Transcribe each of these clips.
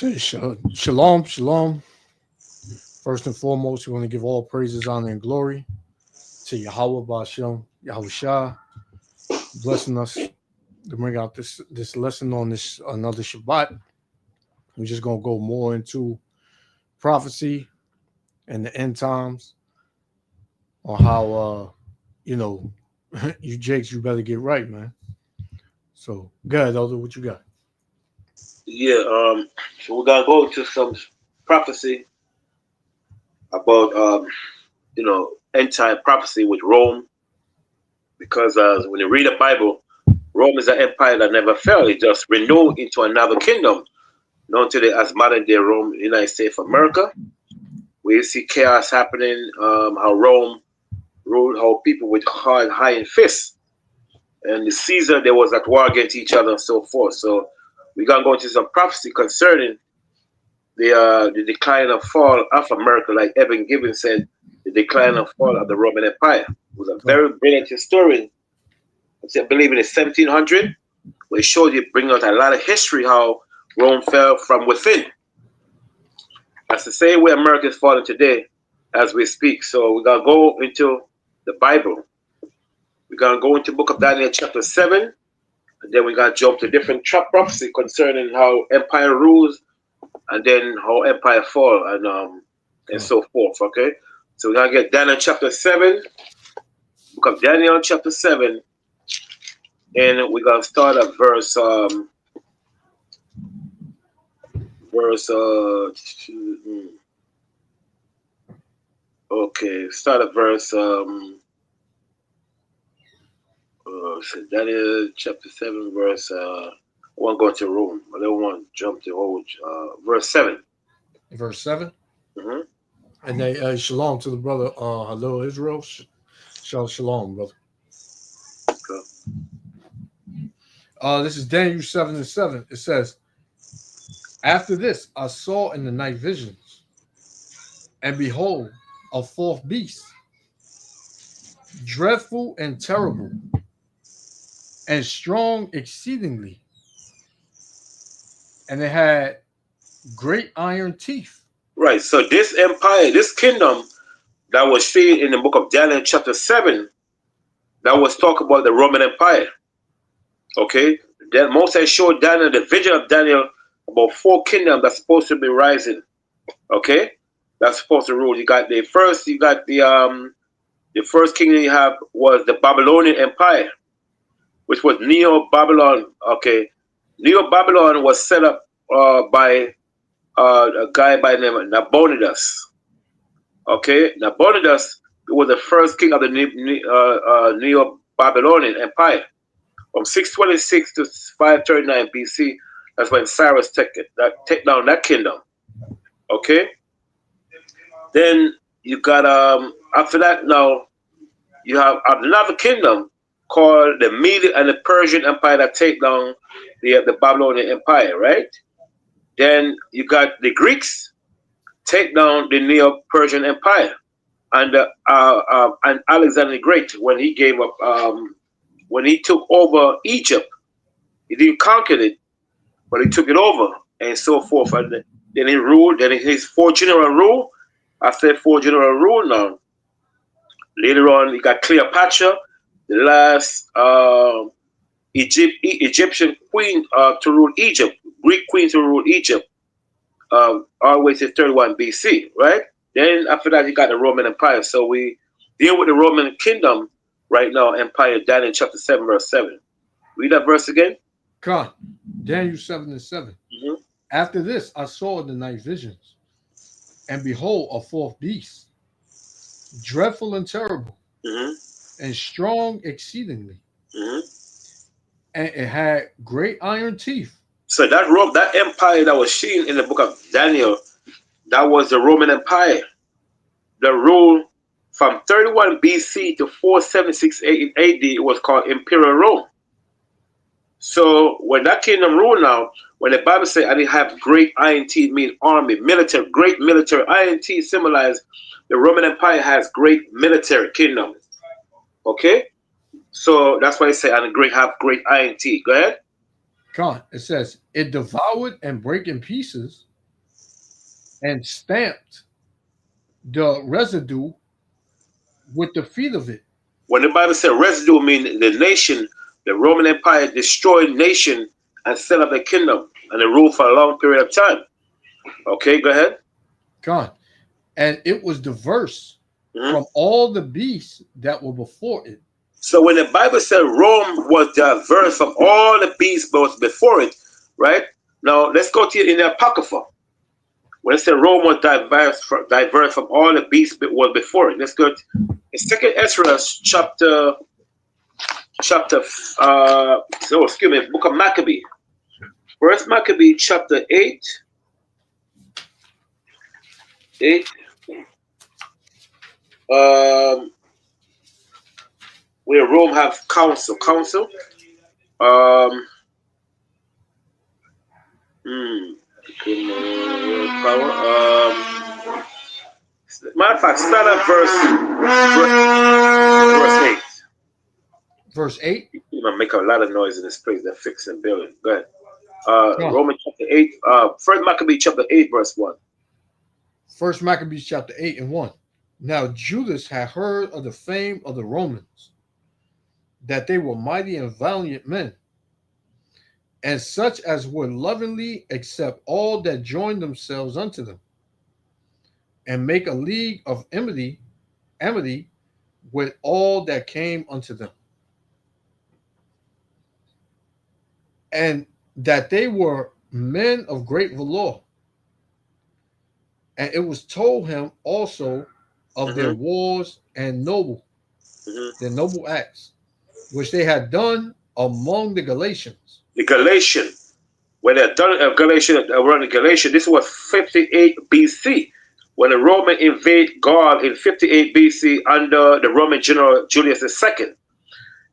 Say shalom, shalom. First and foremost, we want to give all praises, honor, and glory to Yahweh Bashem, Yahweh Shah, blessing us to bring out this lesson on this another Shabbat. We're just gonna go more into prophecy and the end times on how you know you Jakes, you better get right, man. So go ahead, Elder, what you got? Yeah, so we're gonna go into some prophecy about end time prophecy with Rome, because when you read the Bible, Rome is an empire that never fell. It just renewed into another kingdom, known today as modern day Rome, United States of America. We see chaos happening, how Rome ruled, how people with hard iron fists, and the Caesar, they was at war against each other and so forth. So we're gonna go into some prophecy concerning the decline and fall of America, like Evan Gibbons said, the decline and fall of the Roman Empire. He was a very brilliant historian. I believe in the 1700, where he showed you, bring out a lot of history how Rome fell from within. That's the same way America is falling today as we speak. So we're gonna go into the Bible. We're gonna go into the book of Daniel chapter 7, and then we're gonna jump to different prophecy concerning how empire rules and then how empire fall and so forth. Okay, so we're gonna get Daniel chapter 7, book of Daniel chapter 7, and we're gonna start at verse start at verse so Daniel chapter 7 verse I want to go to Rome. I don't want to jump to old verse 7. Verse 7. Mm-hmm. And they shalom to the brother hello Israel. Shalom, brother. This is Daniel 7 and 7. It says, after this I saw in the night visions, and behold, a fourth beast, dreadful and terrible, and strong exceedingly. And it had great iron teeth. Right. So this empire, this kingdom that was seen in the book of Daniel chapter 7, that was talk about the Roman Empire. Okay. Then Moses showed Daniel the vision of Daniel about four kingdoms that's supposed to be rising. Okay. That's supposed to rule. You got the first kingdom you have was the Babylonian Empire, which was Neo-Babylon. Okay. Neo-Babylon was set up by a guy by the name of Nabonidus. Okay, Nabonidus was the first king of the Neo-Babylonian Empire. From 626 to 539 BC, that's when Cyrus take down that kingdom. Okay, then you got after that now you have another kingdom called the Median and the Persian Empire that take down the Babylonian Empire, right? Then you got the Greeks take down the Neo-Persian Empire, and Alexander the Great, when he gave up, when he took over Egypt, he didn't conquer it, but he took it over and so forth. And then he ruled. Then his four general rule. After four general rule, now later on, you got Cleopatra, the last Egyptian queen to rule Egypt, Greek queen to rule Egypt, all the way to 31 BC, right? Then after that, you got the Roman Empire. So we deal with the Roman kingdom right now, Empire, Daniel chapter 7, verse 7. Read that verse again. Come on. Daniel 7 and 7. Mm-hmm. After this, I saw in the night visions, and behold, a fourth beast, dreadful and terrible, Mm-hmm. and strong exceedingly. Mm-hmm. And it had great iron teeth. So that empire that was seen in the book of Daniel, that was the Roman Empire. The rule from 31 BC to 476 AD was called Imperial Rome. So when that kingdom ruled now, when the Bible says, and it have great iron teeth, mean army, military, great military. Iron teeth symbolize the Roman Empire has great military kingdom. Okay? So that's why it say, and have great iron teeth. Go ahead. Come on. It says, it devoured and break in pieces and stamped the residue with the feet of it. When the Bible said residue, mean the nation, the Roman Empire destroyed nation and set up a kingdom and they ruled for a long period of time. Okay, go ahead. God. And it was diverse Mhm. from all the beasts that were before it. So when the Bible said Rome was diverse from all the beasts that was before it, right? Now let's go to it in the Apocrypha. When it said Rome was diverse from all the beasts that was before it. Let's go to Second Ezra Book of Maccabee. First Maccabee chapter 8. Where Rome have council. Power. Matter of fact, start at verse 8. Verse 8. You know, make a lot of noise in this place. They're fixing building. Go ahead. Yeah. Romans chapter 8. First Maccabee chapter 8, verse 1. First Maccabees chapter 8 and 1. Now Judas had heard of the fame of the Romans, that they were mighty and valiant men, and such as would lovingly accept all that joined themselves unto them, and make a league of amity with all that came unto them. And that they were men of great valor. And it was told him also of their wars and their noble acts, which they had done among the Galatians. The Galatian, when they done around the Galatian, this was 58 BC. When the Roman invade Gaul in 58 BC under the Roman general Julius II.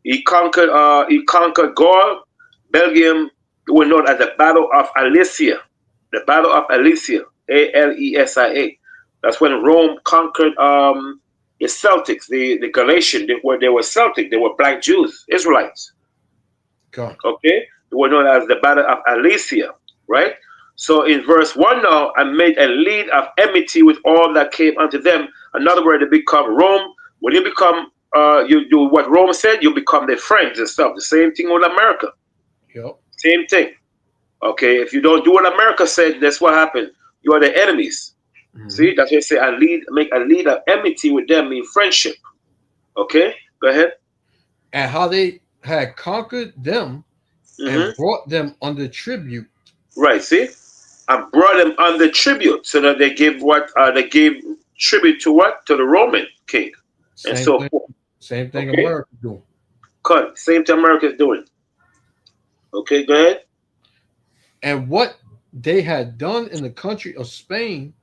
He conquered Gaul, Belgium, were known as the Battle of Alesia. The Battle of Alesia, Alesia. That's when Rome conquered the Celtics, the Galatians. They were Celtic. They were black Jews, Israelites. God. Okay, they were known as the Battle of Alesia, right? So in verse 1 now, I made a league of enmity with all that came unto them. Another word, they become Rome. When you become, you do what Rome said, you become their friends and stuff. The same thing with America. Yep. Same thing. Okay, if you don't do what America said, that's what happened. You are the enemies. Mm-hmm. See, that's why I say make a league of enmity with them, mean friendship. Okay, go ahead. And how they had conquered them and brought them under tribute. Right, see? And brought them under tribute, so that they gave they gave tribute to what? To the Roman king. And so forth. Same thing America doing. Cut. Same thing America is doing. Okay, go ahead. And what they had done in the country of Spain.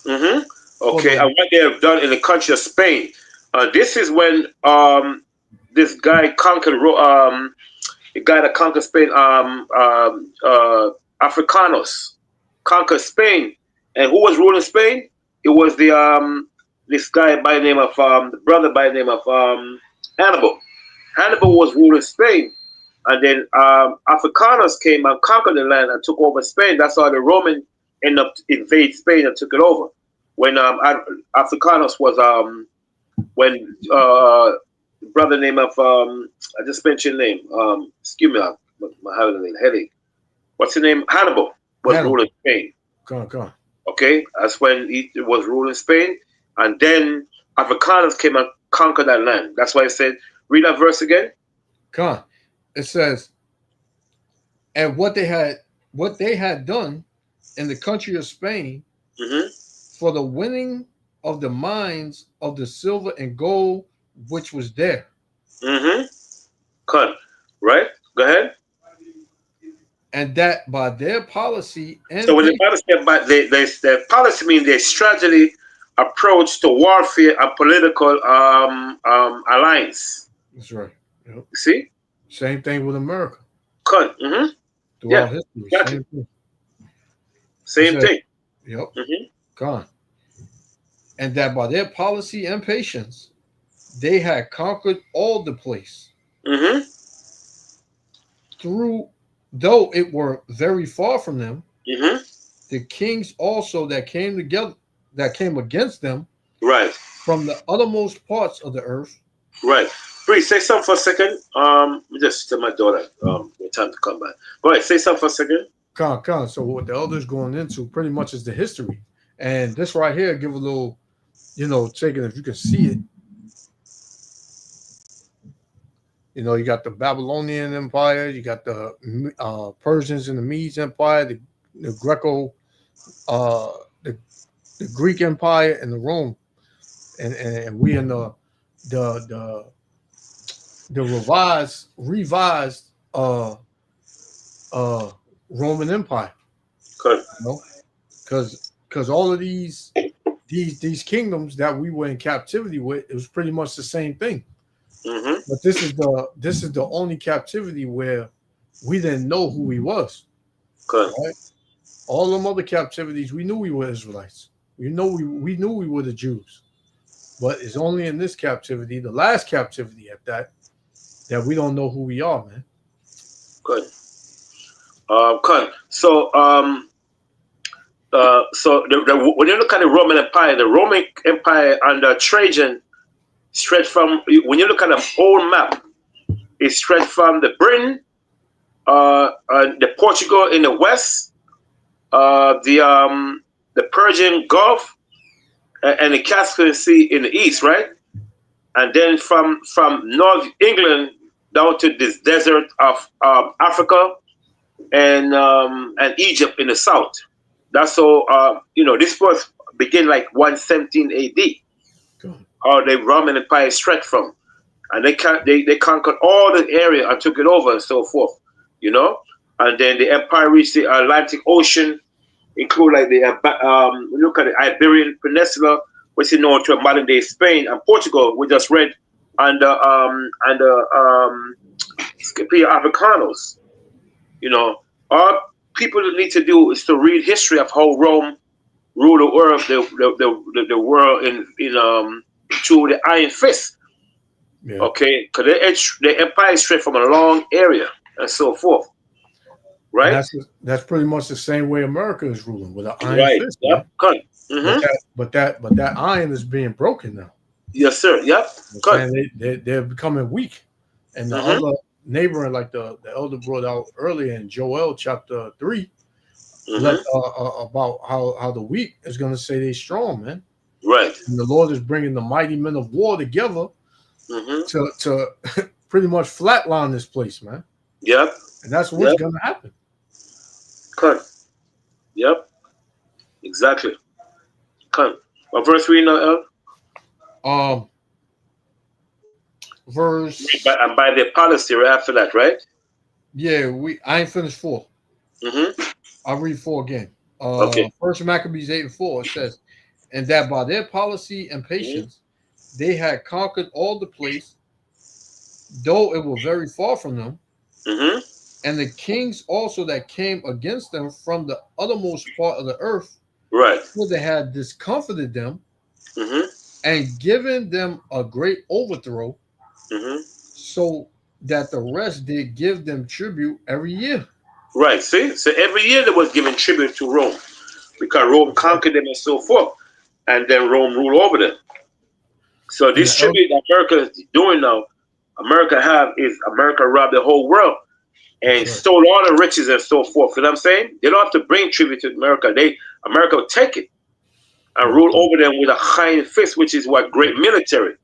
Okay, and what they have done in the country of Spain. This is when this guy conquered the guy that conquered Spain, Africanos, conquered Spain. And who was ruling Spain? It was the this guy by the name of the brother by the name of Hannibal. Hannibal was ruling Spain, and then Africanos came and conquered the land and took over Spain. That's how the Roman ended up invade Spain and took it over. When Africanos was when brother name of I just mentioned name. Excuse me, I'm having a headache. What's the name? Hannibal was ruling Spain. Go on. Okay, that's when he was ruling Spain, and then Afrikaners came and conquered that land. That's why I said, read that verse again. Come on. It says, and what they had done in the country of Spain for the winning of the mines of the silver and gold which was there. Cut. Right? Go ahead. And that by their policy and so when the Bible said by their policy means their strategy approach to warfare and political alliance. That's right. Yep. See? Same thing with America. Cut. Throughout history. Gotcha. Same thing. Yep. Gone. And that by their policy and patience, they had conquered all the place. Though it were very far from them, the kings also that came together, that came against them Right. from the uttermost parts of the earth. Right. Please say something for a second. Let me just tell my daughter time to come back. Go ahead. Say something for a second. Con. So what the elders going into pretty much is the history, and this right here give a little, taking if you can see it. You got the Babylonian Empire, you got the Persians and the Medes Empire, the Greco, the Greek Empire, and the Rome, and we in the the revised Roman Empire. Good. Because all of these kingdoms that we were in captivity with, it was pretty much the same thing. Mm-hmm. But this is the only captivity where we didn't know who we was. Good. Right? All them other captivities, we knew we were Israelites. We knew we were the Jews. But it's only in this captivity, the last captivity at that we don't know who we are, man. Good. Good. So when you look at the Roman Empire under Trajan stretched from, when you look at the old map, it stretched from the Britain, the Portugal in the west, the Persian Gulf, and the Caspian Sea in the east, right? And then from North England down to this desert of Africa and Egypt in the south. That's how this was begin like 117 AD. How the Roman Empire stretched from, and they conquered all the area and took it over and so forth, and then the empire reached the Atlantic Ocean, include like the look at the Iberian Peninsula, which is known to modern day Spain and Portugal. We just read under Scipio Africanus. All people need to do is to read history of how Rome ruled the world, the world in through the Iron Fist. Yeah. Okay, because the empire is straight from a long area and so forth. Right. And that's pretty much the same way America is ruling with an iron fist. Yep. Mm-hmm. But that iron is being broken now. Yes, sir. Yep. They're becoming weak, and the other neighboring, like the elder brought out earlier in Joel chapter 3, about how the weak is going to say they're strong, man. Right. And the Lord is bringing the mighty men of war together to pretty much flatline this place, man. Yep. And that's what's going to happen. Good. Yep. Exactly. Good. What verse we know, El? Verse. By the policy right after that, right? Yeah, I ain't finished 4. I'll read 4 again. Okay. First Maccabees 8:4, it says, and that by their policy and patience they had conquered all the place, though it were very far from them. And the kings also that came against them from the uttermost part of the earth, right? For they had discomfited them and given them a great overthrow, so that the rest did give them tribute every year. Right. See, so every year they was giving tribute to Rome, because Rome conquered them and so forth, and then Rome ruled over them. So this tribute that America is doing now, America robbed the whole world and stole all the riches and so forth. You know what I'm saying? They don't have to bring tribute to America. America will take it and rule over them with a iron fist, which is what great military.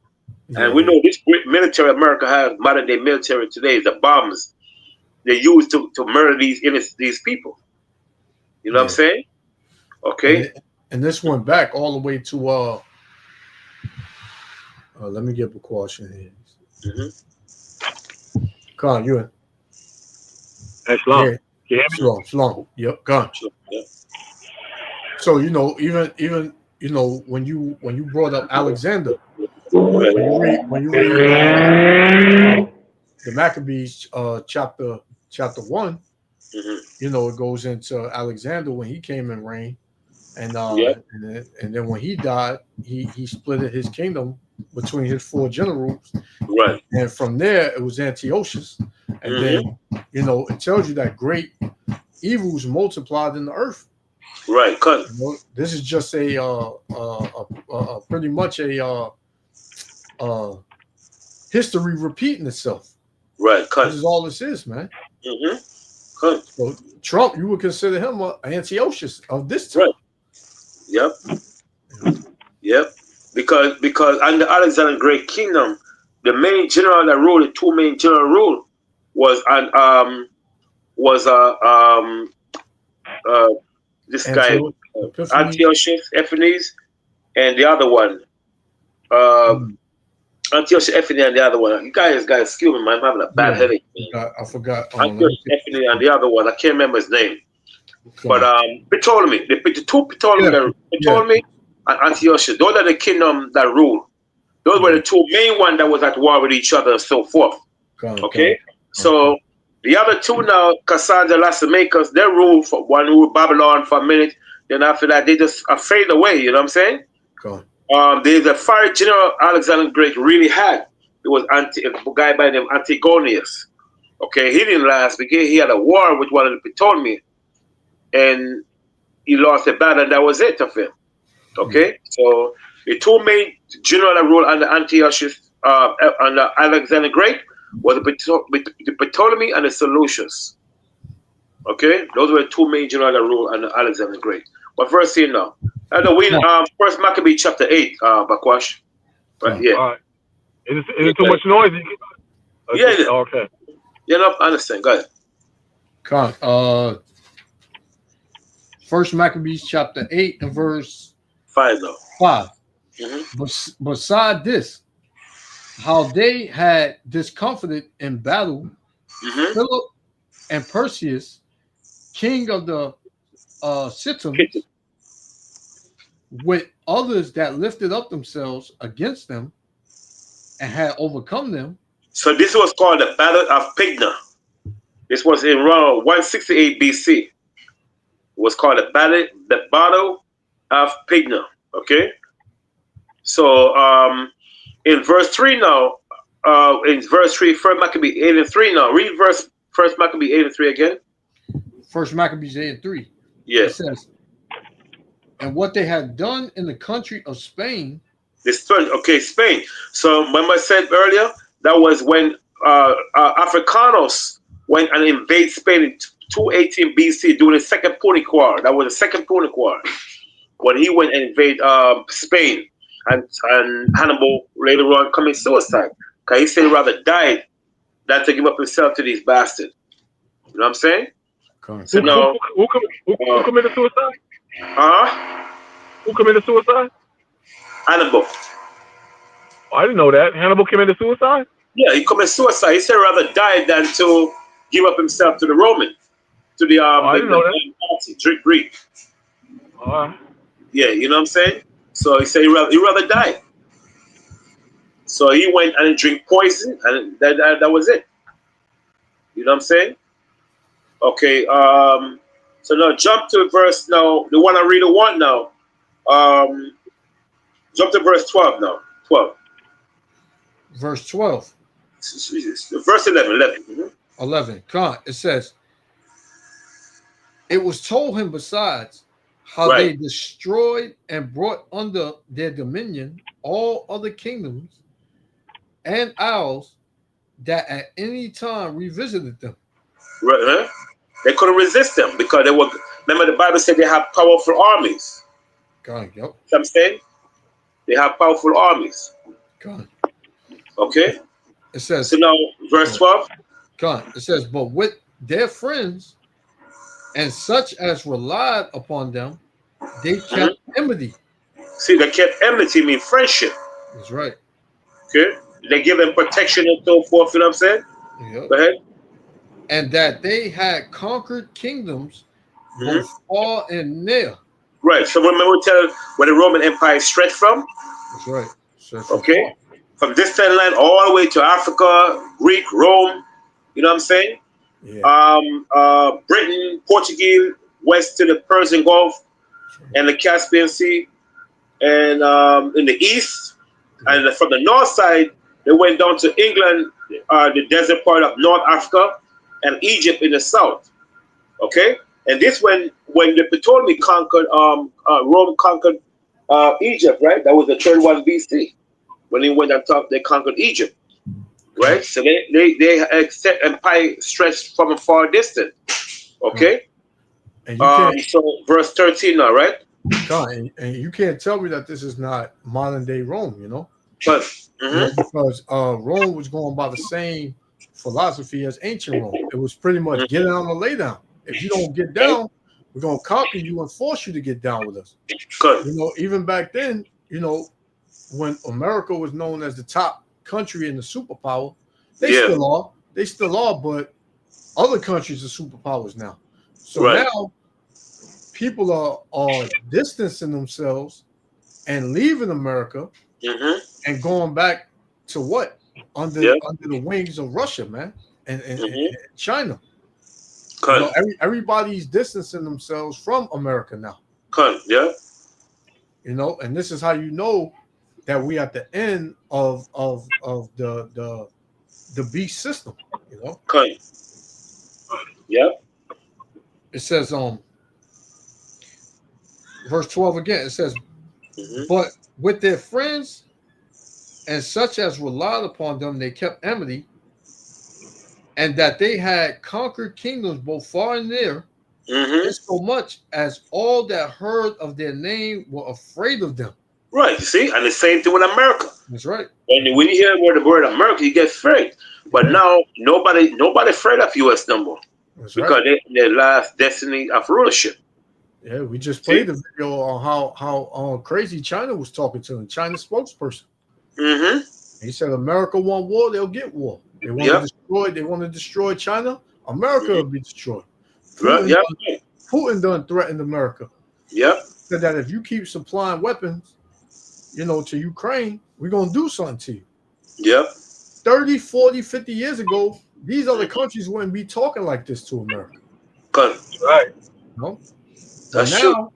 And we know this great military America has, modern day military today, is the bombs they use to murder these people. You know what I'm saying? Okay. And this went back all the way to let me get precaution here. Con, you in? That's long. Yeah. Shalom. Yep, gone. Yep. So even when you brought up Alexander, when you read the Maccabees chapter 1, it goes into Alexander when he came and reigned, and then when he died, he split his kingdom between his 4 generals, right? And from there it was Antiochus, and then it tells you that great evils multiplied in the earth, Right, cut. This is just a pretty much a history repeating itself. Right, cut. This is all this is, man. Mm-hmm. Cut. So Trump, you would consider him an Antiochus of this time. Right. Yep. Yep. Because under Alexander the Great Kingdom, the main general that ruled, the two main general rule was this guy Antiochus Epiphanes, and the other one Antiochus Epiphanes and the other one. You guys, excuse me, man, I'm having a bad headache. I forgot. Antiochus Epiphanes and the other one. I can't remember his name. But Ptolemy, the two Ptolemy and Antiochus, those are the kingdom that rule. Those were the two main ones that was at war with each other and so forth. Okay? So the other two now, Cassandra, Lacedaemonians, they rule for one ruled Babylon for a minute. Then after that, they just fade away. You know what I'm saying? There's a fire general Alexander the Great really had. It was a guy by the name Antigonius. Okay, he didn't last because he had a war with one of the Ptolemy, and he lost a battle, and that was it of him. Okay, so the two main general that ruled under Antiochus, under Alexander the Great, was the Ptolemy and the Seleucus. Okay, those were the two main generals that ruled under Alexander the Great. What verse here now? First Maccabee chapter 8, Bakwash. But yeah. All right. Is it too much noise? Yeah. Okay. Yeah, no, I understand. Go ahead. First Maccabees chapter 8 and verse 5 though. 5. Mm-hmm. Beside this, how they had discomfited in battle Philip and Perseus, king of the Cittims, with others that lifted up themselves against them and had overcome them. So this was called the Battle of Pydna. This was in around 168 BC. It was called the Battle of Pydna. Okay. So in verse 3 now, in verse 3, First Maccabee 8 and 3 now. Read First Maccabee 8 and 3 again. First Maccabees 8 and 3. Yes. It says, and what they had done in the country of Spain. Spain. So remember I said earlier, that was when Africanos went and invaded Spain in 218 BC during the Second Punic War. That was the Second Punic War, when he went and invaded Spain, and Hannibal later on committed suicide because he said he rather died than to give up himself to these bastards. You know what I'm saying? So now, who committed suicide? Who committed suicide? Hannibal. Oh, I didn't know that. Hannibal committed suicide? Yeah, he committed suicide. He said rather die than to give up himself to the Romans, to the I didn't know that. Greek. Right. Yeah, you know what I'm saying? So he said he rather die. So he went and drank poison, and that was it. You know what I'm saying? Okay. So now jump to verse now. The one I really want now. Jump to verse 12 now. 12. Verse 12. Verse 11. 11. It says, it was told him besides how they destroyed and brought under their dominion all other kingdoms and isles that at any time revisited them. Right, huh? They couldn't resist them because they were. Remember, the Bible said they have powerful armies. Yep. You know what I'm saying? They have powerful armies. Okay. It says. So now, verse 12. It says, but with their friends and such as relied upon them, they kept enmity. See, they kept enmity, mean friendship. That's right. Okay. They give them protection and so forth. You know what I'm saying? Yep. Go ahead. And that they had conquered kingdoms both far and near. Right. So remember, we tell where the Roman Empire stretched from. That's right. Okay. From distant land all the way to Africa, Greek, Rome. You know what I'm saying? Yeah. Britain, Portugal, west to the Persian Gulf and the Caspian Sea, and in the east, and from the north side, they went down to England, the desert part of North Africa, and Egypt in the south. Okay, and this when when the Ptolemy conquered Rome conquered Egypt, right? That was the 31 BC when they went on top. They conquered Egypt, right? So they accept empire stretched from a far distance. Okay. And you can't, So verse 13 now, right? and you can't tell me that this is not modern day Rome, you know? But You know, because Rome was going by the same philosophy as ancient Rome. It was pretty much get down or lay down. If you don't get down, we're gonna conquer you and force you to get down with us. good. You know, even back then, you know, when America was known as the top country in the superpower, they Yeah. still are. They still are, but other countries are superpowers now. So Right. now people are distancing themselves and leaving America and going back to what? Under Yeah. the wings of Russia, man, and China. You Good. know, everybody's distancing themselves from America now. Good. Yeah. You know, and this is how you know that we at the end of the beast system. You know, Good. Yeah. it says verse 12 again. It says, Mhm. but with their friends and such as relied upon them, they kept enmity, and that they had conquered kingdoms both far and near, Mhm. so much as all that heard of their name were afraid of them. Right. You see, and the same thing with America. That's right. And when you hear the word America, you get afraid. But Yeah. now nobody afraid of US no more That's because right. they lost destiny of rulership. Yeah, we just played a video on how crazy China was talking to them. China's spokesperson. Mm-hmm. He said America want war, they'll get war. They want Yep. to destroy. They want to destroy China. America will be destroyed. Right. Putin done threatened America. Yep. Said that if you keep supplying weapons, you know, to Ukraine, we're gonna do something to you. Yep. 30, 40, 50 years ago, these other countries wouldn't be talking like this to America. Good. Right. No. That's true.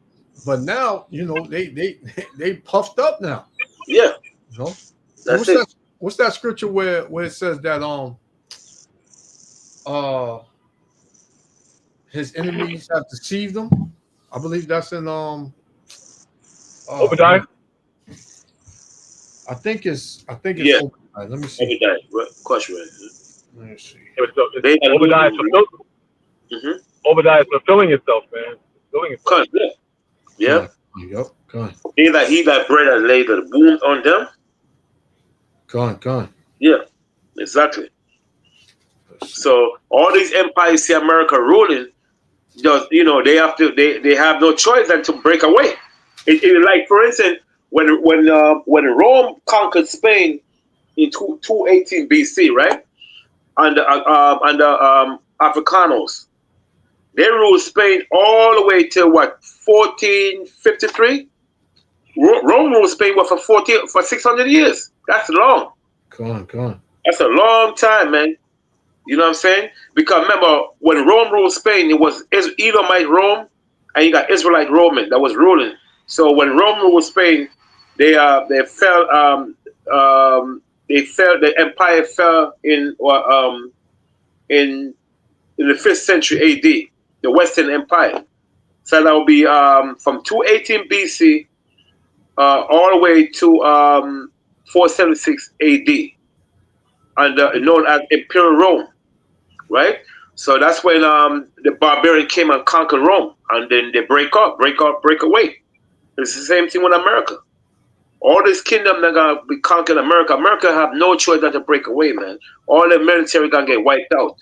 But now, you know, they puffed up now. Yeah. You know? That's it. What's that scripture where it says that his enemies have deceived him? I believe that's in Obadiah. I think it's Yeah. Obadiah. Let me see. Obadiah. Right. Of course, right. Let me see. Obadiah is fulfilling itself, man. Fulfilling itself. Good. Yeah. Yep. Gone. He that bread and laid the wound on them. Gone. Yeah. Exactly. So all these empires see America ruling, just they have no choice than to break away. Like for instance, when Rome conquered Spain in 218 BC, right? Under Africanos, they ruled Spain all the way to what 1453. Rome ruled Spain for 600 years. That's long. Gone. That's a long time, man. You know what I'm saying? Because remember, when Rome ruled Spain, it was Edomite Rome, and you got Israelite Roman that was ruling. So when Rome ruled Spain, they fell. The empire fell in the 5th century AD, the Western Empire. So that would be from 218 BC all the way to 476 AD, under known as Imperial Rome. Right? So that's when the barbarian came and conquered Rome, and then they break away. It's the same thing with America. All this kingdom that gonna be conquering America. America have no choice than to break away, man. All the military gonna get wiped out.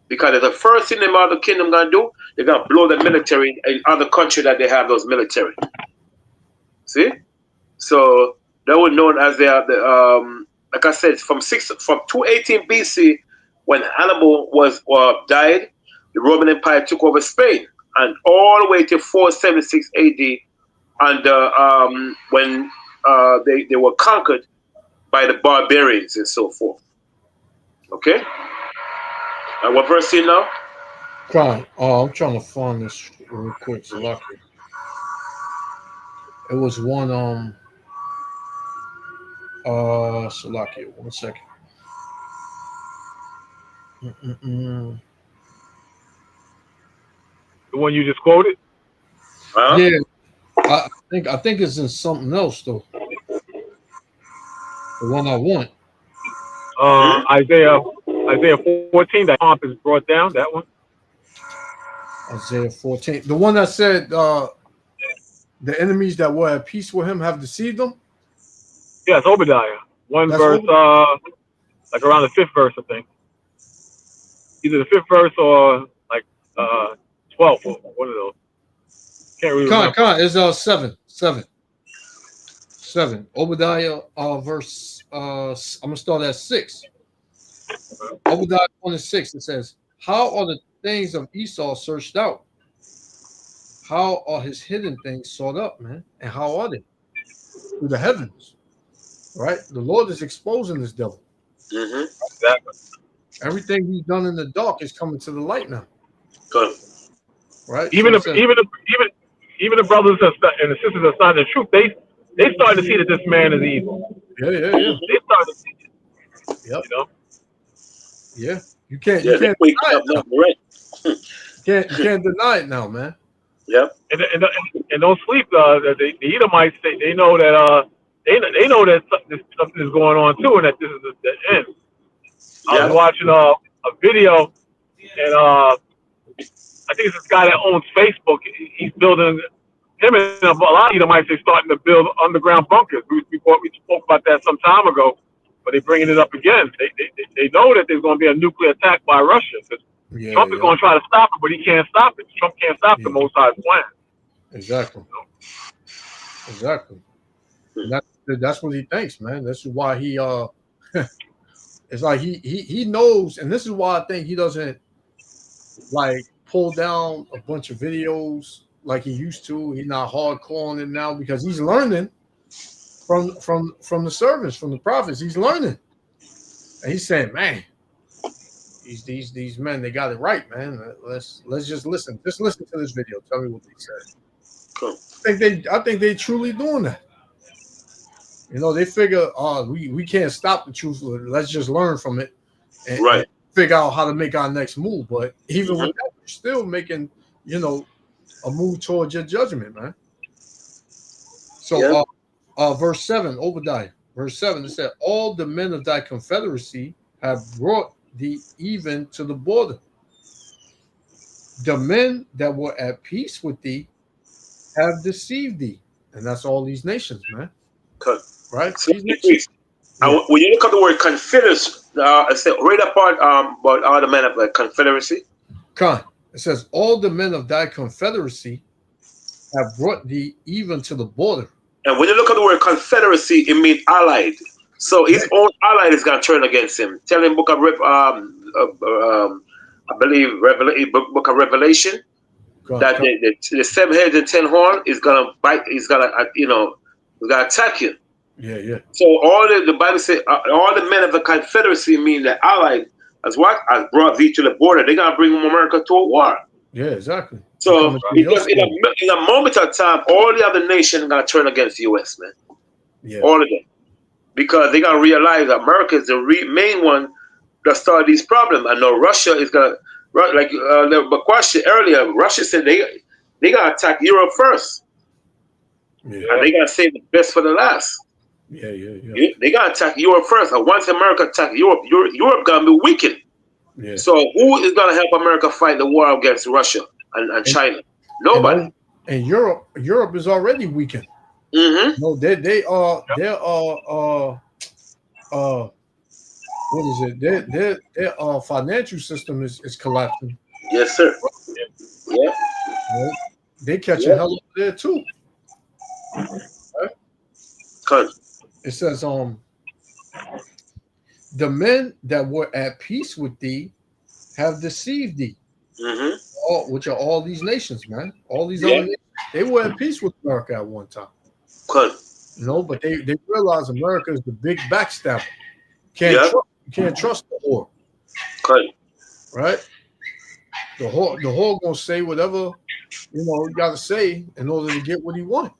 Because the first thing the other kingdom gonna do, they're gonna blow the military in other countries that they have those military. See? So that was known as like I said, from 218 BC, when Hannibal died, the Roman Empire took over Spain, and all the way to 476 AD, and when they were conquered by the barbarians and so forth. Okay. And what verse here now? Crime. Oh, I'm trying to find this real quick. So lucky. It was one Salakia. 1 second. The one you just quoted. Huh? Yeah, I think it's in something else though. The one I want. Isaiah 14, that pomp is brought down. That one. Isaiah 14. The one that said the enemies that were at peace with him have deceived them. Yeah, it's Obadiah. One That's verse, Obadiah. like around the 5th verse, I think. Either the 5th verse or like 12th, or one of those. Can't really remember. It's 7. Obadiah verse I'm gonna start at 6. Obadiah 1-6. It says, how are the things of Esau searched out? How are his hidden things sought up, man? And how are they? Through the heavens. Right? The Lord is exposing this devil. Mm-hmm. Exactly. Everything he's done in the dark is coming to the light now. Good. Right? Even So the brothers and the sisters that started the truth, they started to see that this man is evil. yeah. They started to see it. Yep. You know. Yeah. You Yeah, can't they're waking deny up it now. left and right. You can't deny it now, man. Yep. And don't sleep. The Edomites, they know that they know that something is going on too, and that this is the end. I was Yep. watching a video, and I think it's this guy that owns Facebook. He's building him and a lot of Edomites. They're starting to build underground bunkers. We spoke about that some time ago, but they're bringing it up again. They know that there's going to be a nuclear attack by Russia. Yeah, Trump is going to try to stop it, but he can't stop it. Trump can't stop the Most High's plan. Exactly. And that's what he thinks, man. This is why he it's like he knows, and this is why I think he doesn't like pull down a bunch of videos like he used to. He's not hardcore on it now because he's learning from the servants, from the prophets. He's learning, and he's saying, "Man, these men, they got it right, man. Let's just listen. Just listen to this video. Tell me what they said." Cool. I think they truly doing that. You know, they figure, we can't stop the truth. Let's just learn from it and figure out how to make our next move. But even with that, you're still making, a move towards your judgment, man. So, verse 7, Obadiah, verse 7, it said, all the men of thy confederacy have brought thee even to the border. The men that were at peace with thee have deceived thee. And that's all these nations, man. Good. Right? So, when you look at the word confederacy, I said right apart about all the men of the confederacy. It says, all the men of thy confederacy have brought thee even to the border. And when you look at the word confederacy, it means allied. So his own allied is going to turn against him. Tell him book of I believe book of Revelation that the 7 heads and 10 horns is going to bite. He's going to he's going to attack you. Yeah. So all the Bible says all the men of the confederacy mean the allied as what has brought thee to the border. They're gonna bring America to a war. Yeah, exactly. So because in a moment of time, all the other nations are gonna turn against the US, man. Yeah. All of them, because they're gonna realize that America is the main one that started these problems. I know Russia is gonna the question earlier. Russia said they gonna attack Europe first. Yeah. And they're gonna save the best for the last. Yeah. They gotta attack Europe first. And once America attack Europe, Europe gonna be weakened. Yeah. So who is gonna help America fight the war against Russia and China? Nobody. And Europe is already weakened. Mm-hmm. No, they are what is it? Their financial system is collapsing. Yes, sir. Yeah. Right? They catching hell over there too. Right? It says, the men that were at peace with thee have deceived thee. Mm-hmm. Which are all these nations, man. All these other nations, they were at peace with America at one time. But they realize America is the big backstabber. You can't trust the whore. Right? The whore gonna say whatever he gotta say in order to get what he wants.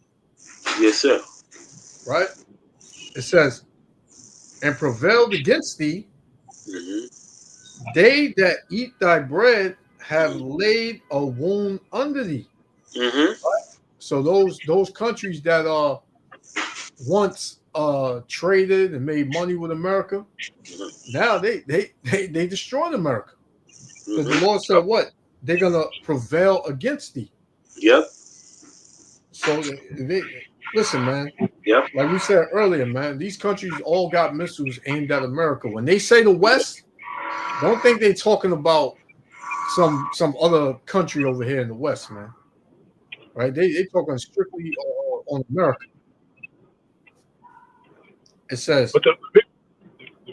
Yes, sir. Right? It says, and prevailed against thee. Mm-hmm. They that eat thy bread have laid a wound under thee. Mm-hmm. Right? So those countries that once traded and made money with America, now they destroyed America. Because the Lord said what? They're gonna prevail against thee. Yep. So listen, man. Yep. Like we said earlier, man, these countries all got missiles aimed at America. When they say the West, don't think they're talking about some other country over here in the West, man. Right? They talking strictly on America. It says, But the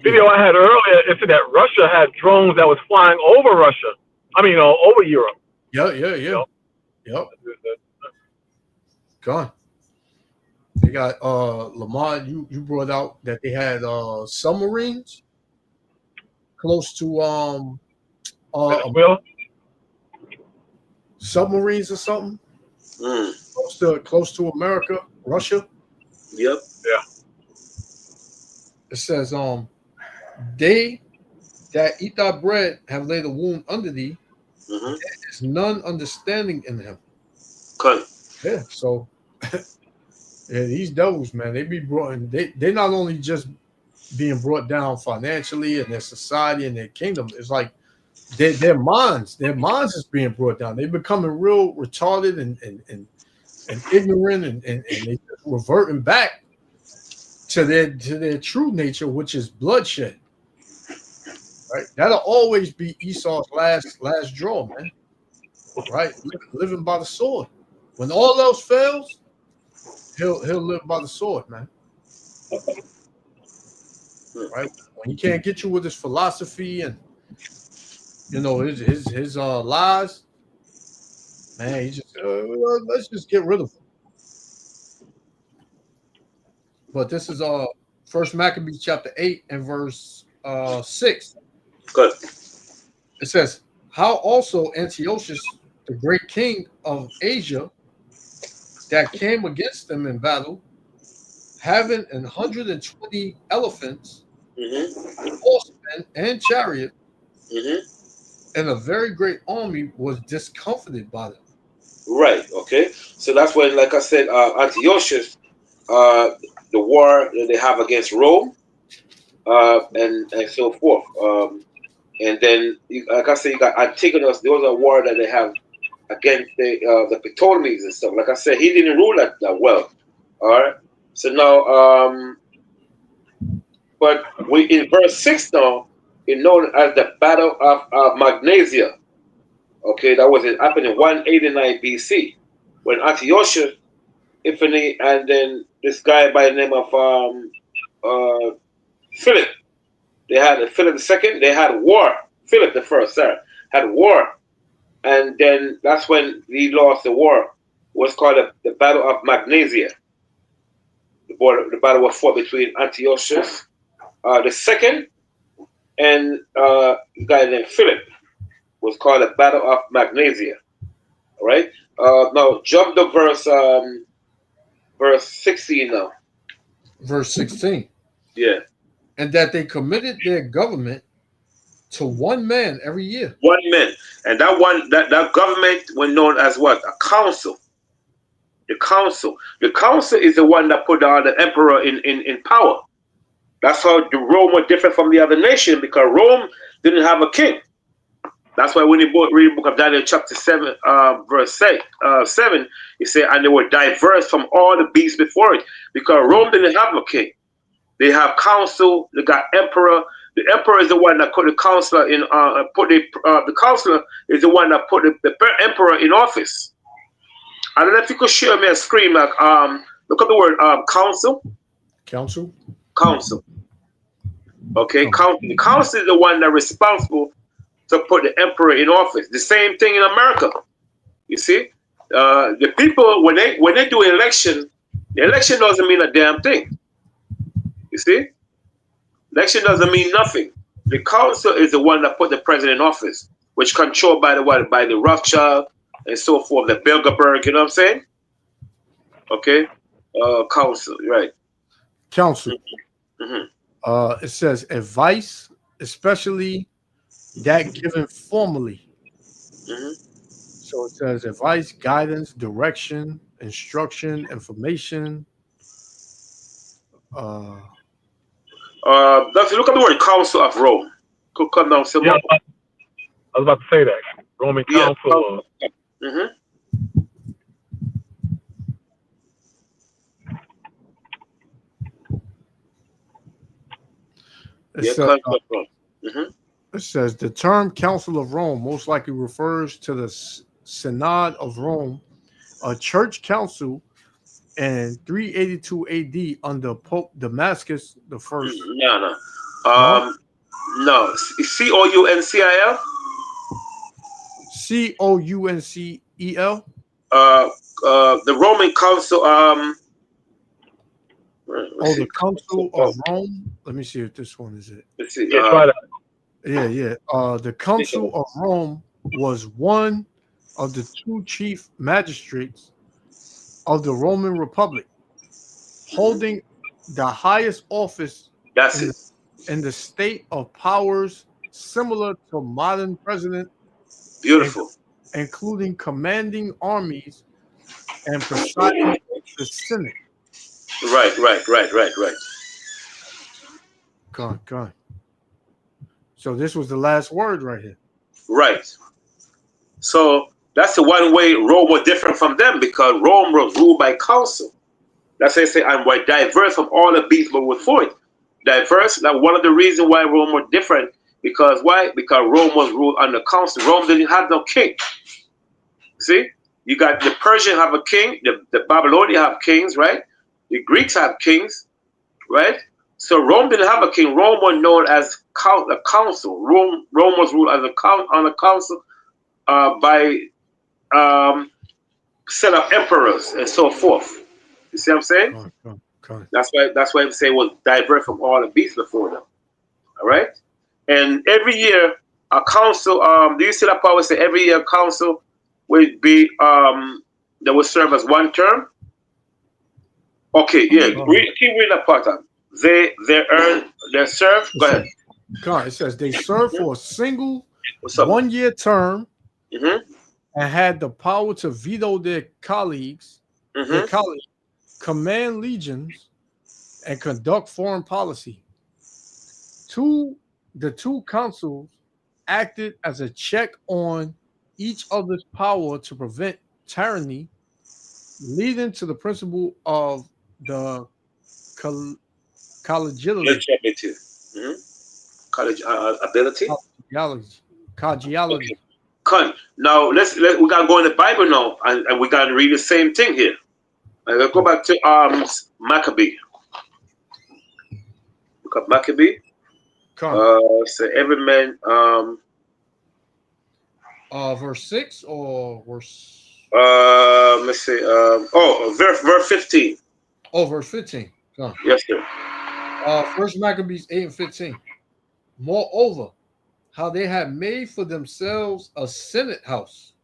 video I had earlier, it said that Russia had drones that was flying over Russia. I mean, over Europe. yeah. Yep. Gone. They got Lamar. You brought out that they had submarines close to Venezuela? submarines or something close to America, Russia. Yep. Yeah. It says they that eat thy bread have laid a wound under thee. There is none understanding in him. Okay. Yeah. So yeah, these devils, man, they be brought in. They're not only just being brought down financially in their society and their kingdom. It's like their minds is being brought down. They're becoming real retarded and ignorant and they reverting back to their true nature, which is bloodshed. Right? That'll always be Esau's last draw, man. Right? Living by the sword. When all else fails, he'll live by the sword, man. Right? When he can't get you with his philosophy and his lies, man, he just let's just get rid of him. But this is First Maccabees chapter 8 and verse 6. Good. It says, how also Antiochus, the great king of Asia, that came against them in battle, having 120 elephants, horsemen, and chariot, and a very great army, was discomfited by them. Right. Okay. So that's when, like I said, Antiochus, the war that they have against Rome, and so forth. And then, like I said, you got Antigonus. Those are war that they have against the Ptolemies and stuff. Like I said, he didn't rule that well. All right. So now, but we in verse 6 now, it's known as the Battle of Magnesia. Okay, that was happened in 189 BC when Antiochus, Epiphanes, and then this guy by the name of Philip. They had Philip II. They had war. Philip I, had war, and then that's when he lost the war. It was called the Battle of Magnesia. The battle was fought between Antiochus II and a guy named Philip. Was called the Battle of Magnesia. All right. Now jump to verse 16 now. Verse 16. Yeah. And that they committed their government to one man every year. One man. And that government was known as what? A council. The council. The council is the one that put the emperor in power. That's how the Rome was different from the other nation, because Rome didn't have a king. That's why when you read the book of Daniel chapter 7, verse 7, it said, and they were diverse from all the beasts before it, because Rome didn't have a king. They have council, they got emperor. The emperor is the one that put the counselor in, the counselor is the one that put the emperor in office. I don't know if you could share me a screen, like, look at the word council. Council? Council. Okay, council. The council is the one that's responsible to put the emperor in office. The same thing in America. You see, the people when they do election, the election doesn't mean a damn thing. You see, election doesn't mean nothing. The council is the one that put the president in office, which controlled by the Rothschild and so forth, the Bilderberg. You know what I'm saying? Okay, council, right? Council. It says advice, especially that given formally. So it says advice, guidance, direction, instruction, information. If you look at the word Council of Rome, could come down some Yeah, more. I was about to say that. Roman Yeah. Council. Mm-hmm. It Yeah, says, Council of Rome. Mm-hmm. it says the term Council of Rome most likely refers to the Synod of Rome, a church council in 382 AD under Pope Damascus the First. No. No. COUNCIL. COUNCEL. The Roman Council. Oh, the Council of Rome. Let me see if this one is it. Let's see. Yeah, try that. Yeah. The Council of Rome was one of the two chief magistrates of the Roman Republic, holding the highest office That's in it. in the state of powers similar to modern president, Beautiful. including commanding armies and presiding over the Senate. Right. Go on. So this was the last word right here. Right. So that's the one way Rome was different from them, because Rome was ruled by council. That's why I say, and we're diverse from all the beasts but before it. Diverse. Now, one of the reasons why Rome was different, because why? Because Rome was ruled under council. Rome didn't have no king. See, you got the Persian have a king, the Babylonian have kings, right? The Greeks have kings, right? So Rome didn't have a king. Rome was known as a council. Rome was ruled as on a council by set up emperors and so forth. You see what I'm saying? Go on. That's why I'm saying it was diverse from all the beasts before them. All right. And every year a council, do you see that power say every year a council would be that will serve as one term? Okay, yeah. Keep reading that part on. They serve. Go ahead. God, it says they serve for a single What's up? 1 year term Mm-hmm. and had the power to veto their colleagues, Mm-hmm. command legions, and conduct foreign policy. The two councils acted as a check on each other's power to prevent tyranny, leading to the principle of the collegiality. Mm-hmm. College ability. Collegiality. Okay. Now we gotta go in the Bible now, and we gotta read the same thing here. Let's go back to Maccabee. Look up Maccabee. So every man. Verse 6 or verse. Let's see. Verse 15. Oh, verse 15. Yes, sir. First Maccabees 8 and 15. Moreover, how they had made for themselves a senate house,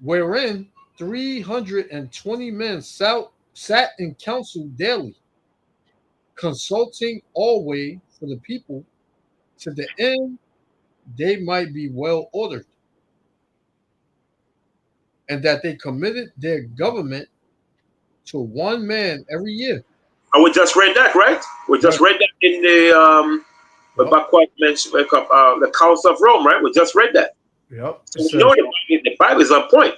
wherein 320 men sat in council daily, consulting always for the people, to the end they might be well ordered, and that they committed their government to one man every year. And we just read that, right? We just read that in the the Council of Rome, right? We just read that. Yep. So we know the Bible is on point.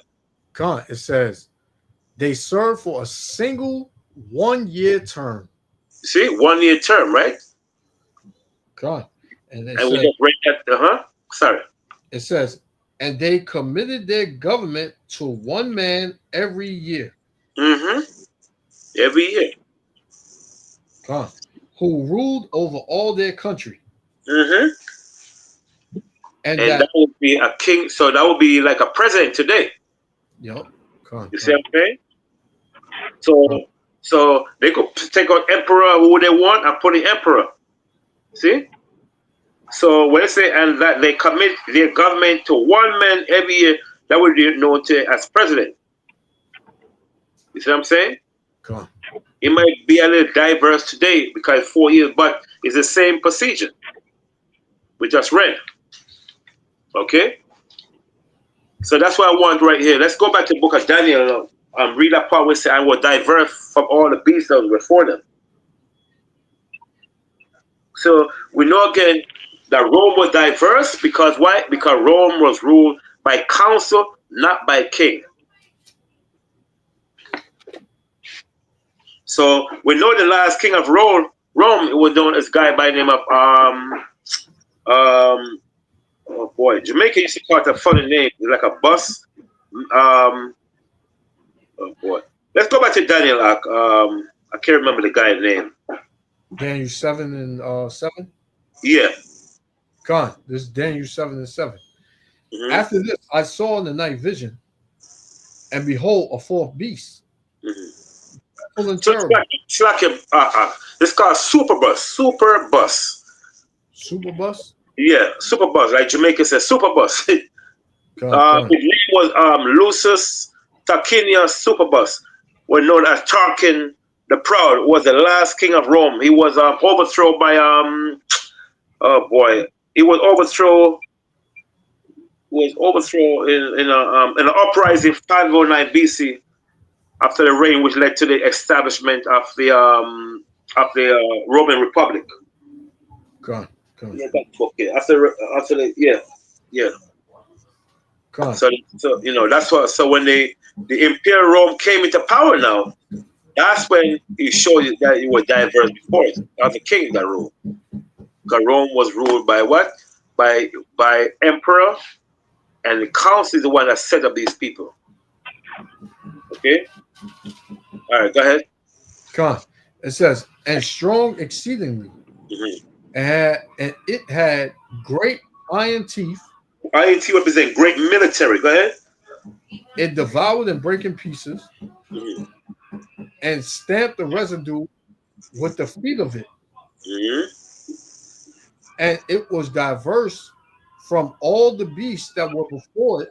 It says they serve for a single 1 year term. See, 1 year term, right? And we just read that. Sorry. It says, and they committed their government to one man every year. Mm-hmm. Every year. Who ruled over all their country. Mm-hmm. And that would be a king. So that would be like a president today. Yep. You see what I'm saying? So they could take out emperor who they want and put the emperor. See? So when they say and that they commit their government to one man every year, that would be known as president. You see what I'm saying? It might be a little diverse today because 4 years, but it's the same procedure. We just read. Okay? So that's what I want right here. Let's go back to the book of Daniel. Read that part where it says, "I will divert from all the beasts that were before them." So we know again that Rome was diverse because why? Because Rome was ruled by council, not by king. So we know the last king of Rome was known as a guy by the name of oh boy, Jamaica used to call it a funny name, like a bus. Oh boy, let's go back to Daniel. I can't remember the guy's name. Daniel 7 and 7. Yeah. God, this is Daniel 7 and 7. Mm-hmm. After this, I saw in the night vision, and behold, a fourth beast. So it's like this is called Superbus. Superbus? Yeah, Superbus. Like Jamaica says, Superbus. His name was Lucius Tarquinius Superbus, was known as Tarquin the Proud. Was the last king of Rome. He was overthrown by oh boy, he was overthrown. In an uprising 509 BC. After the reign, which led to the establishment of the Roman Republic. Come on. Yeah, that book. Yeah. After the yeah. So you know that's what. So when the Imperial Rome came into power, now that's when he showed you that it was diverse before it. As a king that ruled. Because Rome was ruled by what? By emperor, and the council is the one that set up these people. Okay. All right, go ahead. Come on. It says, and strong exceedingly, and it had great iron teeth. Iron teeth represent great military. Go ahead. It devoured and brake in pieces, and stamped the residue with the feet of it. And it was diverse from all the beasts that were before it.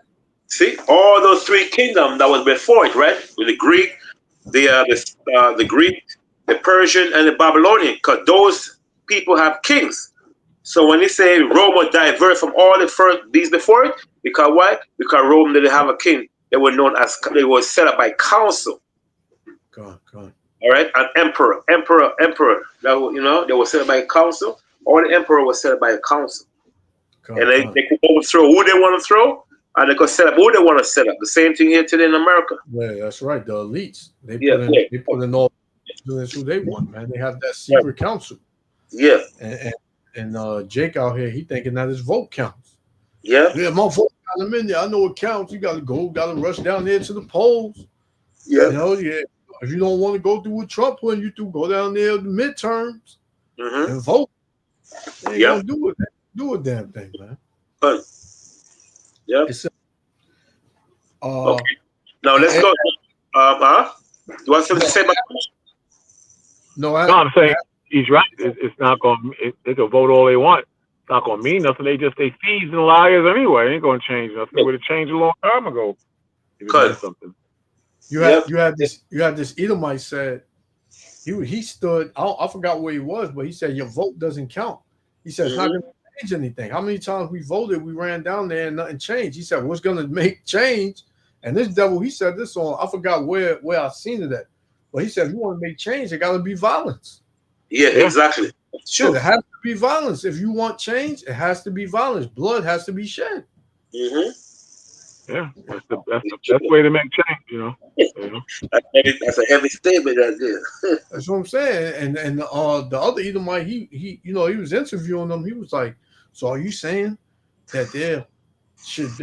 See, all those three kingdoms that was before it, right? With the Greek, the Greek, the Persian, and the Babylonian, because those people have kings. So when they say Rome was diverse from all the first beasts before it, because why? Because Rome didn't have a king. They were known as, they were set up by council. Go on. All right, an emperor. That, you know, they were set up by a council. All the emperor was set up by a council. They could overthrow who they want to throw, and they could set up who they want to set up. The same thing here today in America. Yeah, that's right. The elites. They put in all who they want, man. They have that secret council. Yeah. And Jake out here, he thinking that his vote counts. Yeah, my vote got him in there. I know it counts. You gotta rush down there to the polls. Yeah. You know, if you don't want to go through what Trump putting you through, go down there to the midterms and vote. They ain't gonna do a damn thing, man. Yeah. Okay. Now let's go. You want something to say about that? No, I'm saying he's right. It's not going. They can vote all they want. It's not going to mean nothing. They thieves and liars anyway. It ain't going to change nothing. It would have changed a long time ago. Something. You had this Edomite said he stood. I forgot where he was, but he said your vote doesn't count. He said it's not going to change anything. How many times we voted, we ran down there and nothing changed. He said what's going to make change? And this devil, he said this on. I forgot where I seen it at, but he said if you want to make change, it got to be violence. Yeah, exactly. Sure, it has to be violence. If you want change, it has to be violence. Blood has to be shed. Yeah, that's the best way to make change, you know. That's a heavy statement right there. That's what I'm saying. And the other Edomite, he he was interviewing them. He was like, so are you saying that there should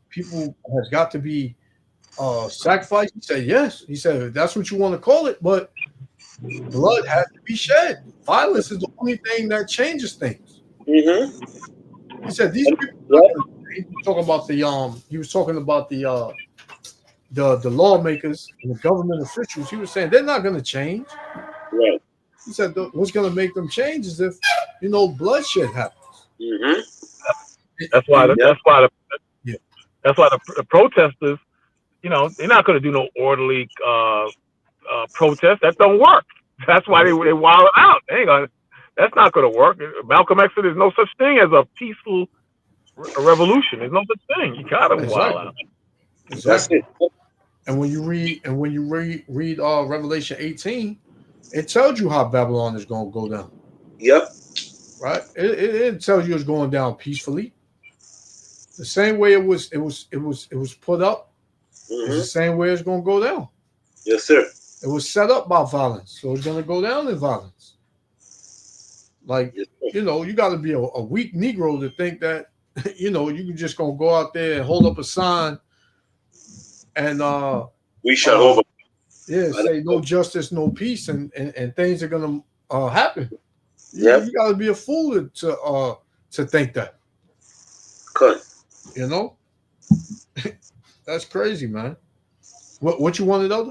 people has got to be sacrificed? He said yes. He said that's what you want to call it, but blood has to be shed. Violence is the only thing that changes things. He said these people. He was talking about the lawmakers and the government officials. He was saying they're not going to change. Right. He said what's going to make them change is if bloodshed happens. That's why the protesters, they're not going to do no orderly protest. That don't work. That's why they wild out. That's not going to work. Malcolm X said there's no such thing as a peaceful a revolution. There's no such thing. You got to wild out. That's Exactly. it. And when you read Revelation 18, it tells you how Babylon is going to go down. Yep. Right? It tells you it's going down peacefully. The same way it was put up. It's the same way it's going to go down. Yes, sir. It was set up by violence, so it's going to go down in violence. Like, Yes, you know, you got to be a weak Negro to think that, you know, you can just going to go out there and hold up a sign and we shall over. Yeah, say no justice, no peace, and things are going to happen. Yep. You got to be a fool to think that. Cut. You know, that's crazy, man. What you wanted though?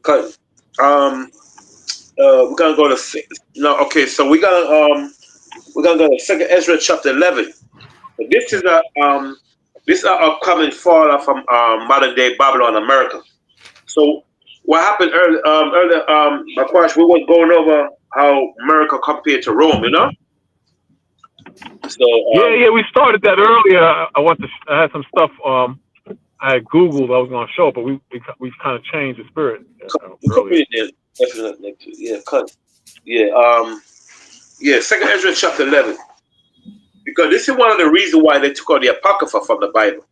Cut. We're gonna go to okay. So we're gonna go to Second Ezra chapter 11. This is an upcoming fall from modern day Babylon, America. So what happened earlier? Bakwash, we were going over how America compared to Rome, you know. So yeah, we started that earlier. I had some stuff I had Googled I was going to show, but we kind of changed the spirit. Definitely, yeah, cut. Yeah, Second Ezra chapter 11, because this is one of the reasons why they took out the Apocrypha from the Bible,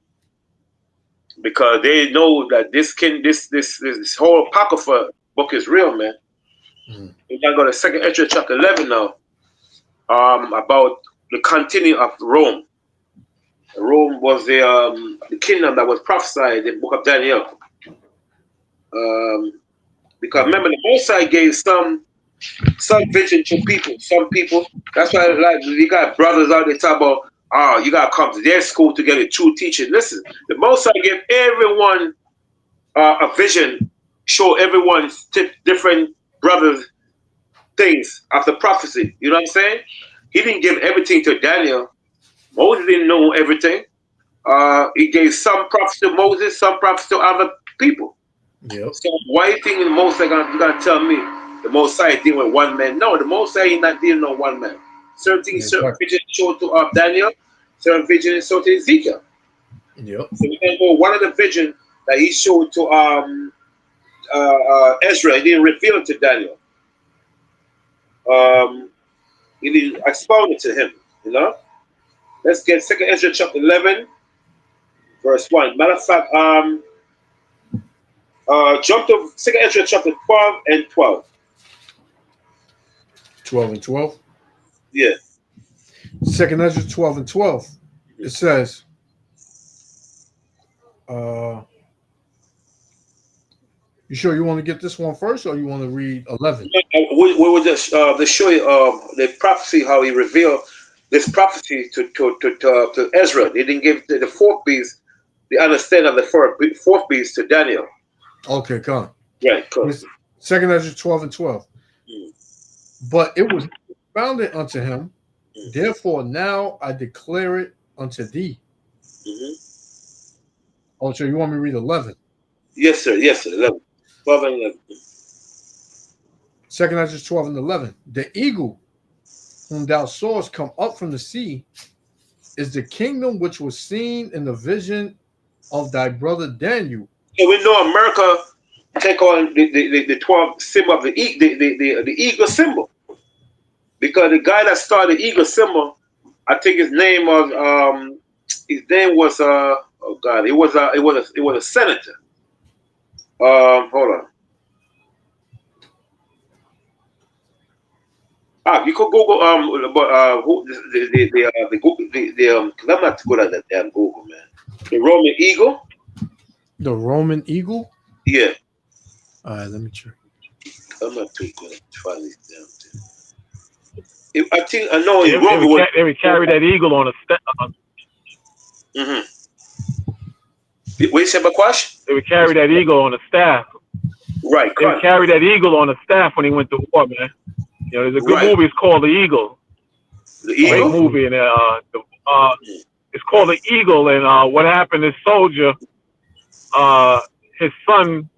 because they know that this whole Apocrypha book is real, man. We're gonna go to Second Ezra chapter 11 now, about the continuing of Rome. Rome was the kingdom that was prophesied in the book of Daniel. Because remember, the Most High gave some vision to people. Some people. That's why, like, you got brothers out there talk about, you gotta come to their school to get a true teaching. Listen, the Most High gave everyone a vision, show everyone different brothers things of the prophecy. You know what I'm saying? He didn't give everything to Daniel. Moses didn't know everything. He gave some prophets to Moses, some prophets to other people. Yep. So why you think the Most High gonna tell me the Most High dealing with one man? No, the Most High not dealing with one man. Certain things, certain visions showed to Daniel, certain visions showed to Ezekiel. Yep. So we can go one of the visions that he showed to Ezra. He didn't reveal it to Daniel. He didn't expound it to him. You know. Let's get Second Ezra chapter 11, verse 1. Matter of fact, jump to Second Ezra chapter 12 and 12. 12 and 12? Yeah. Second Ezra 12 and 12. It says, you sure you want to get this one first, or you want to read 11? We will just show you the prophecy, how he revealed this prophecy to Ezra. He didn't give the fourth beast the understanding of the fourth beast to Daniel. Okay, come on. Right, cool. Second Ezra 12 and 12. But it was founded unto him, therefore now I declare it unto thee. Oh, so you want me to read 11? Yes, sir. 11. 12 and 11. Second Ezra 12 and 11. The eagle whom thou sawest come up from the sea is the kingdom which was seen in the vision of thy brother Daniel. So we know America take on the 12 symbol of the eagle symbol, because the guy that started the eagle symbol, I think his name was oh God, it was a senator. Hold on. You could Google who the Google because I'm not good at that damn Google, man. The Roman eagle. The Roman eagle? Yeah. All right, let me check. I'm not too good at finding these damn things. I think I know they would carry that eagle on a staff. What you said, Bakwash? They would carry that eagle on a staff. Right. They would carry that eagle on a staff when he went to war, man. You know, there's a good movie. It's called The Eagle. The Eagle? Great movie, and it's called The Eagle. And what happened? This soldier, his son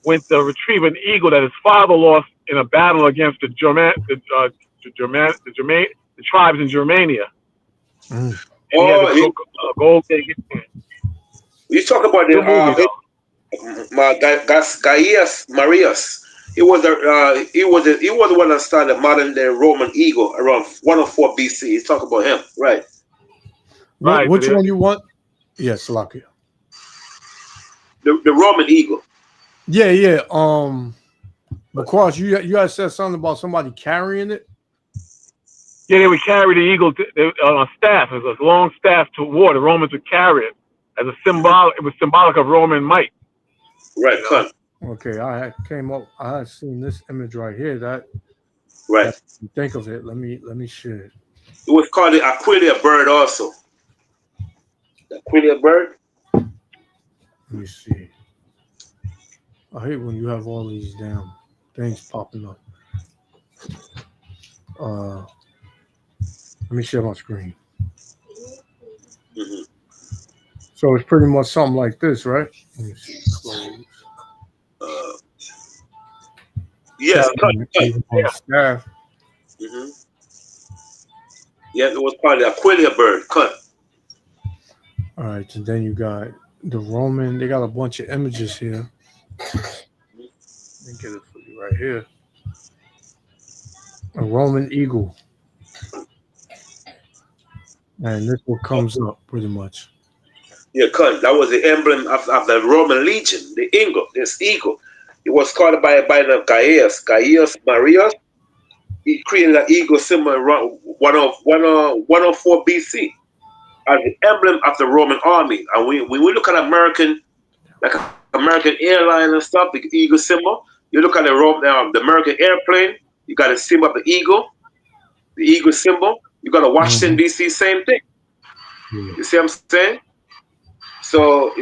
went to retrieve an eagle that his father lost in a battle against the tribes in Germania. he had Oh, the gold thing. you talk about Good movie the though. Gaius Marius. He was the one that started the modern day Roman eagle around 104 BC. He's talking about him, right? Right, but Which one you want? Yes, Lakia. The Roman eagle. Yeah, yeah. Because you guys said something about somebody carrying it. yeah, they would carry the eagle on a staff. It was a long staff to war. The Romans would carry it as a symbol. It was symbolic of Roman might. Right, You know? con. Okay, I had came up. I had seen this image right here. That Right. think of it. Let me share it. It was called the Aquilia bird also. The Aquilia bird. Let me see. I hate when you have all these damn things popping up. Let me share my screen. Mm-hmm. So it's pretty much something like this, right? Let me see. Close. Yes, cut. Even on the staff. Mm-hmm. Yeah, it was called the Aquilia bird. Cut. All right, and then you got the Roman. They got a bunch of images here. Let me get it for you right here. A Roman eagle. And this what comes up pretty much. Yeah, cut. That was the emblem of the Roman legion. The eagle. This eagle. It was called by the Gaius Marius. He created an eagle symbol around 104 BC as the emblem of the Roman army. And when we look at American airline and stuff, the eagle symbol. You look at the American airplane. You got a symbol of the eagle symbol. You got a Washington D.C. same thing. Yeah. You see what I'm saying? So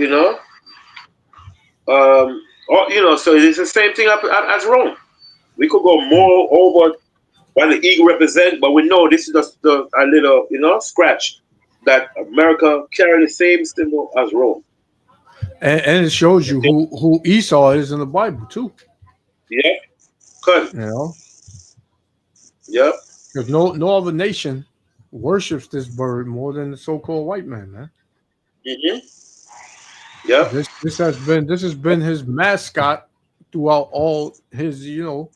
so it's the same thing as Rome. We could go more over what the eagle represent, but we know this is just a little scratch that America carry the same symbol as Rome. And it shows you who Esau is in the Bible too. Yeah, good. You know, Yep. because no other nation worships this bird more than the so-called white man, man. Mm-hmm. Yep. This has been his mascot throughout all his the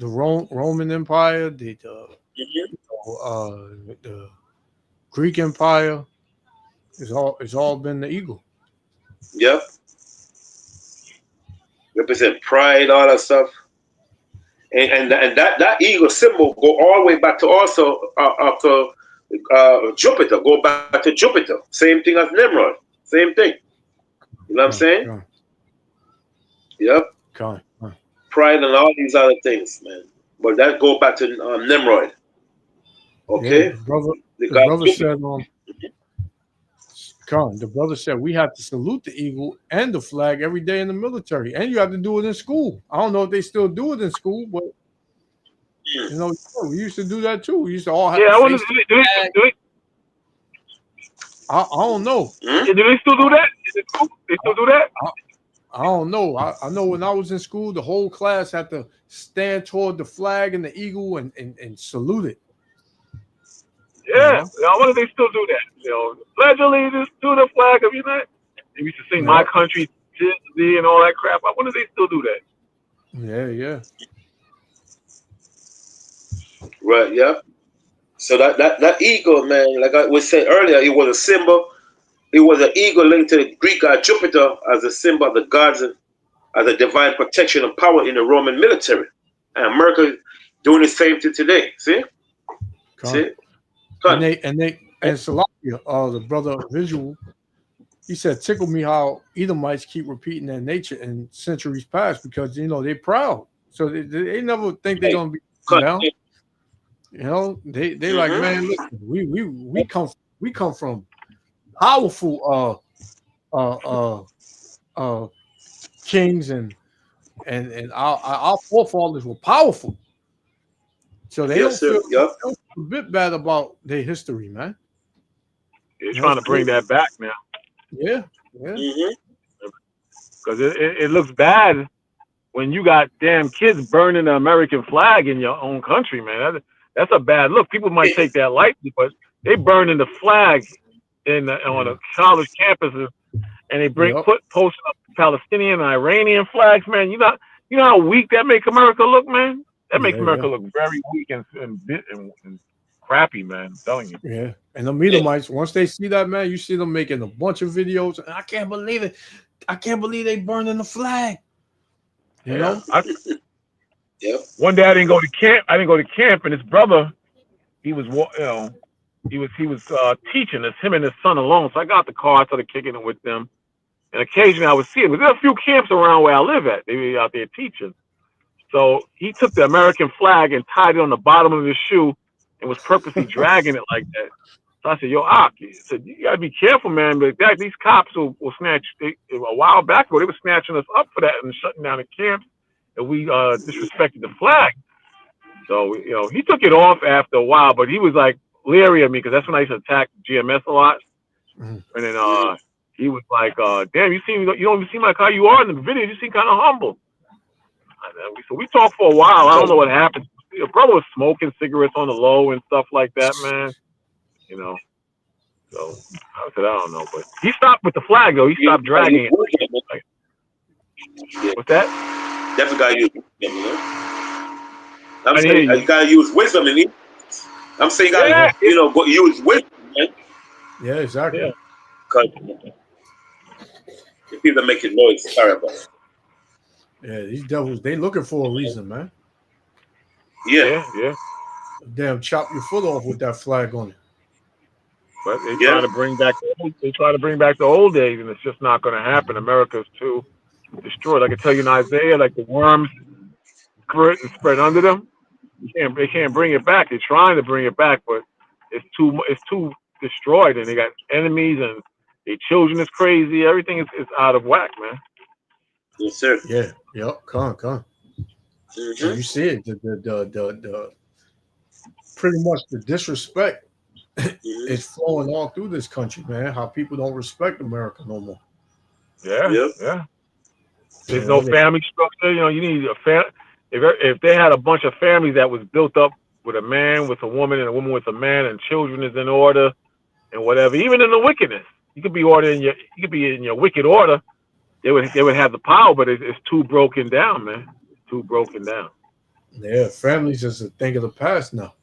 Roman Empire, the Greek Empire. It's all been the eagle. Yep. Represent pride, all that stuff. And that eagle symbol go all the way back to also Jupiter. Go back to Jupiter. Same thing as Nimrod. Same thing. You know what I'm saying? Yep. Pride and all these other things, man. But that go back to Nimrod. Okay. Yeah, the brother said, the brother said we have to salute the eagle and the flag every day in the military, and you have to do it in school. I don't know if they still do it in school, but we used to do that too. We used to all have. Yeah, I want to do it. I don't know. Do they still do that? They still do that? I don't know. I know when I was in school, the whole class had to stand toward the flag and the eagle and salute it. Yeah, I wonder if they still do that. Pledge allegiance to the flag of United. They used to sing "My Country" and all that crap. I wonder if they still do that. Yeah. Right. Yeah. So that eagle, man, like I was saying earlier, it was a symbol. It was an eagle linked to the Greek god Jupiter as a symbol of the gods and as a divine protection and power in the Roman military. And America doing the same thing today. See? See? And Salakia, the brother visual, he said, tickle me how Edomites keep repeating their nature in centuries past because they proud. So they never think they're gonna be down. They like, man, listen, we come from powerful kings and our forefathers were powerful. So they don't feel a bit bad about their history, man. They're trying to bring that back now. Yeah. Because it looks bad when you got damn kids burning the American flag in your own country, man. That's a bad look. People might take that lightly, but they burning the flag on the college campuses, and they Yep. posting up Palestinian and Iranian flags, man. You know how weak that make America look, man. That makes Yeah, America yeah. look very weak and crappy, man. I'm telling you. Yeah. And the Edomites, once they see that, man, you see them making a bunch of videos. And I can't believe it. I can't believe they burning the flag. You know? Yep. One day I didn't go to camp. And his brother, he was teaching us, him and his son alone. So I got the car, I started kicking it with them. And occasionally I would see it. But there are a few camps around where I live at. They were out there teaching. So he took the American flag and tied it on the bottom of his shoe and was purposely dragging it like that. So I said, yo, Ak, I said, you got to be careful, man. But these cops will snatch. A while back ago, they were snatching us up for that and shutting down the camps. And we disrespected the flag. So, he took it off after a while, but he was like leery of me because that's when I used to attack GMS a lot. Mhm. And then he was like, damn, you don't even seem like how you are in the video. You seem kind of humble. So we talked for a while. I don't know what happened. Your brother was smoking cigarettes on the low and stuff like that, man. So I said, I don't know. But he stopped with the flag, though. He stopped dragging it. What's that? Definitely got to use wisdom, I'm saying you got to use wisdom, I'm saying you got to, use wisdom, man. Yeah, exactly. Yeah. Because the people making noise, sorry about it. Yeah, these devils, they looking for a reason, man. Yeah. Damn, chop your foot off with that flag on it. But they try to bring back the old days, and it's just not going to happen. America's too destroyed. I can tell you in Isaiah, like the worms cover it and spread under them. They can't bring it back. They're trying to bring it back, but it's too destroyed, and they got enemies, and their children is crazy. Everything is out of whack, man. Yes, sir. Yeah. Yep. Come. Mm-hmm. So you see it. The pretty much the disrespect is flowing all through this country, man. How people don't respect America no more. Yeah. There's no family structure. You need a family. If they had a bunch of families that was built up with a man with a woman and a woman with a man and children is in order and whatever, even in the wickedness, you could be in your wicked order. They would have the power, but it's too broken down, man. Too broken down. Yeah, families is a thing of the past now.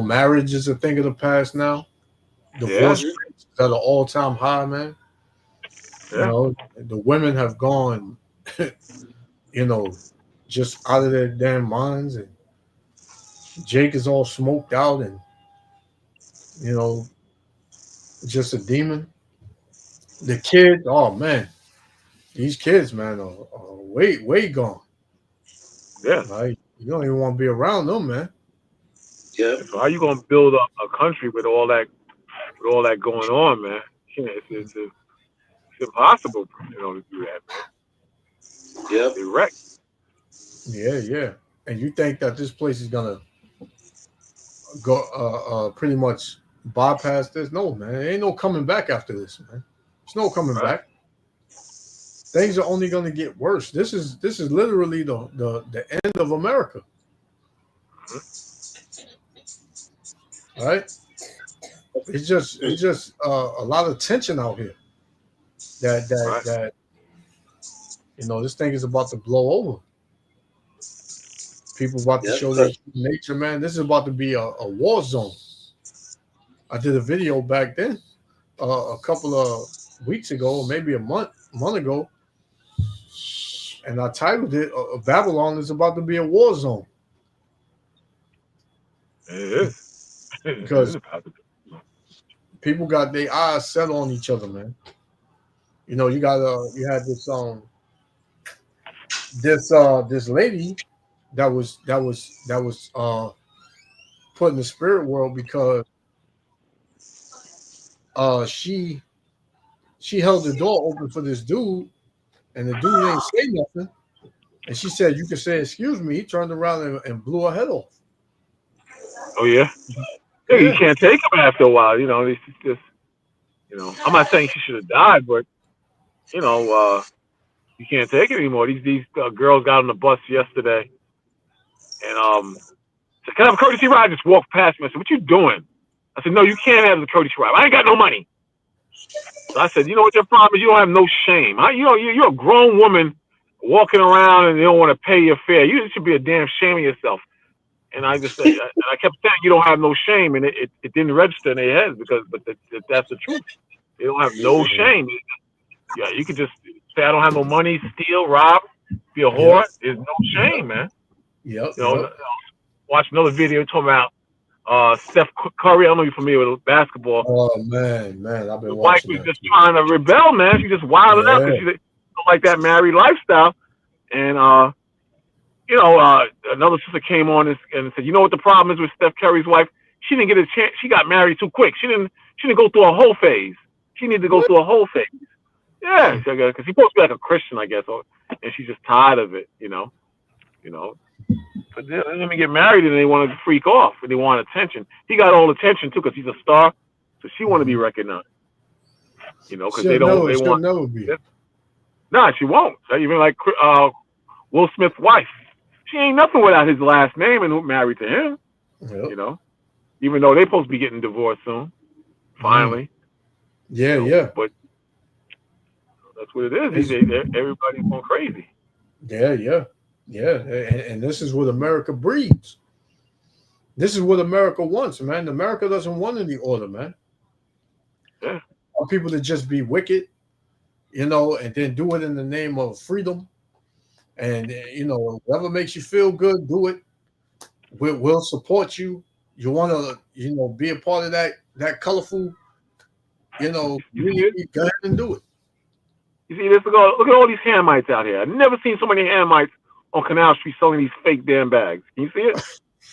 Marriage is a thing of the past now. Divorce rates at an all-time high, man. Yeah. The women have gone, just out of their damn minds, and Jake is all smoked out, and just a demon. The kids, oh man, these kids, man, are way gone. Yeah. Like, you don't even want to be around them, man. Yeah. So how you gonna build up a country with all that going on, man? It's impossible, to do that, man. Yeah. They wrecked. Yeah. And you think that this place is gonna go pretty much bypass this? No, man. There ain't no coming back after this, man. There's no coming back. Things are only gonna get worse. This is literally the end of America. Right? It's just a lot of tension out here. That this thing is about to blow over. People about to show their nature, man. This is about to be a war zone. I did a video back then, a couple of weeks ago, maybe a month ago, and I titled it "Babylon is about to be a war zone." It is. Because people got their eyes set on each other, man. You had this lady that was put in the spirit world because she held the door open for this dude, and the dude didn't say nothing, and she said, "You can say excuse me." He turned around and blew her head off. Oh yeah. You can't take them after a while. It's just I'm not saying she should have died, but you can't take it anymore. These girls got on the bus yesterday, and said, "Can I have a courtesy ride?" I just walked past me. I said, "What you doing?" I said, no, you can't have the Curtis wife. I ain't got no money. So I said, you know what your problem is? You don't have no shame. You're a grown woman walking around and you don't want to pay your fare. You should be a damn shame of yourself. And I just said, and I kept saying you don't have no shame, and it didn't register in their heads but that's the truth. They don't have no shame. Yeah, you could just say I don't have no money, steal, rob, be a whore. Yep. There's no shame, man. Yep. Watch another video talking about Steph Curry. I don't know if you're familiar with basketball. Oh man, I've been The wife watching was that. just trying to rebel, man. She just wilded out because she don't like that married lifestyle. And another sister came on and said, you know what the problem is with Steph Curry's wife? She didn't get a chance. She got married too quick. She didn't go through a whole phase. She needed to go through a whole phase. Yeah, because he's supposed to be like a Christian, I guess, and she's just tired of it, But then let me get married, and they want to freak off, and they want attention. He got all attention too, because he's a star, so she want to be recognized, because they don't. They want. Never be. Nah, she won't. Even like Will Smith's wife, she ain't nothing without his last name and married to him. Yep. Even though they're supposed to be getting divorced soon, finally. Yeah. But that's what it is. Everybody's going crazy. Yeah. And this is what America breeds. This is what America wants, man. America doesn't want any order, man. Yeah. Want people to just be wicked, and then do it in the name of freedom. And whatever makes you feel good, do it. We'll support you. You want to, be a part of that colorful, community, go ahead and do it. You see this? Look at all these Hamites out here. I've never seen so many Hamites on Canal Street selling these fake damn bags. Can you see it?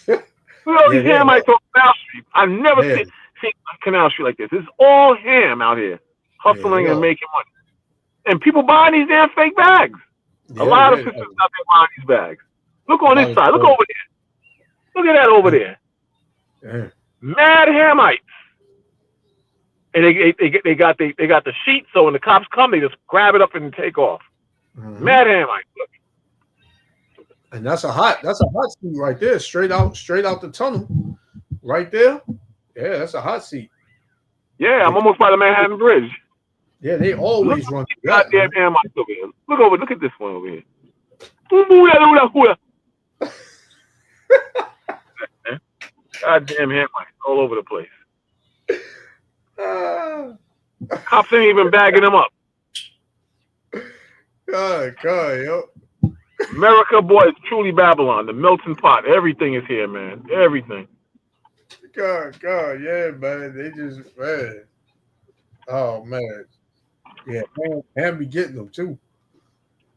Look at all these Hamites on Canal Street. I've never seen Canal Street like this. It's all ham out here, hustling and making money. And people buying these damn fake bags. A lot of sisters out there buying these bags. Look on this side. Look over there. Look at that over there. Yeah. Mad Hamites. And they got the sheet, so when the cops come, they just grab it up and take off. Mm-hmm. Mad Hamites. And that's a hot seat right there, straight out the tunnel, right there. Yeah, that's a hot seat. Yeah, I'm almost by the Manhattan Bridge. Yeah, they always run. Goddamn Hamites over here. Look at this one over here. Goddamn Hamites all over the place. Cops ain't even bagging them up. God, yo. America, boy, is truly Babylon. The melting pot. Everything is here, man. Everything. God, yeah, man. They just, man. Oh, man. Yeah, man be getting them, too.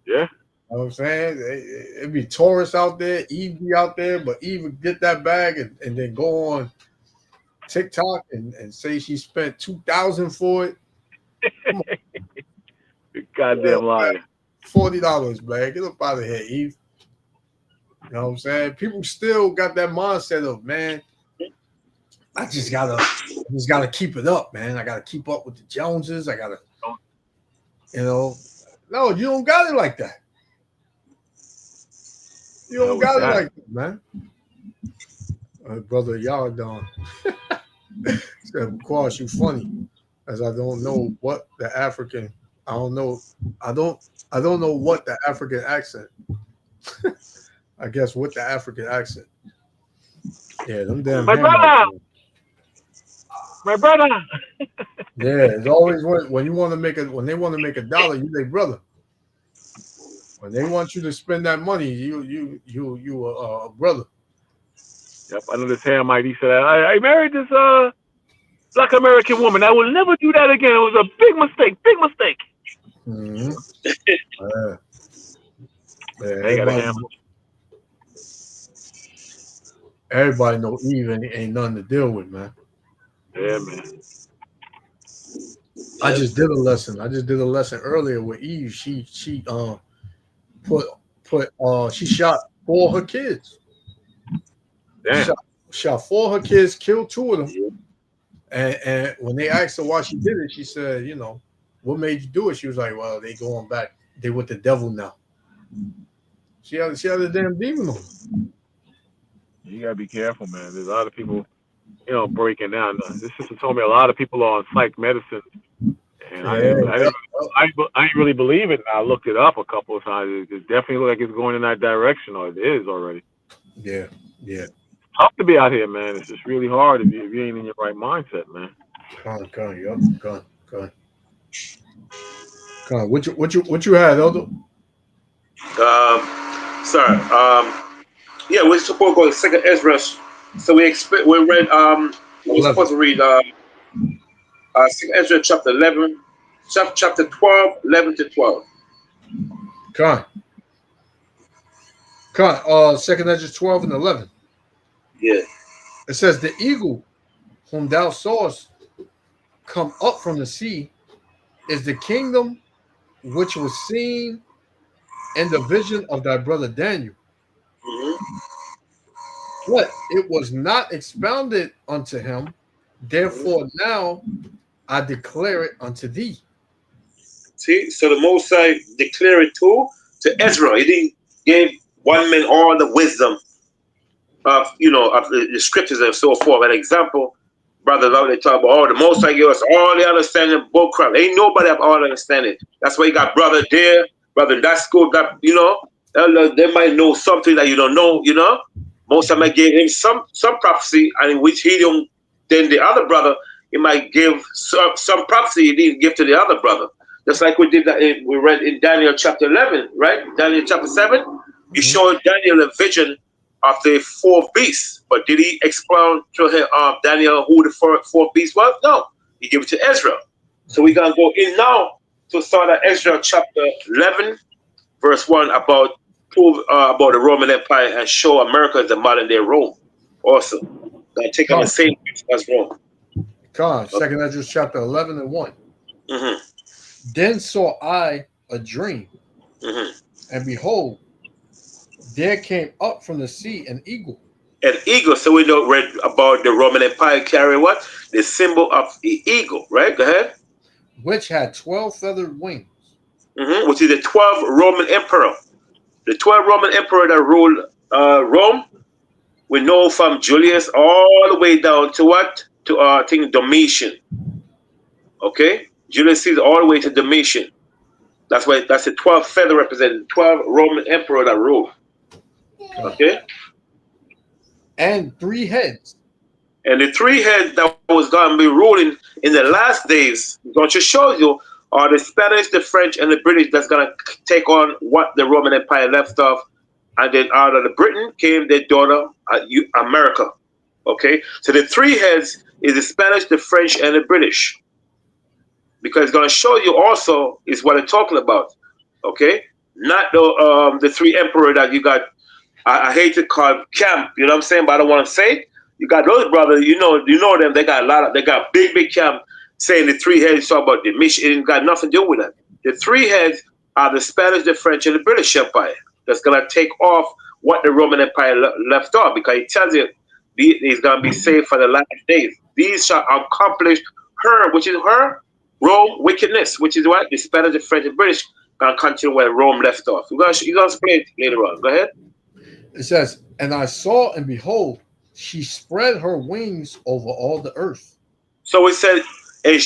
Yeah. You know what I'm saying? It be tourists out there. Eve be out there, but Eve would get that bag and then go on TikTok and say she spent $2,000 for it. Goddamn liar. $40, man. Get up out of here, Eve. You know what I'm saying? People still got that mindset of, man, I just gotta keep it up, man. I gotta keep up with the Joneses. I gotta, no, you don't got it like that. You don't got it like that, man. Brother, y'all done. Of course, you funny, as I don't know what the African. I don't know what the African accent. I guess with the African accent. Yeah, them damn. My brother. Yeah, it's always when they want to make a dollar, you say brother. When they want you to spend that money, you a brother. Yep, I know this Hamite. He said, I married this Black American woman. I will never do that again. It was a big mistake. Big mistake. Mm-hmm. Everybody know Eve ain't nothing to deal with, man. Yeah, man. I just did a lesson earlier with Eve. She shot 4 of her kids. Damn. Shot 4 of her kids, killed 2 of them. And when they asked her why she did it, she said, what made you do it? She was like, well, they going back. They with the devil now. She had a damn demon on her. You gotta be careful, man. There's a lot of people breaking down. This sister told me a lot of people are on psych medicine, and I didn't really believe it. I looked it up a couple of times. It definitely looks like it's going in that direction, or it is already. Yeah. It's tough to be out here, man. It's just really hard if you ain't in your right mindset, man. Come on. What you had, Elder? Sorry. Yeah, we're supposed to go to Second Ezra. So we read we're supposed to read Second Ezra chapter 11, chapter 12, 11 to 12. Come on. Second Ezra 12 and 11. Yeah. It says, the eagle whom thou sawest come up from the sea is the kingdom which was seen in the vision of thy brother Daniel. But it was not expounded unto him. Therefore now I declare it unto thee. See, so the Most High declared it to Ezra. He didn't give one man all the wisdom of of the scriptures and so forth. An example, brother, they talk about, the Most High gave us all the understanding of bull crap. Ain't nobody have all the understanding. That's why you got brother there, brother in that school, that they might know something that you don't know, Most High might give him some prophecy, and in which he don't. Then the other brother, he might give some prophecy he didn't give to the other brother. Just like we did that, we read in Daniel chapter 11, right? Daniel chapter 7, he showed Daniel a vision of the fourth beast. But did he explain to him, Daniel, who the fourth beast was? No, he gave it to Ezra. So we're going to go in now to start at Ezra chapter 11, verse 1, about the Roman Empire, and show America as the modern day Rome. Also, going to take on the same as Rome. Second Ezra chapter 11 and 1. Then saw I a dream, and behold, there came up from the sea an eagle. An eagle. So we read about the Roman Empire carrying what? The symbol of the eagle, right? Go ahead. Which had 12 feathered wings. Which is the 12th Roman emperor. The 12th Roman emperor that ruled Rome. We know from Julius all the way down to what? To I think Domitian. Okay? Julius Caesar all the way to Domitian. That's the 12th feather representing 12 Roman emperor that ruled. Okay? And 3 heads. And the 3 heads that was going to be ruling in the last days, going to show you, are the Spanish, the French, and the British that's going to take on what the Roman Empire left off. And then out of the Britain came their daughter, America. Okay? So the 3 heads is the Spanish, the French, and the British. Because it's going to show you also is what I'm talking about. Okay? Not the 3 emperor that you got. I hate to call camp, you know what I'm saying, but I don't want to say it. You got those brothers, you know them. They got big camp saying the 3 heads. Talk about the mission. It ain't got nothing to do with that. The 3 heads are the Spanish, the French, and the British Empire. That's gonna take off what the Roman Empire left off, because it tells you he's gonna be saved for the last days. These shall accomplish which is Rome wickedness, which is what the Spanish, the French, and British gonna continue where Rome left off. You're gonna explain it later on. Go ahead. It says, and I saw, and behold, she spread her wings over all the earth. So it said, and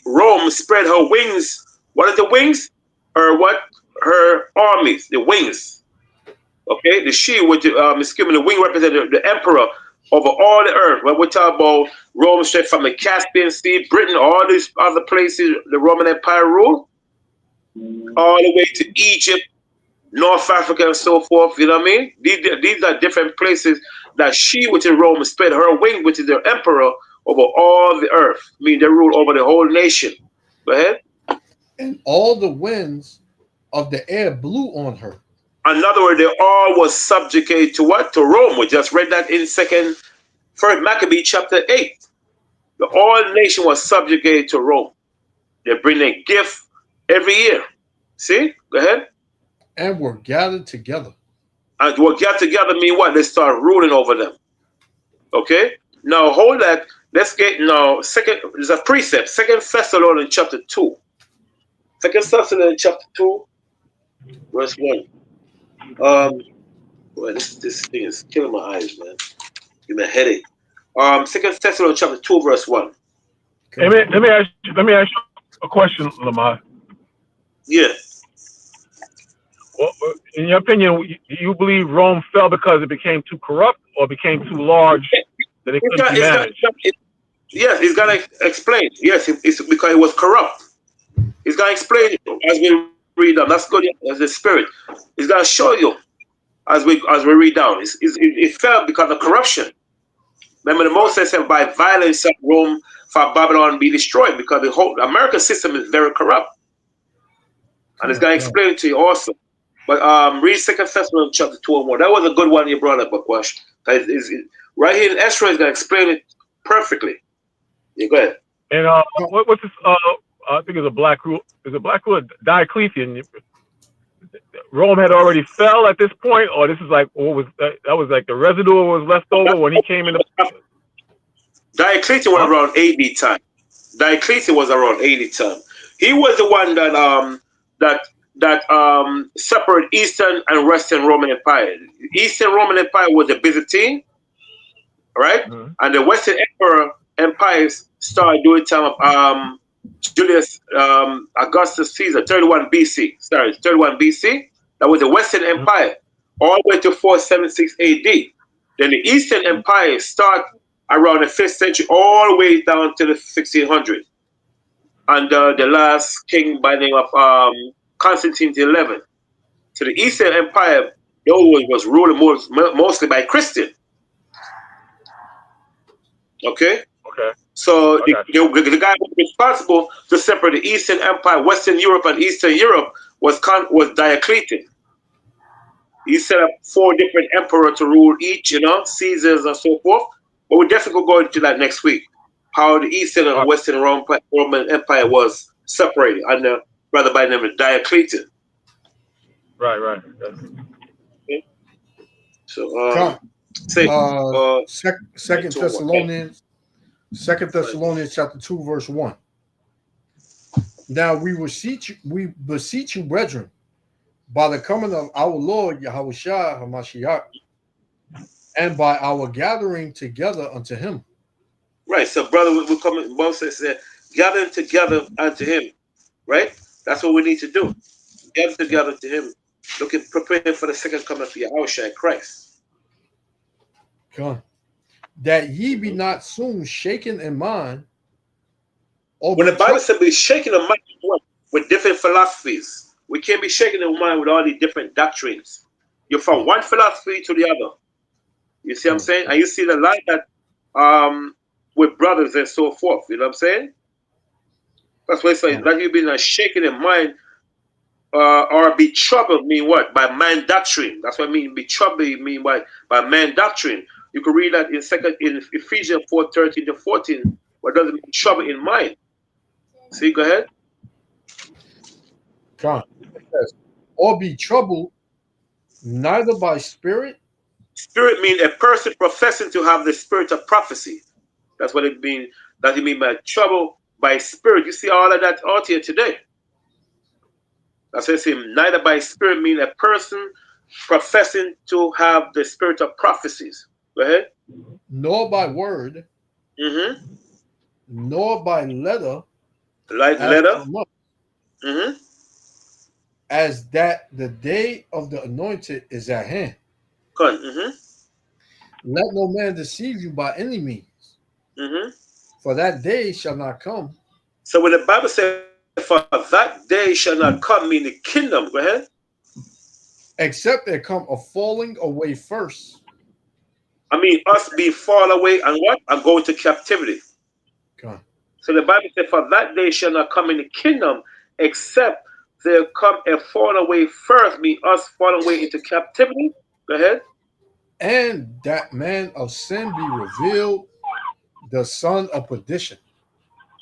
Rome, spread her wings. What are the wings? Her armies, the wings. Okay, the wing represented the emperor over all the earth. When we talk about Rome, straight from the Caspian Sea, Britain, all these other places, the Roman Empire ruled, all the way to Egypt, North Africa, and so forth. You know what I mean? These are different places that which is Rome, spread her wing, which is their emperor, over all the earth. I mean, they rule over the whole nation. Go ahead. And all the winds of the air blew on her. In other words, they all was subjugated to what? To Rome. We just read that in First Maccabee chapter 8. The whole nation was subjugated to Rome. They bring a gift every year. See? Go ahead. And were gathered together. And were gathered together mean what? They start ruling over them. Okay? Now hold that. Let's get now there's a precept. 2 Thessalonians chapter 2. 2 Thessalonians chapter 2, verse 1. Boy, this thing is killing my eyes, man. Give me a headache. Second Thessalonians chapter 2, verse 1. Let me ask you a question, Lamar. Yeah. Well, in your opinion, do you believe Rome fell because it became too corrupt or became too large that it couldn't be managed? Yes, he's gonna explain. Yes, it's because it was corrupt. He's gonna explain it as we read down. That's good as the spirit. He's gonna show you as we read down. It fell because of corruption. Remember, the Moses said, "By violence of Rome for Babylon be destroyed," because the whole American system is very corrupt. And it's gonna explain it to you also. But read Second Thessalonians chapter 2 and 1. That was a good one you brought up, Bakwash. Right here in Ezra is gonna explain it perfectly. Yeah, go ahead. And what's this? I think it's a black rule. Is it black rule? Diocletian. Rome had already fell at this point, or this is like what was that was like the residue was left over when he came in. Diocletian was around 80 time. Diocletian was around 80 time. He was the one that separated Eastern and Western Roman Empire. The Eastern Roman Empire was the Byzantine, right? Mm-hmm. And the Western empires started during the time of Julius Augustus Caesar, 31 BC. Sorry, 31 BC. That was the Western Empire, all the way to 476 AD. Then the Eastern Empire started around the 5th century, all the way down to the 1600s. And the last king by the name of Constantine XI. So the Eastern Empire, was ruled mostly by Christian. Okay? Okay. So the guy who was responsible to separate the Eastern Empire, Western Europe and Eastern Europe was Diocletian. He set up 4 different emperors to rule each, Caesars and so forth. But we're definitely going to go into that next week. How the Eastern and Western Roman Empire was separated under brother by the name of Diocletian. Right. Okay. So Second Thessalonians chapter 2, verse 1. Now we beseech you, brethren, by the coming of our Lord Yahushua HaMashiach, and by our gathering together unto him. Right. So, brother, we're coming. Moses said, gathering together unto him. Right. That's what we need to do. Gather together to him, preparing for the second coming of Yahushua Christ. God. That ye be not soon shaken in mind. When the Bible said be shaken in mind with different philosophies, we can't be shaken in mind with all these different doctrines. You're from one philosophy to the other. You see what I'm saying? And you see the light that with brothers and so forth. You know what I'm saying? That's why it's like that you be not shaken in mind or be troubled mean what? By man doctrine. That's what I mean. Be troubled mean what? By man doctrine. You can read that in Ephesians 4:13-14. What does it mean? Trouble in mind. See, go ahead. God. Or be troubled neither by spirit. Spirit means a person professing to have the spirit of prophecy. That's what it means. That it means by trouble by spirit. You see all of that out here today. That's what it says. Neither by spirit means a person professing to have the spirit of prophecies. Go ahead. Nor by word. Mm-hmm. Nor by letter. Like letter. Mm-hmm. As that the day of the anointed is at hand. Mm-hmm. Let no man deceive you by any means. Mm-hmm. For that day shall not come. So when the Bible says, for that day shall not come, mean the kingdom, go ahead. Except there come a falling away first. I mean, us being fall away and what? And go into captivity. God. So the Bible says, for that day shall not come in the kingdom, except there come a fall away first, mean us falling away into captivity. Go ahead. And that man of sin be revealed, the son of perdition.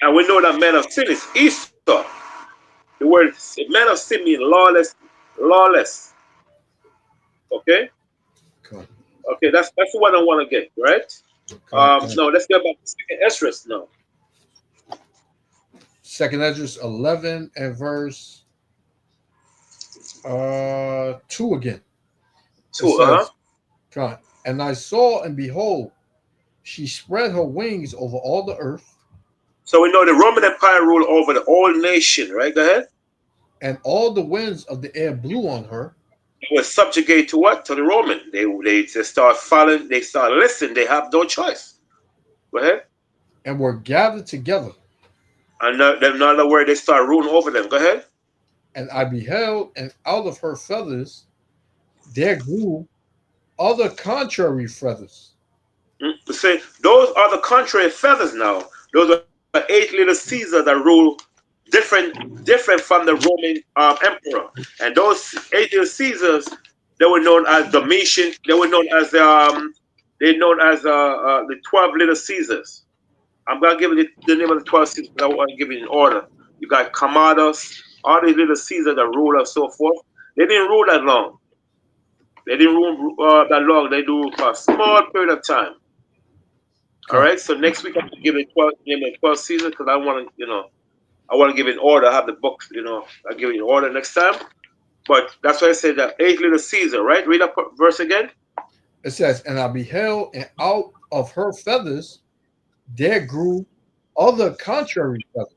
And we know that man of sin is Esau. The word man of sin means lawless. Okay? God. Okay, that's the one I want to get, right? No, let's get back to Second Ezra now. Second Ezra 11 and verse 2 again. 2, God. And I saw and behold, She spread her wings over all the earth, So we know the Roman Empire ruled over the whole nation, right? Go ahead. and all the winds of the air blew on her. They were subjugate to what? To the Roman. They start following. They start listening. They have no choice. Go ahead. And were gathered together. And another word, they start ruling over them. Go ahead. And I beheld, and out of her feathers there grew other contrary feathers. See, those are the contrary feathers now. Those are 8 little Caesars that rule different from the Roman emperor. And those 8 little Caesars, they were known as Domitian. They were known as the 12 little Caesars. I'm gonna give you the name of the 12 Caesars. I want to give it in order. You got Commodus, all these little Caesars that rule and so forth. They didn't rule that long. They didn't rule that long. They do for a small period of time. All right. So next week I'm gonna give it 12 Caesars because I want to, I want to give it in order. I have the books, I'll give it in order next time. But that's why I said that 8 little Caesar, right? Read that verse again. It says, and I beheld, and out of her feathers there grew other contrary feathers.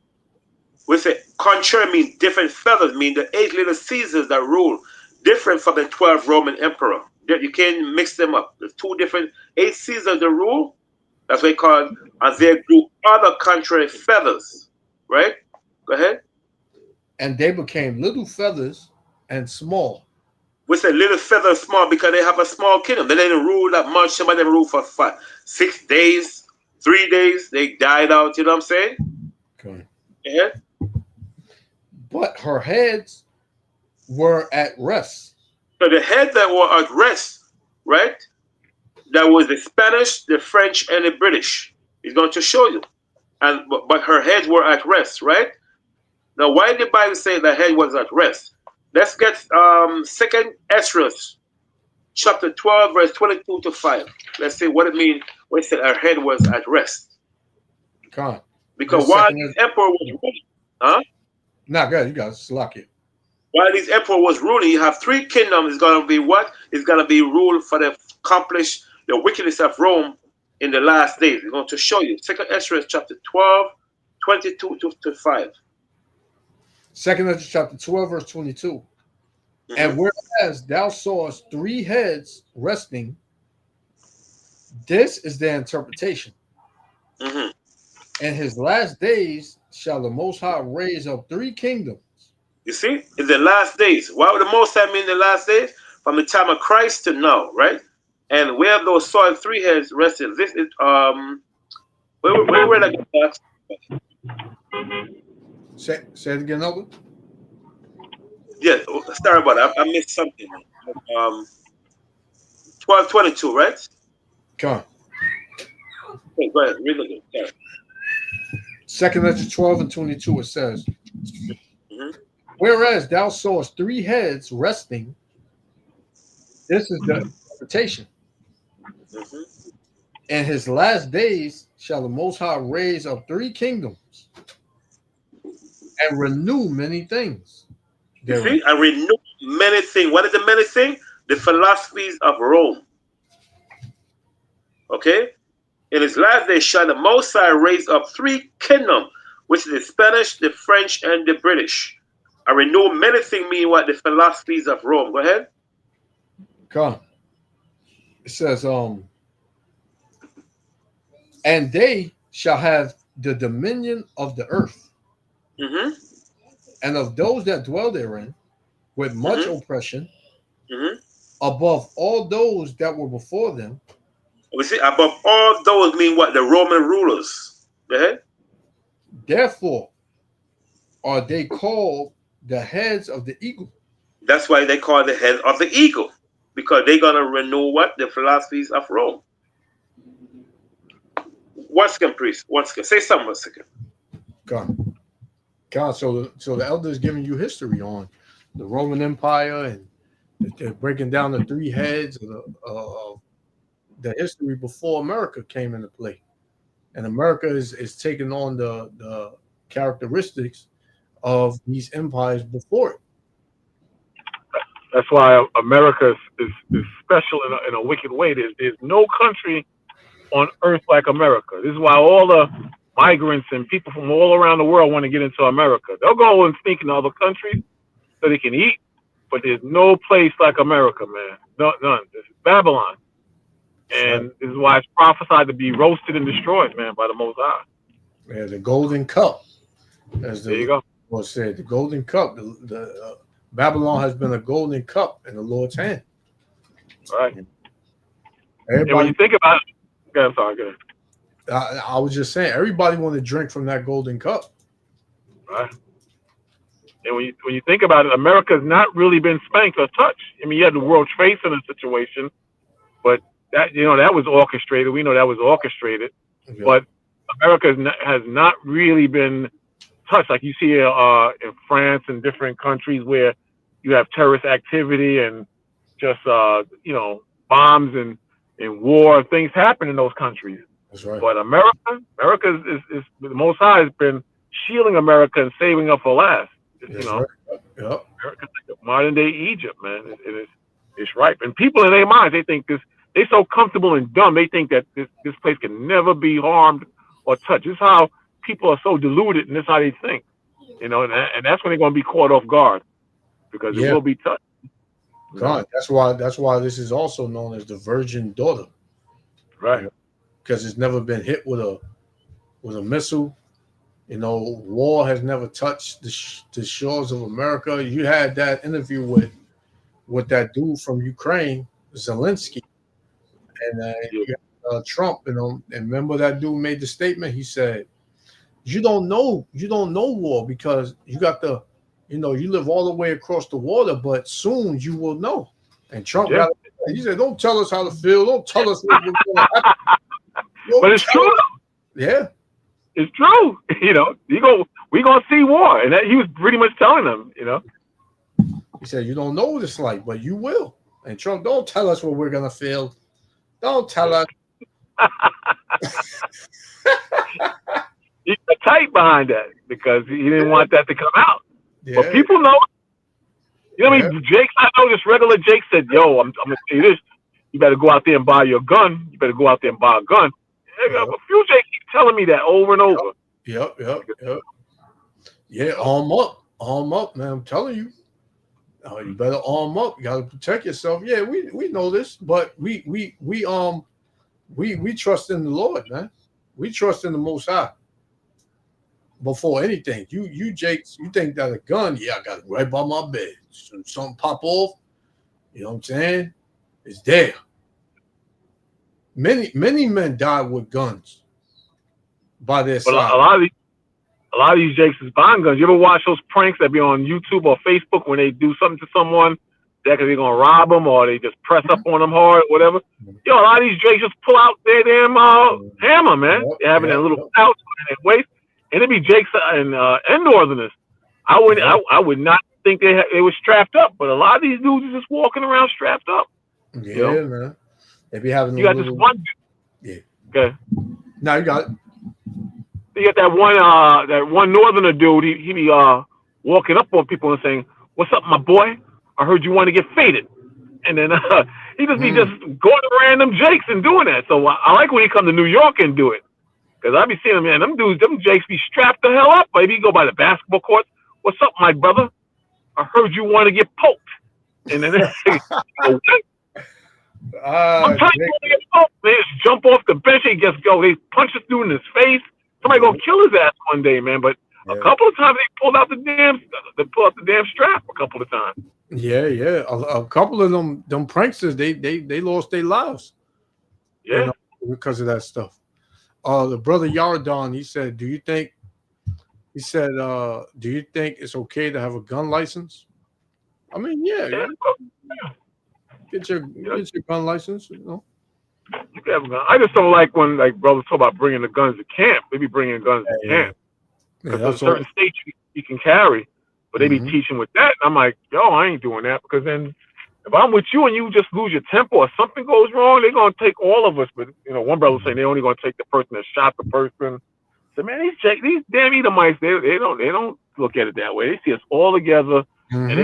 We say contrary means different feathers, mean the 8 little Caesars that rule different from the 12 Roman emperor. You can't mix them up. There's 2 different 8 Caesars that rule. That's what they call, and there grew other contrary feathers. Right? Go ahead. And they became little feathers and small. We say little feathers small because they have a small kingdom. They didn't rule that much. Somebody didn't rule for 6 days, 3 days. They died out. You know what I'm saying? Okay. Yeah. But her heads were at rest. So the heads that were at rest, right? That was the Spanish, the French, and the British. He's going to show you. But her heads were at rest, right? Now, why did the Bible say the head was at rest? Let's get 2nd Ezra, chapter 12, verse 22 to 5. Let's see what it means when it said her head was at rest. Come on. Because while the emperor was ruling, Nah, good. You guys lock it. While this emperor was ruling, you have 3 kingdoms. It's going to be what? It's going to be ruled for the accomplish the wickedness of Rome in the last days. We're going to show you. 2nd Ezra chapter 12, 22 to 5. 2nd Ezra chapter 12, verse 22. Mm-hmm. And whereas thou sawest 3 heads resting, this is the interpretation. Mm-hmm. In his last days shall the Most High raise up 3 kingdoms. You see, in the last days. Why would the Most High mean the last days? From the time of Christ to now, right? And where those saw 3 heads rested. This is where that. Say it again, Albert. Yeah, sorry about that. I missed something. 12:22, right? Come on. Okay, go ahead. Read it again. 2nd Ezra 12 and 22, it says, whereas thou sawest 3 heads resting, this is the interpretation. In his last days shall the Most High raise up 3 kingdoms and renew many things. You see, and renew many things. What is the many things? The philosophies of Rome. Okay? In his last days shall the Most High raise up 3 kingdoms, which is the Spanish, the French, and the British. And renew many things mean what? The philosophies of Rome. Go ahead. Come on. It says, and they shall have the dominion of the earth, and of those that dwell therein, with much oppression, above all those that were before them. We see above all those mean what? The Roman rulers. Go ahead. Therefore are they called the heads of the eagle. That's why they call the head of the eagle, because they're gonna renew what? The philosophies of Rome. One second, priest. One second. Say something. 1 second. God. So the elder is giving you history on the Roman Empire, and they're breaking down the 3 heads of the history before America came into play, and America is taking on the characteristics of these empires before it. That's why America is special in a wicked way. There's no country on earth like America. This is why all the migrants and people from all around the world want to get into America. They'll go and sneak in other countries so they can eat, but there's no place like America, man. No, none. This is Babylon. And this is why it's prophesied to be roasted and destroyed, man, by the Most High. Yeah, the golden cup, as There you go. Lord said, the golden cup. The Babylon has been a golden cup in the Lord's hand. Right. And Everybody, when you think about it, okay, I'm sorry, go ahead. I was just saying, everybody want to drink from that golden cup. Right. And when you think about it, America's not really been spanked or touched. I mean, you had the World Trade Center situation, but that that was orchestrated. We know that was orchestrated, Yeah. but America has not really been touched. Like you see in France and different countries where you have terrorist activity and just bombs and war, things happen in those countries. That's right. But America is the Most High has been shielding America and saving up for last. That's right. Yep. America's like a modern day Egypt, man. It's ripe. And people in their minds, they think they're so comfortable and dumb. They think that this place can never be harmed or touched. This is how people are so deluded, and this is how they think. And that's when they're going to be caught off guard because it will be touched. God, that's why this is also known as the virgin daughter, right? Because it's never been hit with a missile. War has never touched the shores of America. You had that interview with that dude from Ukraine, Zelensky, and Trump. And remember that dude made the statement. He said, "You don't know war because you got you live all the way across the water, but soon you will know." And Trump he said, "Don't tell us how to feel. Don't tell us what's going to happen." But it's true. Yeah. It's true. We're going to see war. And he was pretty much telling them, He said, "You don't know what it's like, but you will." And Trump, "Don't tell us what we're going to feel. Don't tell us." He's tight behind that because he didn't want that to come out. Yeah. But people know. I mean, Jake, I know this regular Jake said, "Yo, I'm going to say this. You better go out there and buy your gun. You better go out there and buy a gun." A few Jake keep telling me that over and over. Yep. Yeah, arm up, man. I'm telling you. You better arm up. You got to protect yourself. Yeah, we know this, but we trust in the Lord, man. We trust in the Most High. Before anything, you Jakes, you think that a gun? Yeah, I got it right by my bed. Something pop off. You know what I'm saying? It's there. Many men died with guns by their side. A lot of these Jakes is buying guns. You ever watch those pranks that be on YouTube or Facebook when they do something to someone that they're gonna rob them or they just press up on them hard, whatever? A lot of these Jakes just pull out their damn hammer, man. They're having that little pouch in their waist, and it be Jakes and Northerners. I would not think they were strapped up, but a lot of these dudes are just walking around strapped up. Yeah, man. They be having. You got this one. Yeah. Okay. Now you got it. You got that one Northerner dude. He be walking up on people and saying, "What's up, my boy? I heard you want to get faded." And then he just be just going to random Jakes and doing that. So I like when he come to New York and do it because I be seeing him, man. Them Jakes be strapped the hell up. Maybe you go by the basketball court. "What's up, my brother? I heard you want to get poked." And then I'm telling you, they just jump off the bench. They punch this dude in his face. Somebody gonna kill his ass one day, man. But a couple of times they pulled out the damn strap. A couple of times. Yeah. A couple of them pranksters, they lost their lives. Yeah, because of that stuff. The brother Yardan, he said, "Do you think it's okay to have a gun license?" I mean, yeah. Get your gun license, You can have a gun. I just don't like when brothers talk about bringing the guns to camp. They be bringing guns to camp. Because in certain states you can carry, but they be teaching with that. And I'm like, yo, I ain't doing that because then if I'm with you and you just lose your temper or something goes wrong, they're gonna take all of us. But one brother saying they only gonna take the person that shot the person. So man, these damn Edomites, they don't look at it that way. They see us all together, and they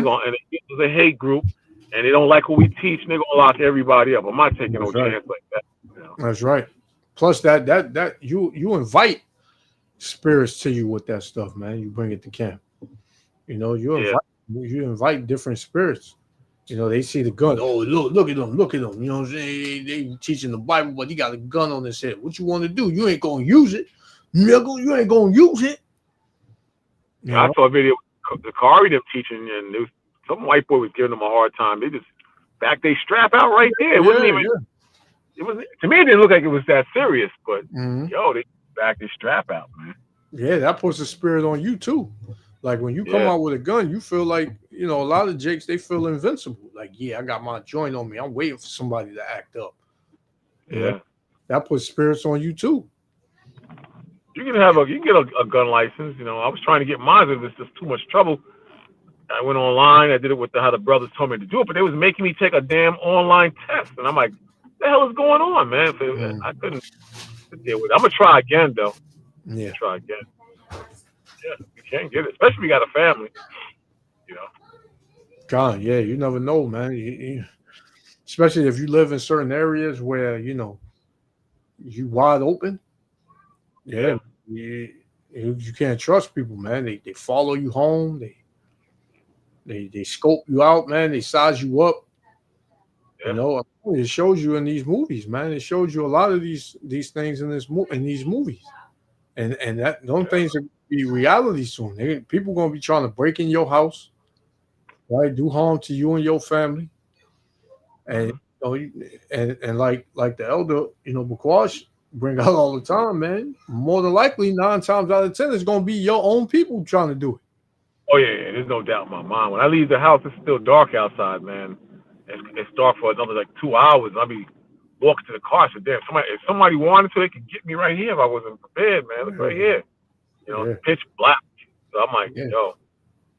it's a hate group. And they don't like what we teach, and they're gonna lock everybody up. I'm not taking no chance like that. That's right. Plus that you invite spirits to you with that stuff, man. You bring it to camp. You know, you invite different spirits. You know, they see the gun. Oh, look at them, look at them. You know what I'm saying? They teaching the Bible, but he got a gun on his head. What you want to do? You ain't gonna use it, nigga. You ain't gonna use it. You I know? saw a video of the Kari them teaching, and there was, some white boy was giving them a hard time. They just back they strap out right there. It wasn't even. It was, to me, it didn't look like it was that serious, but yo, they back their strap out, man. Yeah, that puts a spirit on you too. Like when you come out with a gun, you feel like, you know, a lot of Jakes, they feel invincible. Like, yeah, I got my joint on me. I'm waiting for somebody to act up. You know? That puts spirits on you too. You can get a gun license. You know, I was trying to get mine, but it was just too much trouble. I went online. I did it with how the brothers told me to do it, but they was making me take a damn online test, and I'm like, what the hell is going on, man? So I couldn't deal with it. I'm gonna try again, though. Yeah, try again. Yeah, you can't get it, especially if you got a family. You know. God, yeah, you never know, man. Especially if you live in certain areas where, you know, you wide open. Yeah. You can't trust people, man. They follow you home. They scope you out, man. They size you up. You know, it shows you in these movies, man. It shows you a lot of these things in these movies, and that those things are be reality soon. People gonna be trying to break in your house, right? Do harm to you and your family, and and like the elder, you know, Bukwash bring out all the time, man. More than likely, 9 times out of 10, it's gonna be your own people trying to do it. Oh yeah, there's no doubt in my mind. When I leave the house, it's still dark outside, man. It's dark for another like 2 hours. I'll be walking to the car. So damn, if somebody wanted to, they could get me right here if I wasn't prepared, man. Look right here. You know, it's pitch black. So I'm like, yo,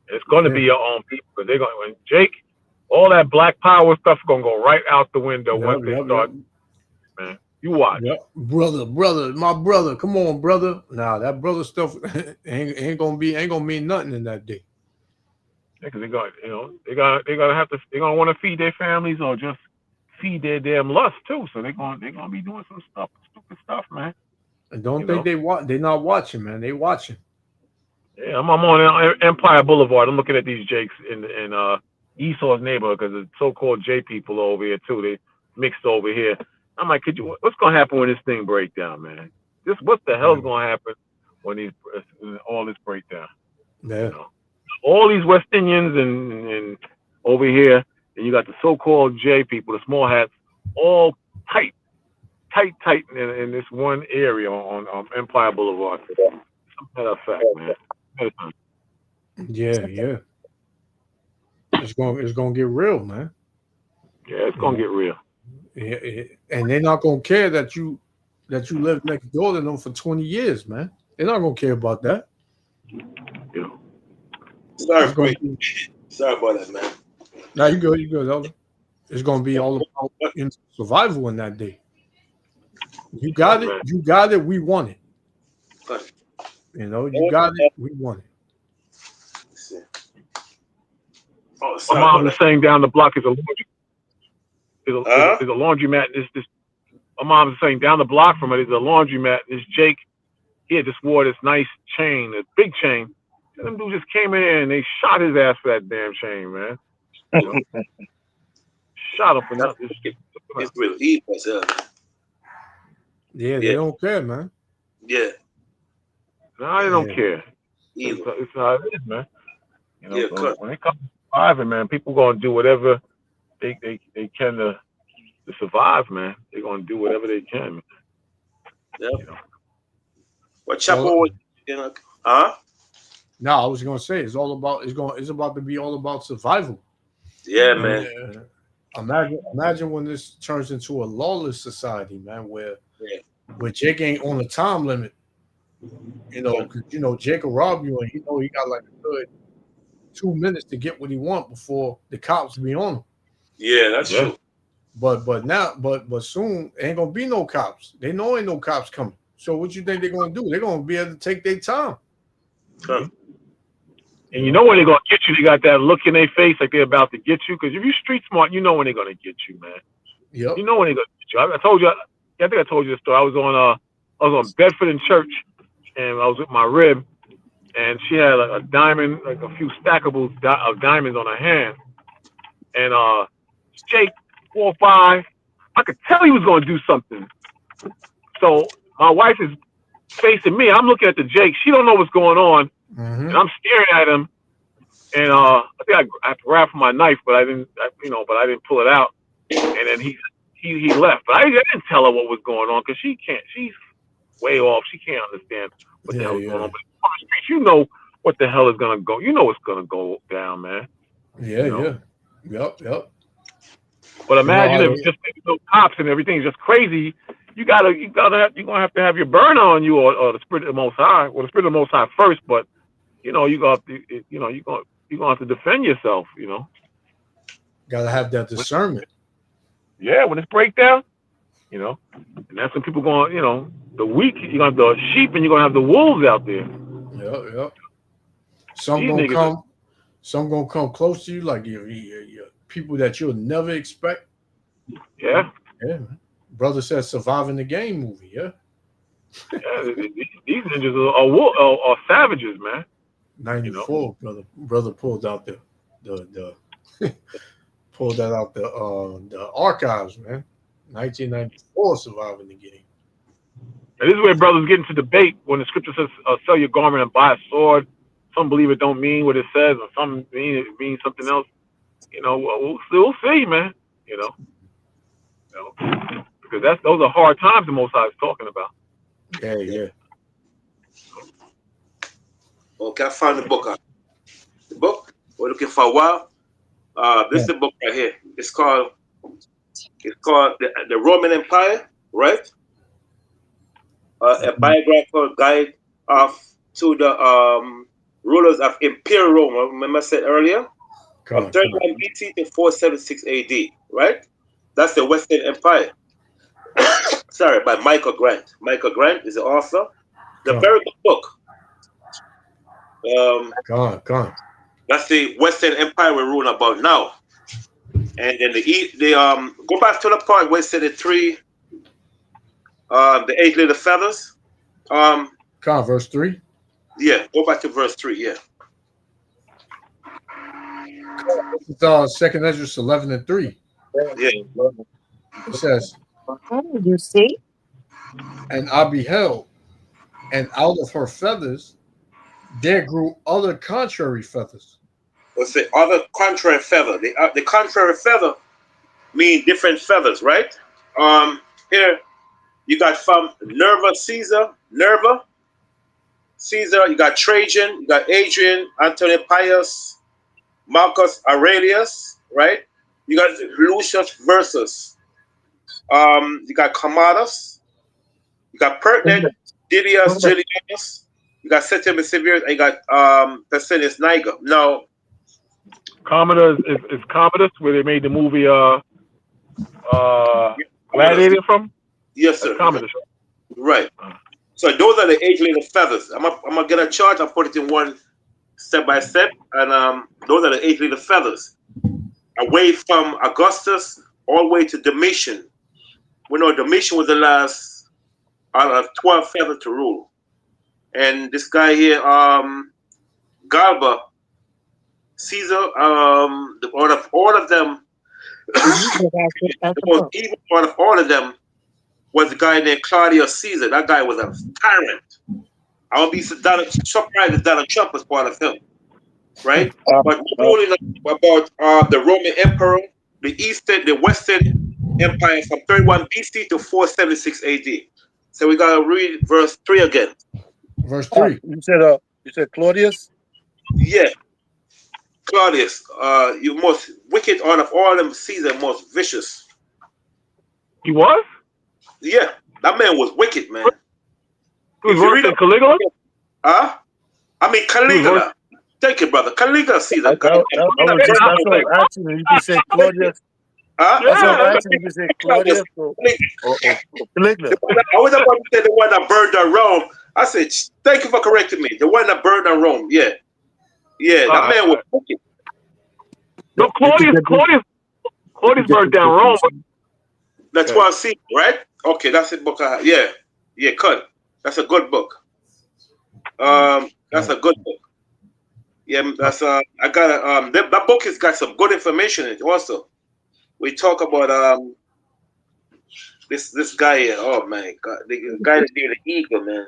it's going to be your own people, because they're going. When Jake, all that black power stuff is going to go right out the window once they start. Man, you watch. Brother, my brother, come on, brother. Nah, that brother stuff ain't gonna mean nothing in that day. Because they're gonna want to feed their families or just feed their damn lust too. So they're gonna be doing some stupid stuff, man. And don't think they're not watching, man. They watching. Yeah, I'm on Empire Boulevard. I'm looking at these Jakes in Esau's neighborhood, because the so-called J people are over here too. They mixed over here. I'm like, what's gonna happen when this thing break down, man? What the hell's gonna happen when all this breakdown? Yeah. You know? All these West Indians and over here, and you got the so-called J people, the small hats, all tight in this one area on Empire Boulevard. Some matter of fact, man. Yeah. It's gonna get real, man. Yeah, it's gonna get real. Yeah, and they're not gonna care that you live next door to them for 20 years, man. They're not gonna care about that. Yeah. Sorry about that, man. Nah, you good, Elder. It's gonna be all about survival in that day. You got it, we want it. You know, you got it, we want it. My mom is saying down the block is a laundromat. My mom is saying down the block from it is a laundromat. This Jake, he had just wore this nice chain, a big chain. And them dudes just came in and they shot his ass for that damn chain, man. You know? Shot him for nothing. It's real evil, Yeah, they don't care, man. Yeah. No, they don't care. It's how it is, man. You know, so when it comes to surviving, man, people gonna do whatever they can to survive, man. They're gonna do whatever they can, man. Yeah. You know? What Chapo, No, I was gonna say it's about to be all about survival. Yeah, man. Imagine when this turns into a lawless society, man, where Jake ain't on a time limit. You know, Jake will rob you, and he got like a good 2 minutes to get what he want before the cops be on him. Yeah, that's true. But soon ain't gonna be no cops. They know ain't no cops coming. So what you think they're gonna do? They're gonna be able to take their time. Huh. And you know when they're gonna get you, they got that look in their face like they're about to get you. Because if you're street smart, you know when they're gonna get you, man. Yep. You know when they're gonna get you. I told you I think I told you the story. I was on Bedford in church, and I was with my rib, and she had a diamond, like a few stackables of diamonds on her hand, and Jake 4'5", I could tell he was going to do something. So my wife is facing me. I'm looking at the Jake. She don't know what's going on, and I'm staring at him. And I think I grabbed for my knife, but I didn't pull it out. And then he left. But I didn't tell her what was going on because she can't. She's way off. She can't understand what the hell is going on. But on the streets, you know what the hell is gonna go. You know what's gonna go down, man. Yeah. Yep. But imagine if just no cops and everything's just crazy. You're gonna have to have your burner on you or the Spirit of the Most High. Well, the Spirit of the Most High first, but you're gonna have to defend yourself. Gotta have that discernment. Yeah, when it's breakdown, and that's when people going. The weak, you're gonna have the sheep, and you're gonna have the wolves out there. Yep. Some gonna come close to you, like your people that you'll never expect. Yeah. Man. Brother said surviving the game movie. Yeah. These ninjas are savages, man. 94, brother pulled out the pulled that out the archives, man. 1994 surviving the game. And this is where brothers get into debate when the scripture says sell your garment and buy a sword. Some believe it don't mean what it says, or some mean it means something else. We'll see, man. Because those are hard times the Most High is talking about. Yeah. Okay, I found the book. The book we're looking for a while. This is the book right here. It's called the Roman Empire, right? A biographical guide to the rulers of Imperial Rome. Remember I said earlier, from 31 BC to 476 AD, right? That's the Western Empire. Sorry, by Michael Grant. Michael Grant is the author. The very good book. Go on. That's the Western Empire we're ruling about now. And then go back to the part where it said the 8 little feathers. Verse 3. Yeah, go back to verse 3. Yeah. It's 2nd Ezra 11:3. Yeah. It says, you see? and I beheld, and out of her feathers there grew other contrary feathers. Let's say other contrary feather. The contrary feather mean different feathers, right? Here you got from Caesar, you got Trajan, you got Adrian, Antoninus Pius, Marcus Aurelius, right? You got Lucius Versus. You got Commodus, you got Pertinent, Didius Julianus, you got Septimius Severus, and you got Pescennius Niger. Now, Commodus is Commodus, where they made the movie Gladiator from? Yes, sir. Commodus. Right. So those are the 8 little feathers. I'm gonna get a chart. I'll put it in one step by step, and those are the 8 little feathers. Away from Augustus all the way to Domitian. We know Domitian was the last out of 12 feathers to rule. And this guy here, Galba, Caesar, out of all of them, the most evil part of all of them was a guy named Claudius Caesar. That guy was a tyrant. I would be surprised if Donald Trump was part of him, right? But we're ruling about the Roman Emperor, the Western Empire from 31 BC to 476 AD. So we gotta read verse 3 again. Verse 3. You said Claudius? Yeah. Claudius, you most wicked out of all them Caesar, most vicious. He was? Yeah, that man was wicked, man. He was worse than Caligula? Huh? I mean Caligula. Thank you, brother. Caligula Caesar. That's what I'm asking you. You can say Claudius. Huh? That's what I'm asking you. You can say Claudius or Caligula. I was about to say the one that burned down Rome. I said, thank you for correcting me. The one that burned down Rome. Yeah. Yeah, that man was wicked. No, Claudius burned down Rome. The 12 Caesar, right? Okay, that's the book I have. Yeah, cut. That's a good book. That's a good book. Yeah, that's I got that book has got some good information in it also. We talk about this guy here. Oh my God, the guy that did the eagle, man.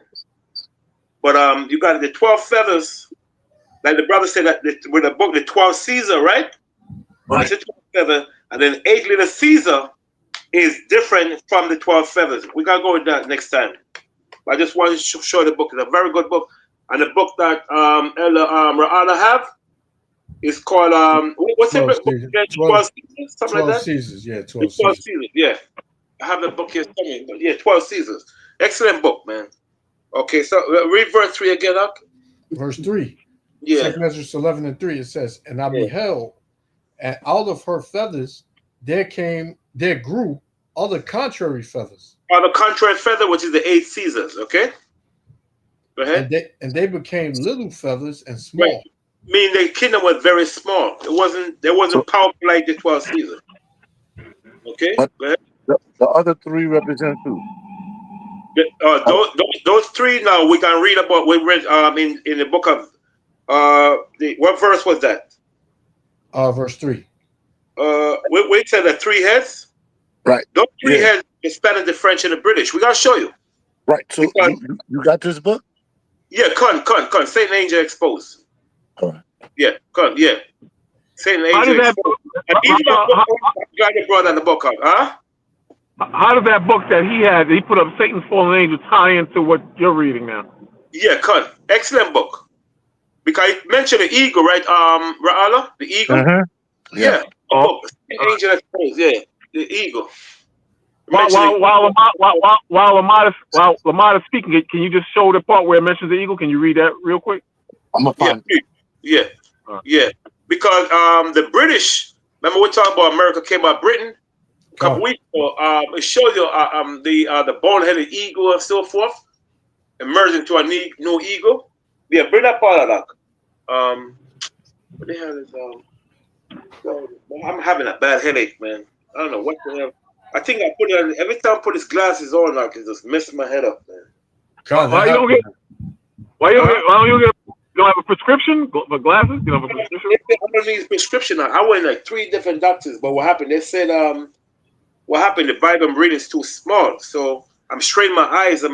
But you got the 12 feathers, like the brother said that with the book, the 12 Caesar, right? Right. It's a 12 feather, and then 8 little Caesar is different from the 12 feathers. We gotta go with that next time. I just wanted to show the book. It's a very good book, and the book that Elder Ra'ala have is called what's it? 12 Caesars. 12 Caesars, something 12 like that. Caesars. Yeah, 12 12 Caesars. Caesars. Yeah, I have the book here somewhere. But yeah, 12 Caesars. Excellent book, man. Okay, so read verse 3 again, Doc. Verse 3. Yeah. 2 Ezra 11 and 3. It says, and I Yeah. beheld, and out of her feathers there grew other contrary feathers. On the contrary feather, which is the 8 Caesars. Okay. Go ahead. And they became little feathers and small. Right. Meaning the kingdom was very small. It wasn't powerful like the 12 Caesars. Okay. But Go ahead. the other three represent who? Those 3 now we can read about. We read in the book of what verse was that? Verse 3. We said the 3 heads. Right. Those 3 Yeah. heads, the Spanish, the French, and the British. We gotta show you. Right. So you got this book? Yeah, con. Saint Angel exposed. Correct. Yeah, con. Yeah. Saint How Angel does that exposed. And even I'm glad you brought that in the book out. Huh? how does that book that he put up, Satan's Fallen Angel, tie into what you're reading now? Yeah, con. Excellent book. Because you mentioned the eagle, right? Ra'ala, the eagle. Uh-huh. Yeah. Oh. Saint Angel exposed. Yeah, the eagle. While Lamont is speaking, can you just show the part where it mentions the eagle? Can you read that real quick? I'm gonna find it. Yeah. Because the British, remember we talking about America came out of Britain a couple weeks ago. It shows you the bone-headed eagle and so forth emerged into a new eagle. Yeah, bring that part out. What the hell is I'm having a bad headache, man. I don't know what the hell. I think I put it on, every time I put his glasses on, I can just mess my head up, man. God, Why you don't have a prescription for glasses? You don't have a prescription? I'm gonna need a prescription. I went like 3 different doctors, but what happened? They said, the Bible I'm reading is too small, so I'm straining my eyes. As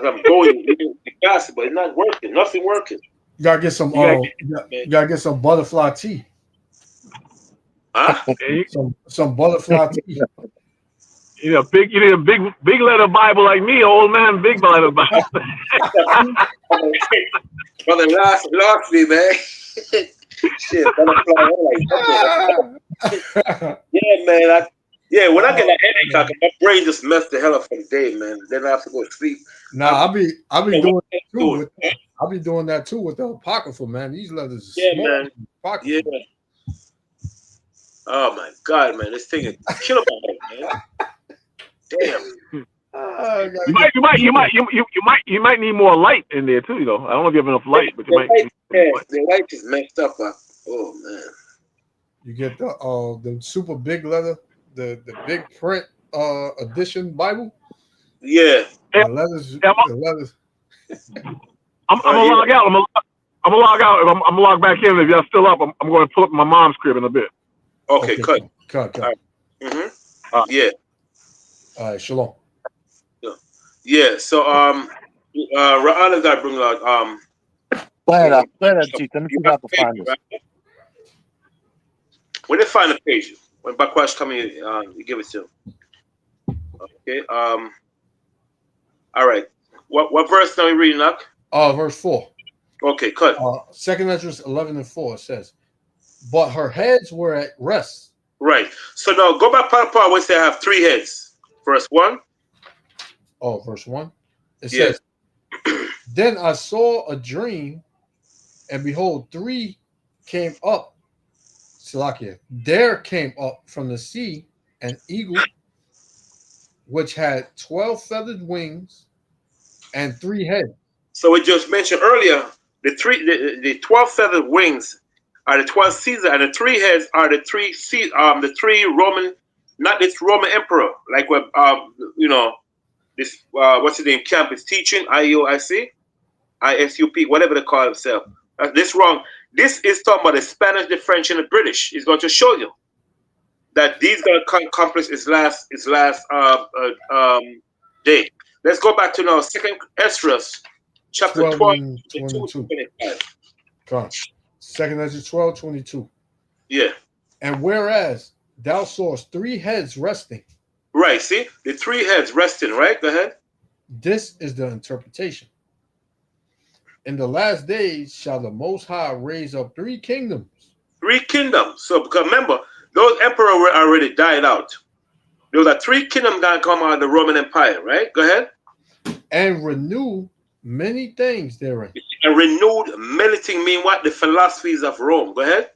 I'm going with the glasses, but it's not working. Nothing working. You gotta get some. You gotta get some butterfly tea. Huh? Some butterfly tea. You need a big letter Bible like me, old man, big letter Bible. Brother, lost me, man. Shit, butterfly. Yeah, man. When I get a headache, my brain just messed the hell up for the day, man. Then I have to go to sleep. Nah, I'll be doing that too. I'll be doing that too with the Apocrypha, man. These letters are small. Man. Yeah. Oh my God, man, this thing is killing my head, man. Damn. You might need more light in there too, though. I don't know if you have enough light, but you might. The light is messed up. Oh man. You get the super big letter, the big print edition Bible. Yeah. The letters. I'm gonna log out. I'm gonna log out. I'm gonna log back in. If y'all still up, I'm going to pull up my mom's crib in a bit. Okay, cut. All right. Yeah. All right, shalom. Yeah. So Ra'ala got to bring out Go ahead, Chief. Let me see if I can find this. When they find the page, when Bakwash come in, you give it to him. Okay. All right. What verse are we reading up? Verse 4. Okay, cut. 2 Ezra 11 and 4 says, but her heads were at rest. Right. So now go back part where they have 3 heads. Verse 1. Oh, verse 1. It says, then I saw a dream, and behold, 3 came up. Salakia. There came up from the sea an eagle, which had 12 feathered wings and 3 heads. So we just mentioned earlier, the 12 feathered wings are the 12 Caesar, and the 3 heads are the 3 Roman not this Roman emperor, like what this what's his name? Camp is teaching IUIC, ISUP, whatever they call themselves. This wrong. This is talking about the Spanish, the French, and the British. It's going to show you that these going to accomplish his last day. Let's go back to now Second Esdras, chapter 12 and 22. 25. Come on. Second Ezra 12:22. Yeah. And whereas thou sawest 3 heads resting. Right. See the 3 heads resting. Right. Go ahead. This is the interpretation. In the last days shall the Most High raise up 3 kingdoms. 3 kingdoms. So because remember, those emperors were already died out. There was 3 kingdoms that come out of the Roman Empire. Right. Go ahead. And renew many things therein. And renewed many things. Mean what? The philosophies of Rome. Go ahead.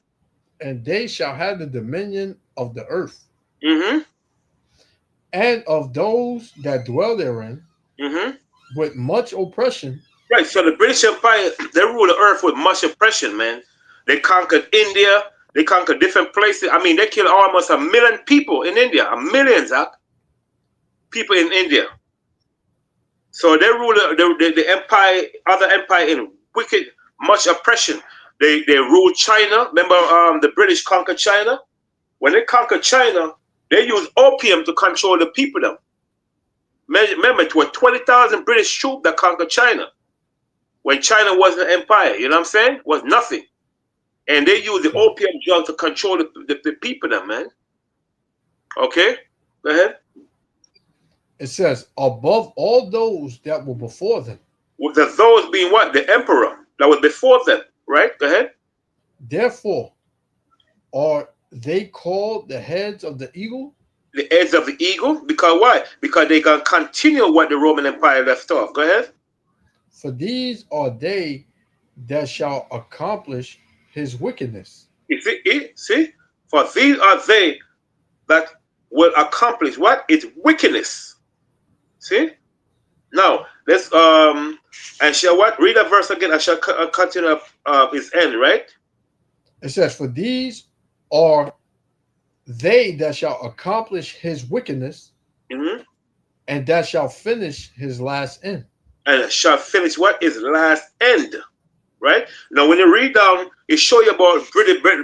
And they shall have the dominion of the earth. Mm-hmm. And of those that dwell therein, Mm-hmm. with much oppression. Right. So the British Empire, they ruled the earth with much oppression, man. They conquered India. They conquered different places. I mean, they killed almost 1 million people in India. 1 million, Zach. People in India. So they ruled the empire, other empire in wicked, much oppression. They ruled China. Remember, the British conquered China. When they conquered China, they used opium to control the people. Them. Remember, it was 20,000 British troops that conquered China. When China wasn't an empire, you know what I'm saying? Was nothing. And they used the opium drug to control the people. Them, man. Okay, go ahead. It says, above all those that were before them. With those being what? The emperor that was before them, right? Go ahead. Therefore, are they called the heads of the eagle? The heads of the eagle? Because why? Because they going to continue what the Roman Empire left off. Go ahead. For these are they that shall accomplish his wickedness. See? For these are they that will accomplish what? Its wickedness. See? Now, let's and shall what? Read that verse again. I shall continue his end, right? It says, for these are they that shall accomplish his wickedness, Mm-hmm. and that shall finish his last end. And shall finish what? His last end. Right? Now, when you read down, it show you about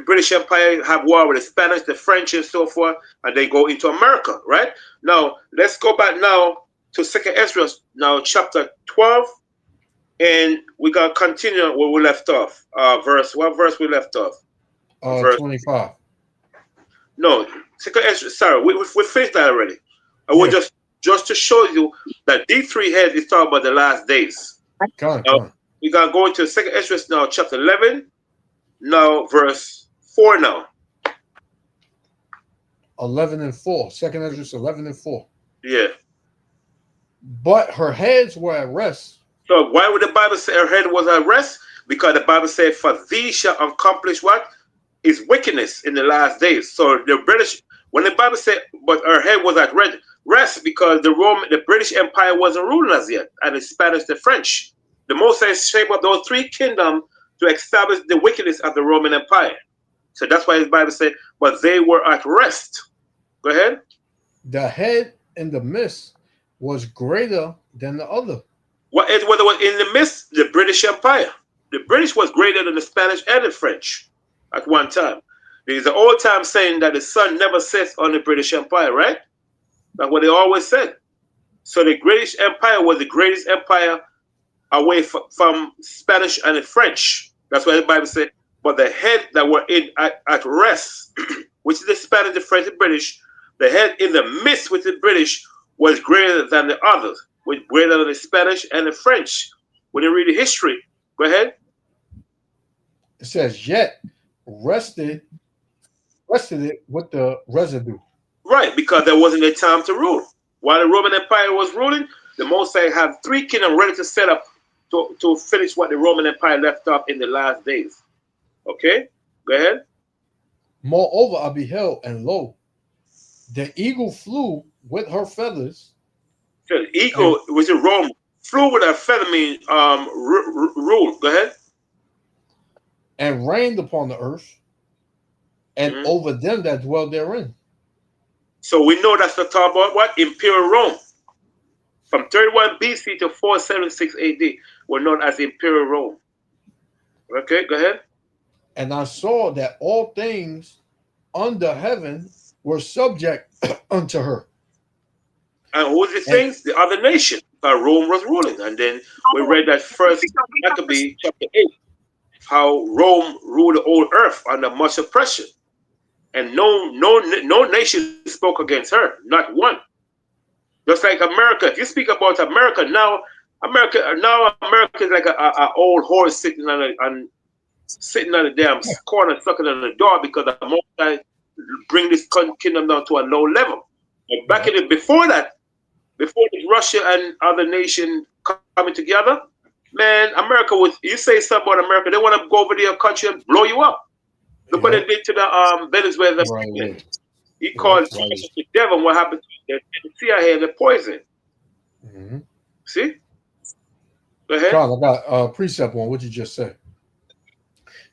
British Empire have war with the Spanish, the French, and so forth, and they go into America, right? Now, let's go back now to Second Ezra, now chapter 12, and we're going to continue where we left off. What verse we left off? Verse 25. No, Second Ezra, sorry, we finished that already. I will just to show you that these 3 heads is talking about the last days. Come on. We're going to go into Second Ezra now, chapter 11, now verse 4 now. 11 and 4. Second Ezra 11 and 4. Yeah. But her heads were at rest. So why would the Bible say her head was at rest? Because the Bible said, for thee shall accomplish what? Is wickedness in the last days. So the British, when the Bible said, but her head was at rest, because the British Empire wasn't ruling us yet, and the Spanish, the French. The Most High shaped up those 3 kingdoms to establish the wickedness of the Roman Empire. So that's why his Bible said, but they were at rest. Go ahead. The head in the midst was greater than the other. What was in the midst? The British Empire. The British was greater than the Spanish and the French at one time. There's an old time saying that the sun never sets on the British Empire, right? That's what they always said. So the British Empire was the greatest empire away from Spanish and the French. That's why the Bible said, but the head that were at rest, which is the Spanish, the French, the British, the head in the midst with the British was greater than the others, was greater than the Spanish and the French. When you read the history, go ahead. It says, yet rested it with the residue. Right, because there wasn't a time to rule. While the Roman Empire was ruling, the Most High had 3 kingdoms ready to set up to finish what the Roman Empire left off in the last days. Okay, go ahead. Moreover, I beheld, and lo, the eagle flew with her feathers. So the eagle, which in Rome, flew with her feather, means rule. Go ahead. And reigned upon the earth, and over them that dwell therein. So we know that's the talk about what? Imperial Rome. From 31 BC to 476 AD were known as Imperial Rome. Okay, go ahead. And I saw that all things under heaven were subject unto her. And who was the things? The other nation. Rome was ruling. And then we read that first Maccabee chapter 8, how Rome ruled the whole earth under much oppression. And no nation spoke against her, not one. Just like America. If you speak about America now, America is like a old horse sitting on the damn corner, sucking on the door because the most bring this kingdom down to a low level. Like back in before this Russia and other nations coming together, man, America was. You say something about America, they want to go over their country and blow you up. Look what they did to the Venezuela. Right. He called the devil. What happened to the CIA and the poison? Mm-hmm. See? Go ahead. Carl, I got a precept on what you just said.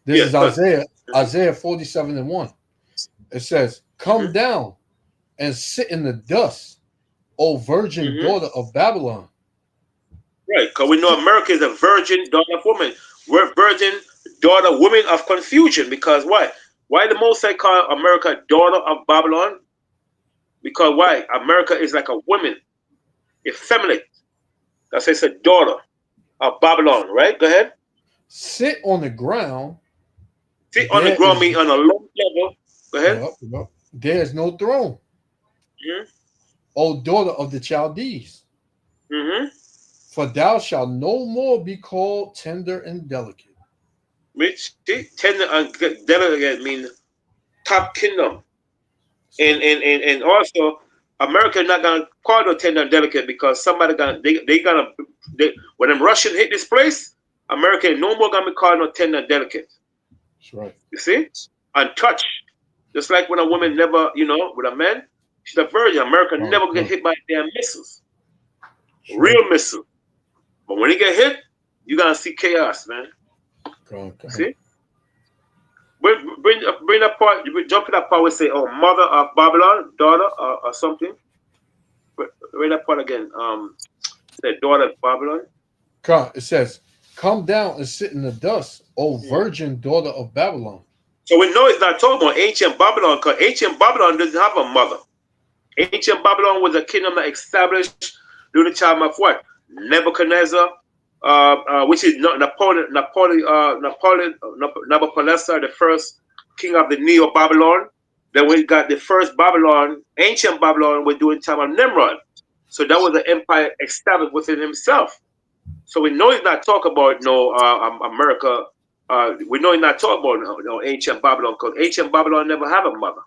This is Isaiah 47:1. It says, "Come down and sit in the dust, O virgin daughter of Babylon." Right, because we know America is a virgin daughter of woman. We're virgin daughter woman of confusion. Because why? Why the Most High call America daughter of Babylon? Because why? America is like a woman, effeminate. That's why it's a daughter of Babylon, right? Go ahead. Sit on the ground. Sit on the ground, mean on a low level. Go ahead. There is no throne. O daughter of the Chaldees. For thou shalt no more be called tender and delicate. Which tender and delicate mean top kingdom. And also America not gonna call no tender and delicate because somebody when them Russian hit this place, America no more gonna be called no tender and delicate. That's right. You see? Untouched. Just like when a woman never, with a man, she's a virgin. America never get hit by damn missiles. Real missile. But when you get hit, you're gonna see chaos, man. See? Bring that part, jump to that part where say, oh, mother of Babylon, daughter, or something. Read that part again. Say daughter of Babylon. It says, "Come down and sit in the dust, O virgin daughter of Babylon." So we know it's not talking about ancient Babylon, because ancient Babylon doesn't have a mother. Ancient Babylon was a kingdom that established during the time of what? Nebuchadnezzar, which is Nabopolassar, the first king of the Neo-Babylon. Then we got the first Babylon, ancient Babylon, was during the time of Nimrod. So that was an empire established within himself. So we know he's not talking about America. We know he's not talking about no ancient Babylon, because ancient Babylon never have a mother.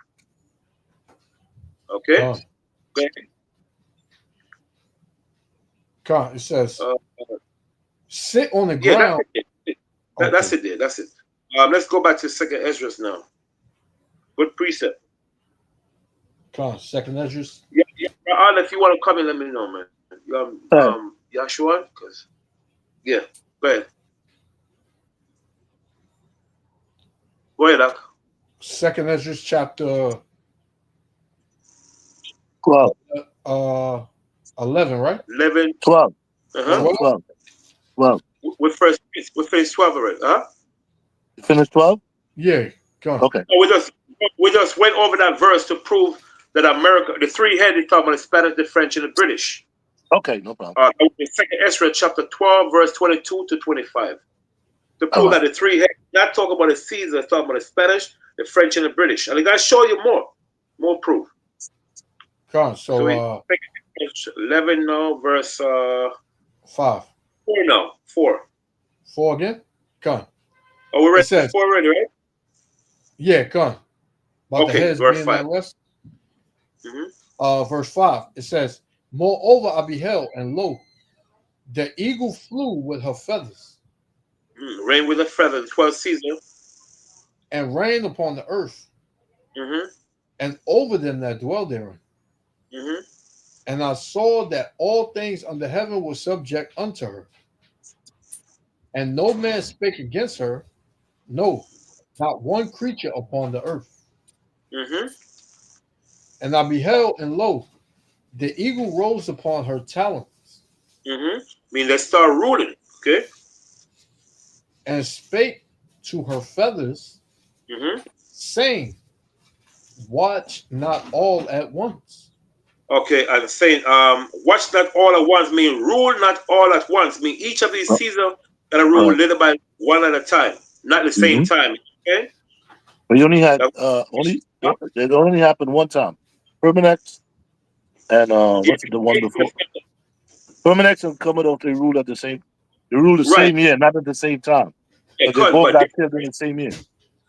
Okay? It says, sit on the ground. That's it. That's it. Let's go back to Second Esdras now. Good precept. Second Esdras. Yeah. If you want to come in, let me know, man. Yahshua, because go ahead. Go ahead, Doc. Second Esdras chapter 12. 11, right? 11. 12. 12. We finished 12 already, huh? You finished 12? Yeah. Go on. Okay. So we just went over that verse to prove that America, the three-headed, talking about the Spanish, the French, and the British. Okay, no problem. Second Esdras chapter 12, verse 22 to 25. To prove that the three-headed, not talking about the Caesar, it's talking about the Spanish, the French, and the British. And I got to show you more proof. So 11 now, verse 5. 4 now. 4. 4 again? Come. Oh, we're ready. 4 already, right? Yeah, come. About okay, the heads verse being 5. West. Verse 5. It says, "Moreover, I beheld, and lo, the eagle flew with her feathers." Rain with a feather, the 12th season. And rained upon the earth. And over them that dwell therein. And I saw that all things under heaven were subject unto her. And no man spake against her, no, not one creature upon the earth. And I beheld, and lo, the eagle rose upon her talons, I mean, let's start ruling. Okay. and spake to her feathers, saying, watch not all at once. Okay, I'm saying, watch not all at once, mean rule not all at once, mean each of these seasons gotta rule little by one at a time, not the same time. Okay. But you only had it only happened one time. Permanex and what's the one before? Permanex and Commodore, they ruled at the same. They ruled the same year, not at the same time. Yeah, But they both got killed in the same year.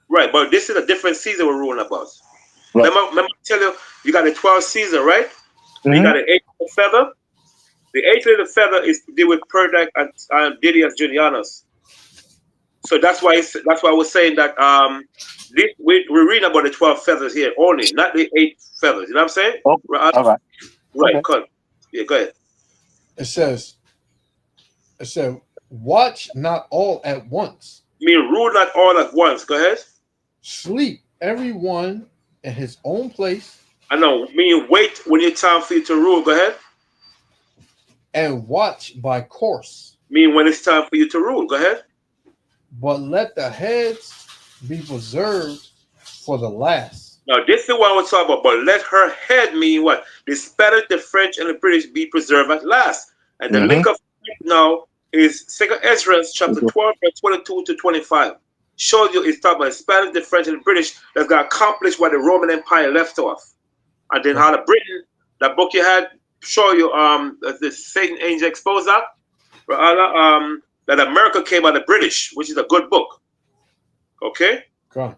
Right, but this is a different season we're ruling about. Right. Remember, tell you, you got the 12th season, right? You got the 8th little feather. The 8th little feather is to deal with Perdak and Didius Junianus. So that's why I was saying that we're reading about the 12 feathers here only, not the 8 feathers. You know what I'm saying? Oh, all right. Right, Okay. cool. Yeah, go ahead. It said, watch not all at once. Mean rule not all at once. Go ahead. Sleep everyone in his own place. I know. Mean wait when it's time for you to rule. Go ahead. And watch by course. Mean when it's time for you to rule. Go ahead. But let the heads be preserved for the last. Now, this is what we're talking about. But let her head mean what? The Spanish, the French, and the British be preserved at last. And the link of now is 2 Ezra chapter 12, verse 22 to 25. Shows you it's talking about the Spanish, the French, and the British that's going to accomplish what the Roman Empire left off. And then how the Britain, that book you had, show you the Satan Angel Exposed that America came out of the British, which is a good book. Okay? Go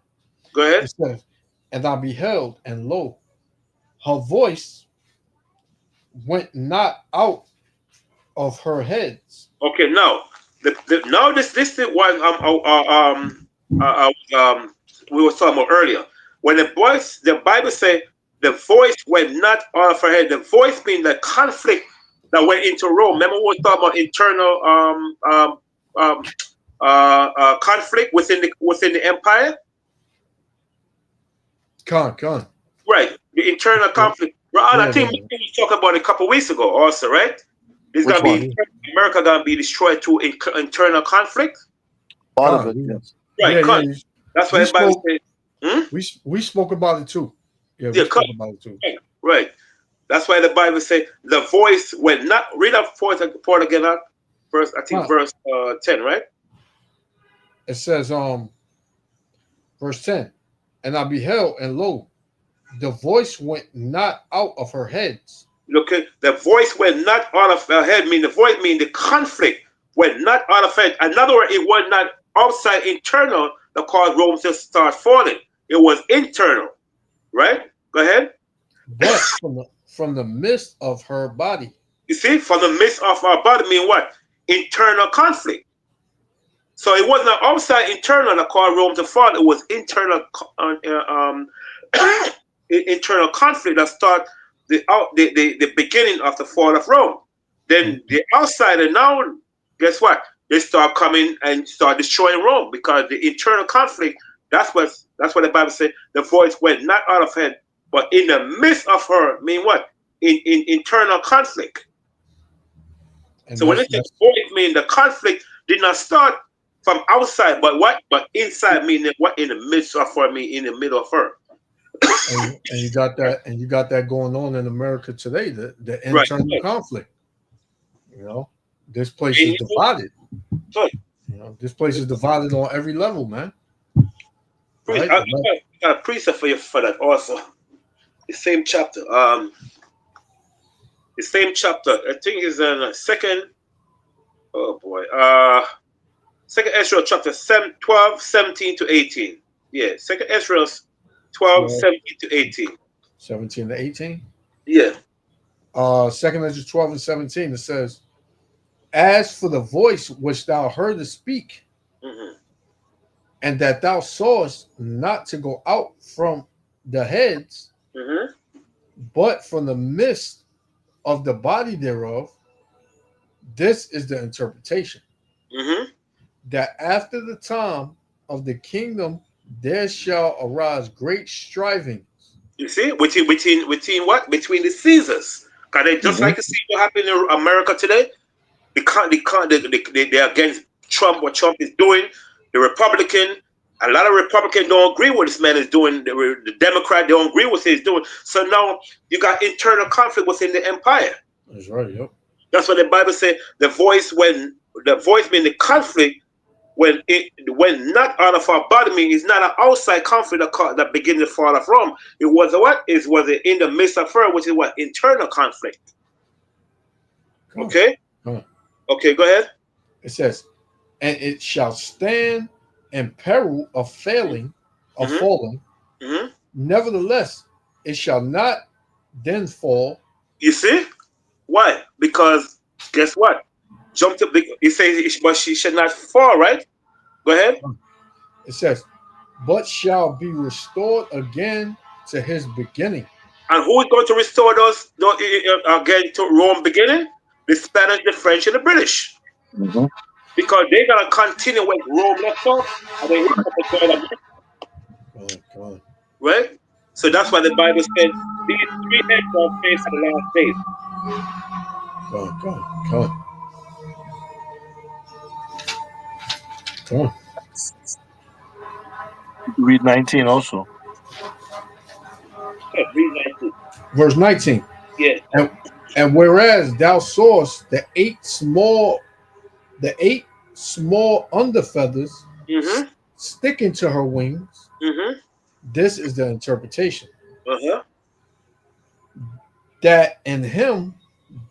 ahead. It says, and I beheld, and lo, her voice went not out of her heads. Okay, now now this is what we were talking about earlier. When the Bible say the voice went not out of her head. The voice means the conflict that went into Rome. Remember we were talking about internal conflict within the empire. Con. Right, the internal conflict. Right, I think we were talking about it a couple of weeks ago, also, right? There's gonna be America gonna be destroyed through internal conflict. Part of it, yes. Right, that's why everybody said. We spoke about it too. Yeah, we spoke about it too. Right. That's why the Bible says the voice went not. Read up part again. Verse 10, right? It says, verse 10, and I beheld, and lo, the voice went not out of her heads. Okay, the voice went not out of her head. The voice mean the conflict went not out of her head. In other words, it was not outside internal that caused Rome to start falling. It was internal, right? Go ahead. But from the midst of her body. You see, from the midst of our body mean what? Internal conflict. So it wasn't outside internal that caused Rome to fall. It was internal internal conflict that started the beginning of the fall of Rome. Then the outsider now, guess what? They start coming and start destroying Rome because the internal conflict. That's what the Bible said. The voice went not out of her, but in the midst of her. Mean what? In internal conflict. And so when it says voice, mean the conflict did not start from outside, but what? But inside, meaning what? In the midst of her, mean in the middle of her. And you got that going on in America today, the internal conflict. You know, this place is divided. You know, this place is divided on every level, man. Right? I got a precept for you for that also. The same chapter. I think is in second. Oh boy. Second Ezra chapter 12, 17 to 18. Yeah, second Ezra 12, 17 to 18. 17 to 18? Yeah. Second Ezra 12 and 17, it says, as for the voice which thou heardest speak, and that thou sawest not to go out from the heads, but from the midst of the body thereof, this is the interpretation. That after the time of the kingdom there shall arise great strivings You see, between what? Between the Caesars. Because they just like to see what happened in America today. They're against Trump, what Trump is doing. The Republican, a lot of Republicans don't agree with this man is doing. The Democrat don't agree with what he's doing. So now you got internal conflict within the empire. That's right. Yep. That's what the Bible says. The voice means the conflict when not out of our body means it's not an outside conflict that begins to fall off Rome. It was what? It was in the midst of her, which is what? Internal conflict. Okay? Okay, go ahead. It says, and it shall stand in peril of falling. Mm-hmm. Nevertheless, it shall not then fall. You see? Why? Because guess what? Jumped up. He says, but she should not fall, right? Go ahead. It says, but shall be restored again to his beginning. And who is going to restore those again to Rome beginning? The Spanish, the French, and the British. Mm-hmm. Because they're going to continue with Rome left off. And they Come on. Right? So that's why the Bible said these three heads will face the last days. Come on. Read 19 also. Yeah, read 19. Verse 19. Yeah. And whereas thou sawest the eight small under feathers sticking to her wings, this is the interpretation. That in him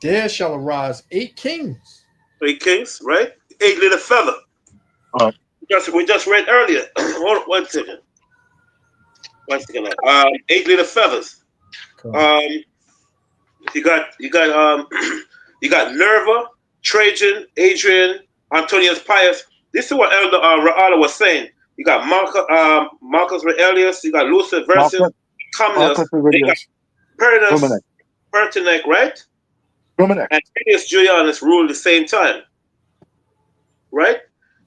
there shall arise 8 kings. 8 kings, right? 8 little feather. We just read earlier. Hold on, 1 second. 1 second. 8 little feathers. You got Nerva, Trajan, Adrian, Antonius Pius. This is what Elder Ra'ala was saying. You got Marcus Aurelius. You got Lucius Versus, Comnenus. You got Pertinax, right? And Titus Julianus ruled at the same time, right?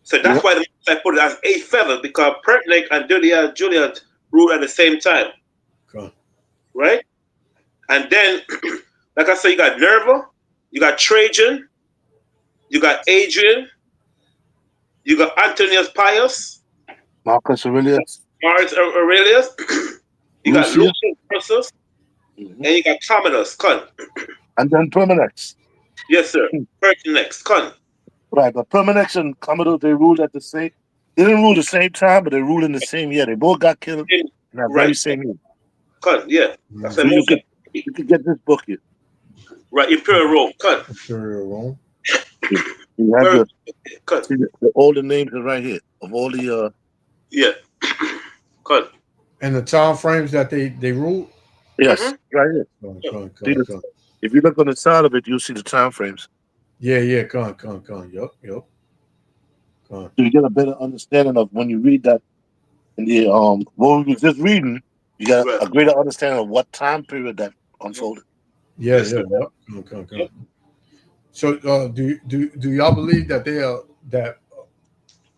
So that's why I put it as 8 feathers, because Pertinax and Julian ruled at the same time, right? And then, like I said, you got Nerva, you got Trajan, you got Adrian, you got Antonius Pius, Marcus Aurelius, you got Lucius Versus, and you got Commodus, and then Pertinax. Yes, sir. Pertinax, Right, but Pertinax and Commodus, they didn't rule the same time, but they ruled in the same year. They both got killed in that very same year. Yeah. So you can get this book here. Right, Imperial Rome, Imperial Rome. You have all the names are right here of all the And the time frames that they ruled. Yes, right here. If you look on the side of it, you'll see the time frames. Yeah. Come on. Yup. So you get a better understanding of when you read that in the what we were just reading, you got a greater understanding of what time period that unfolded. Yeah. Come. So do y'all believe that they are that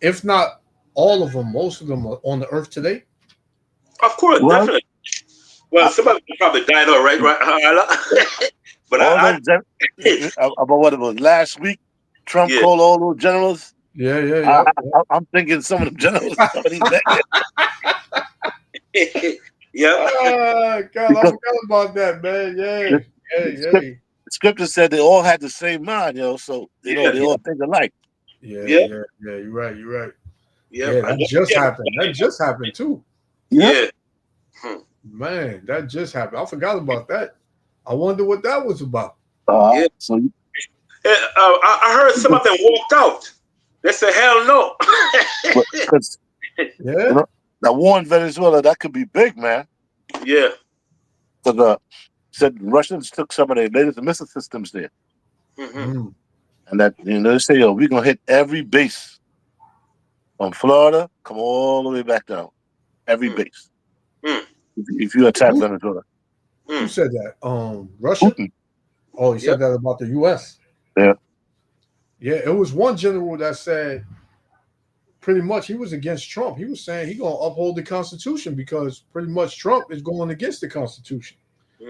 if not all of them, most of them are on the earth today? Of course, definitely. Well, somebody probably died all right? But about what it was last week, Trump called all those generals. Yeah. I'm thinking some of them generals. God, I forgot about that, man. Yeah. The scripture said they all had the same mind, so they all think alike. Yeah. You're right. Yeah, that just happened too. Yeah. Man, that just happened. I forgot about that. I wonder what that was about. So I heard some of them walked out. They said, "Hell no." Because that war in Venezuela, that could be big, man. Yeah. Because said Russians took some of their latest missile systems there, and that they say, we're gonna hit every base from Florida, come all the way back down, every base. If you attack Venezuela. Who said that? Russia? Putin. Oh, he said that about the U.S. Yeah. Yeah, it was one general that said pretty much he was against Trump. He was saying he gonna uphold the Constitution because pretty much Trump is going against the Constitution.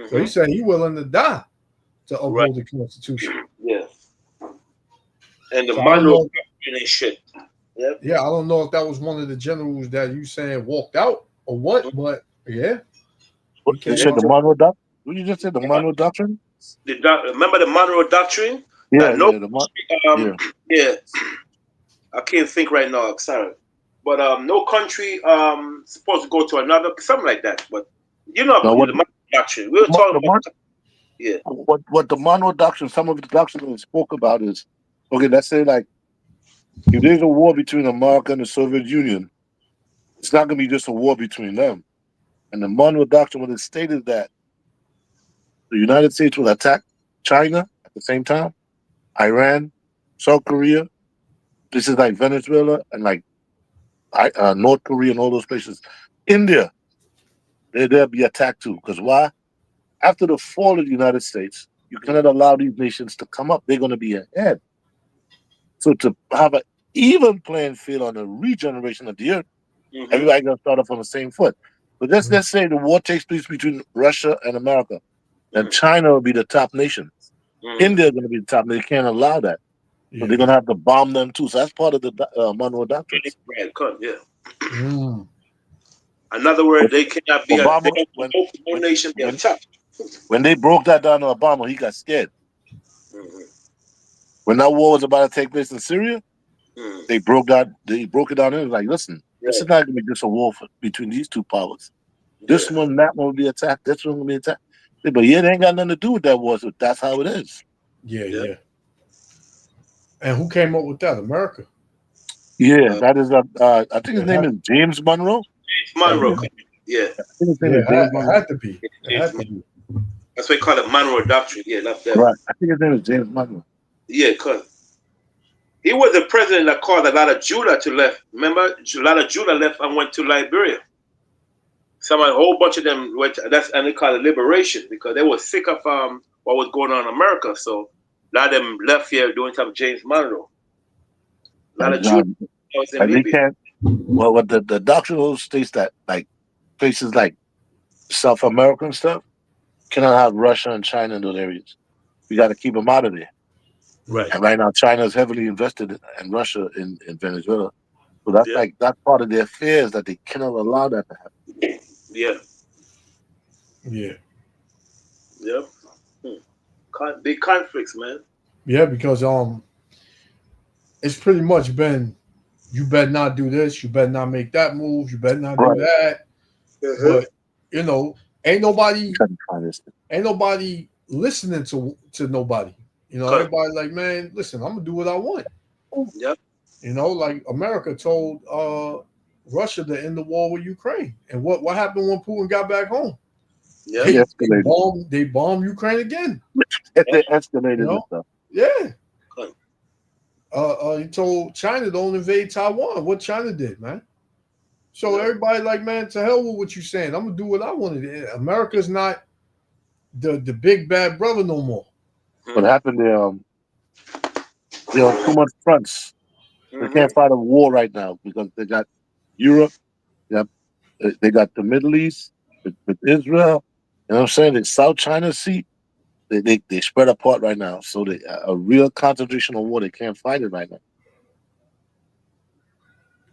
So he said he willing to die to uphold the Constitution. Yeah. And the So I don't Monroe know. and shit. Yep. Yeah, I don't know if that was one of the generals that you saying walked out or what, but yeah. What, you said the Monroe Doctrine? What you just said, the Monroe Doctrine? Remember the Monroe Doctrine? Yeah, no, yeah. I can't think right now. Sorry, but no country supposed to go to another, something like that. But you know, No, the Monroe Doctrine. We were talking about. Yeah. What the Monroe Doctrine, some of the doctrine we spoke about is, okay, let's say like, if there's a war between America and the Soviet Union, it's not going to be just a war between them. And the Monroe Doctrine, when it stated that the United States will attack China at the same time, Iran, South Korea, this is like Venezuela and like North Korea and all those places. India, they'll be attacked too. Because why? After the fall of the United States, you cannot allow these nations to come up. They're going to be ahead. So to have an even playing field on the regeneration of the earth, everybody's going to start off on the same foot. But let's say the war takes place between Russia and America, and China will be the top nation. India is going to be the top. They can't allow that. So they're going to have to bomb them too. So that's part of the Monroe Doctrine. Mm. In other words, they cannot be Obama, no nation be attacked. When they broke that down to Obama, he got scared. When that war was about to take place in Syria, they broke it down and was like, listen, this is not going to be just a war between these two powers. This one, that one will be attacked. This one will be attacked. But yeah, they ain't got nothing to do with that war. So that's how it is. Yeah. And who came up with that? America. Yeah, that is. I think his name is James Monroe. Monroe. Yeah. I think his name is James Monroe. It had to be. That's why they call it Monroe Doctrine. Yeah, not that. Right. I think his name is James Monroe. Yeah, because he was the president that caused a lot of Judah to left. Remember, a lot of Judah left and went to Liberia. A whole bunch of them went. And they call it liberation because they were sick of what was going on in America. So a lot of them left here doing some James Monroe. A lot of Judah was in Libya. Well, what the doctrine states that like places like South America and stuff cannot have Russia and China in those areas. We got to keep them out of there. Right. And right now, China is heavily invested in Russia in Venezuela. So that's that's part of their fears that they cannot allow that to happen. Yeah. Big conflicts, man. Yeah, because it's pretty much been, you better not do this, you better not make that move, you better not do that. But you know, ain't nobody listening to nobody. You know, everybody like, man, listen, I'm gonna do what I want. Yep. You know, like America told Russia to end the war with Ukraine. And what happened when Putin got back home? Yeah, they bombed Ukraine again. They escalated and stuff. Yeah. He told China don't invade Taiwan. What China did, man. So everybody like, man, to hell with what you saying. I'm gonna do what I want to do. America's not the big bad brother no more. What happened there? On too much fronts. They can't fight a war right now because they got Europe, they got the Middle East with Israel. You know what I'm saying? The South China Sea, they spread apart right now. So a real concentration on war, they can't fight it right now.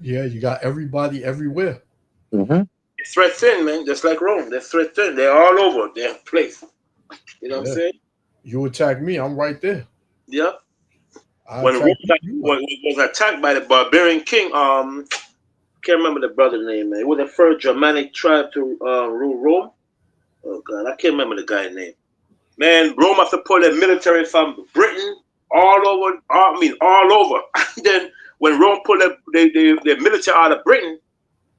Yeah, you got everybody everywhere. Threat thin, man. Just like Rome, they're threat thin. They're all over their place. You know what I'm saying? You attack me, I'm right there. Yep. When Rome was attacked by the barbarian king, can't remember the brother's name, man. It was the first Germanic tribe to rule Rome. Oh God, I can't remember the guy's name. Man, Rome have to pull their military from Britain all over. All over. Then when Rome pulled their military out of Britain,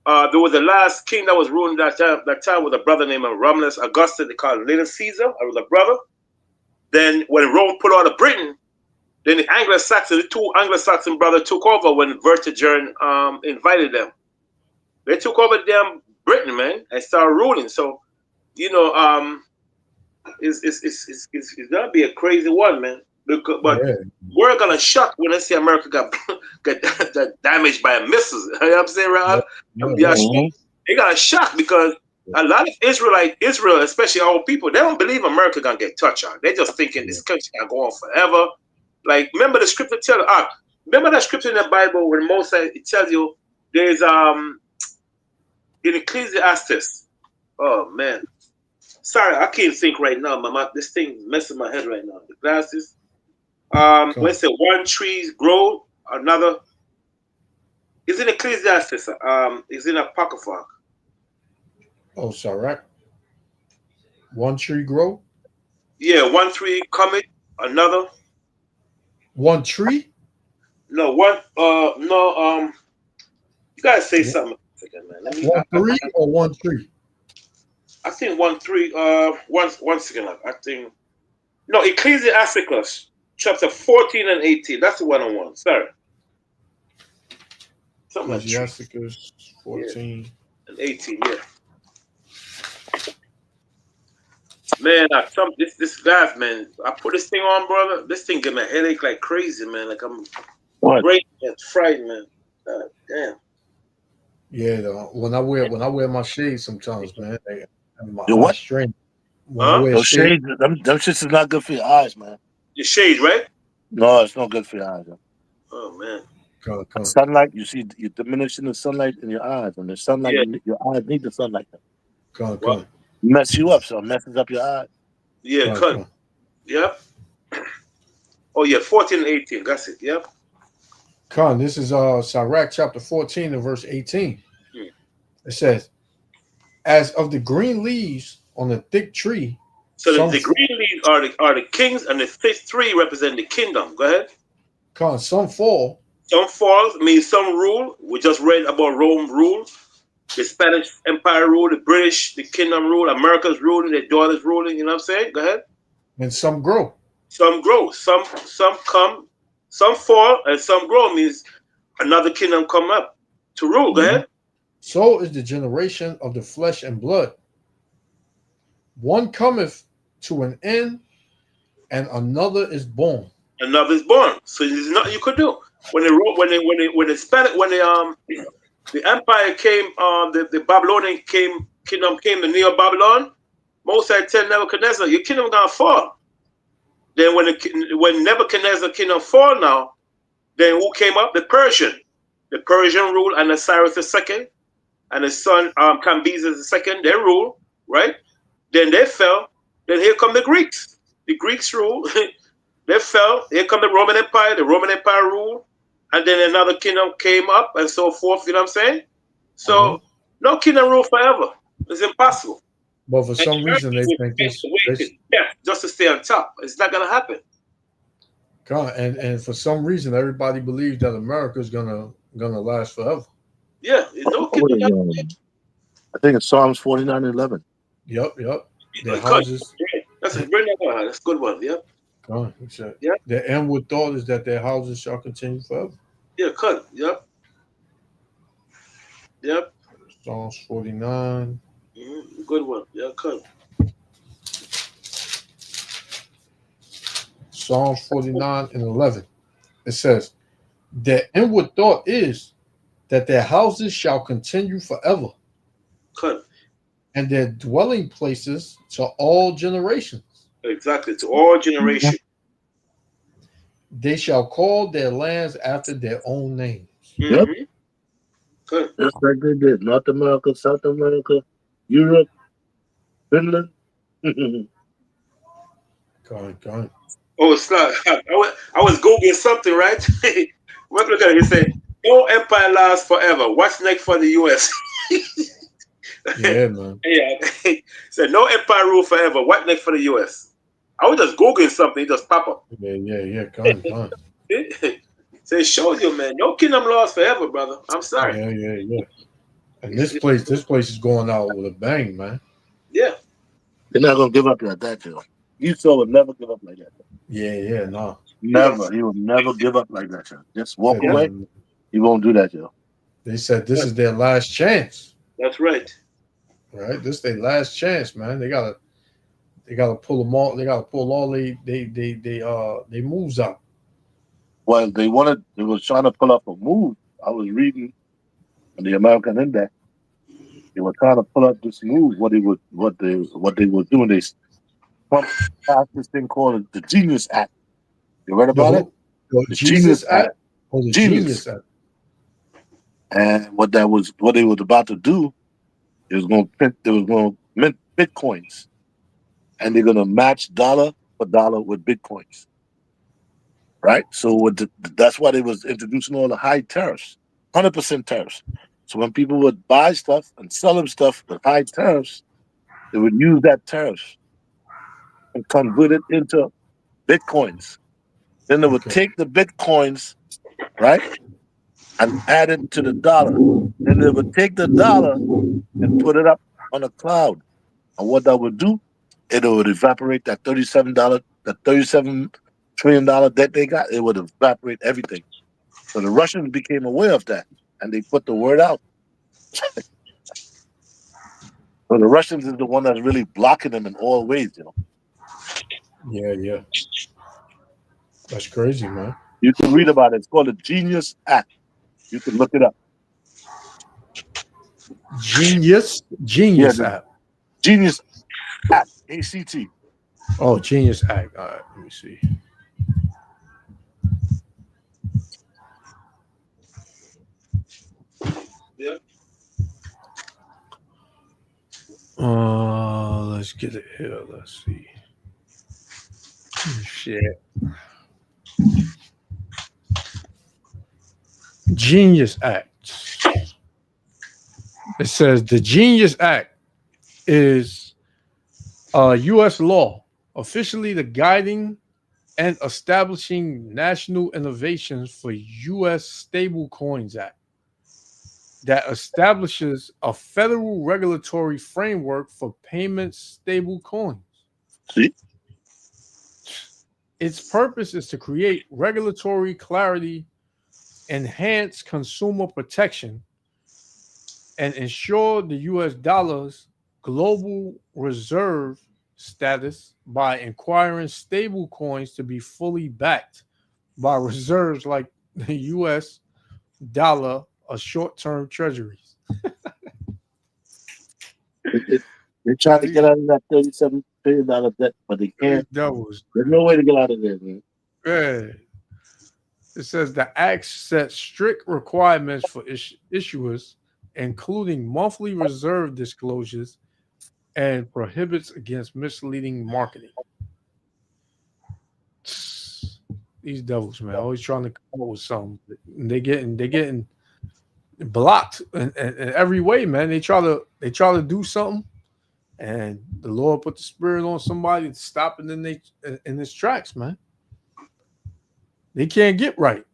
there was the last king that was ruling that time was a brother named Romulus Augustus. They called him Little Caesar. I was a brother. Then when Rome pulled out of Britain, then the two Anglo-Saxon brothers took over when Vertigern invited them. They took over damn Britain, man, and started ruling. So, you know, it's gonna be a crazy one, man. But Yeah. we're gonna shock when they see America got damaged by missiles. You know what I'm saying, Rob? Mhm. They got a shock because a lot of Israel, especially our people, they don't believe America gonna get touched on. They just thinking this country gonna go on forever. Like, remember the scripture remember that scripture in the Bible when Moses, it tells you there's in Ecclesiastes. Oh man, sorry, I can't think right now. This thing messing my head right now. The glasses. When it said one tree grow, another. It's in Ecclesiastes. It's in Apocrypha. Oh, Sirach. One tree grow. Yeah, one tree cometh, another. One tree. No, one. No. You gotta say something. Man. Let me. One three or one tree. I think 1:3. One second. I think. No, Ecclesiasticus chapter 14 and 18. That's the one on one. Sorry. Something like Ecclesiasticus 14 and 18. Yeah. Man, this guy, man. I put this thing on, brother. This thing give me a headache like crazy, man. Like I'm great and frightened, man. Damn. Yeah, when I wear my shades sometimes, man, my Your eye strain. When I Huh? wear Those shades, shades, them shits is not good for your eyes, man. Your shades, right? No, it's not good for your eyes. Man. Oh man. come. Sunlight, you see, you're diminishing the sunlight in your eyes, and the sunlight, Yeah. your eyes need the sunlight. Come. Mess you up, so it messes up your eyes. Yeah, cut. Yep. Oh yeah, 14 and 18. That's it. Yep. Con, this is Sirach chapter 14 and verse 18. It says, as of the green leaves on a thick tree. So the green leaves are the kings, and the thick three represent the kingdom. Go ahead. Con, some fall. Some falls means some rule. We just read about Rome rule. The Spanish Empire rule, the British, the kingdom rule, America's ruling, their daughters ruling, you know what I'm saying? Go ahead. And some grow. Some grow. Some come, some fall, and some grow means another kingdom come up to rule. Go ahead. So is the generation of the flesh and blood. One cometh to an end, and another is born. Another is born. So there's nothing you could do. When the empire came, the Babylonian kingdom came, the Neo Babylon. Moses tell Nebuchadnezzar, your kingdom gonna fall. Then when Nebuchadnezzar kingdom fall now, then who came up? The Persian rule, and the Cyrus II, and his son Cambyses II, they rule, right? Then they fell. Then here come the Greeks. The Greeks rule. They fell. Here come the Roman Empire. The Roman Empire rule. And then another kingdom came up and so forth. You know what I'm saying? So no kingdom rule forever. It's impossible. But for some reason they think just to stay on top. It's not gonna happen. And for some reason everybody believes that America is gonna last forever. Yeah, no kingdom. I think it's Psalms 49:11. Yep. Their houses. That's a that's a good one. Yep. The inward thought is that their houses shall continue forever. Yeah, cut. Yep. Psalms 49. Good one. Yeah, cut. Psalms 49 and 11. It says, their inward thought is that their houses shall continue forever. Cut. And their dwelling places to all generations. Exactly, to all generations. They shall call their lands after their own names. Yep. Good. Just like they did. North America, South America, Europe, Finland. Go on. Oh, it's not. I was Googling something, right? Look at it. He said, no empire lasts forever. What's next for the U.S.? Yeah, man. Yeah. Said, no empire rule forever. What next for the U.S.? I was just Googling something. It just pop up. Yeah. Go on. So it shows you, man. No kingdom lasts forever, brother. I'm sorry. Yeah. And this place is going out with a bang, man. Yeah. They're not gonna give up like that, Joe. Esau would never give up like that. Yeah, no. Never. He will never give up like that, Joe. Just walk away. He won't do that, Joe. They said this is their last chance. That's right. Right? This is their last chance, man. They gotta They gotta pull them all. They gotta pull all they moves out. Well, they was trying to pull up a move. I was reading on the American Index. They were trying to pull up this move. What they were doing. They Trump passed this thing called the Genius Act. You read about it? The Jesus Act. Oh, the Genius. Genius Act. And what they was about to do is going to mint bitcoins, and they're going to match dollar for dollar with bitcoins. Right? So that's why they was introducing all the high tariffs, 100% tariffs. So when people would buy stuff and sell them stuff with high tariffs, they would use that tariff and convert it into bitcoins. Then they would take the bitcoins, right, and add it to the dollar. Then they would take the dollar and put it up on a cloud. And what that would do, it would evaporate that $37 trillion debt they got. It would evaporate everything. So the Russians became aware of that, and they put the word out. So the Russians is the one that's really blocking them in all ways, you know. Yeah. That's crazy, man. You can read about it. It's called the Genius Act. You can look it up. Genius Act. Genius Act. ACT. Oh, Genius Act. All right, let me see. Yeah. Let's get it here. Let's see. Shit. Genius Act. It says the Genius Act is U.S. law, officially the guiding and establishing national innovations for U.S. Stable Coins Act that establishes a federal regulatory framework for payment stable coins. See? Its purpose is to create regulatory clarity, enhance consumer protection, and ensure the U.S. dollar's global reserve status by acquiring stable coins to be fully backed by reserves like the U.S. dollar or short-term treasuries. They're trying to get out of that $37 billion debt, but they can't. There's no way to get out of there, man. Yeah. It says the act sets strict requirements for issuers, including monthly reserve disclosures, and prohibits against misleading marketing. These devils, man, always trying to come up with something. They getting blocked in every way, man. They try to do something, and the Lord put the spirit on somebody to stop it in its tracks, man. They can't get right.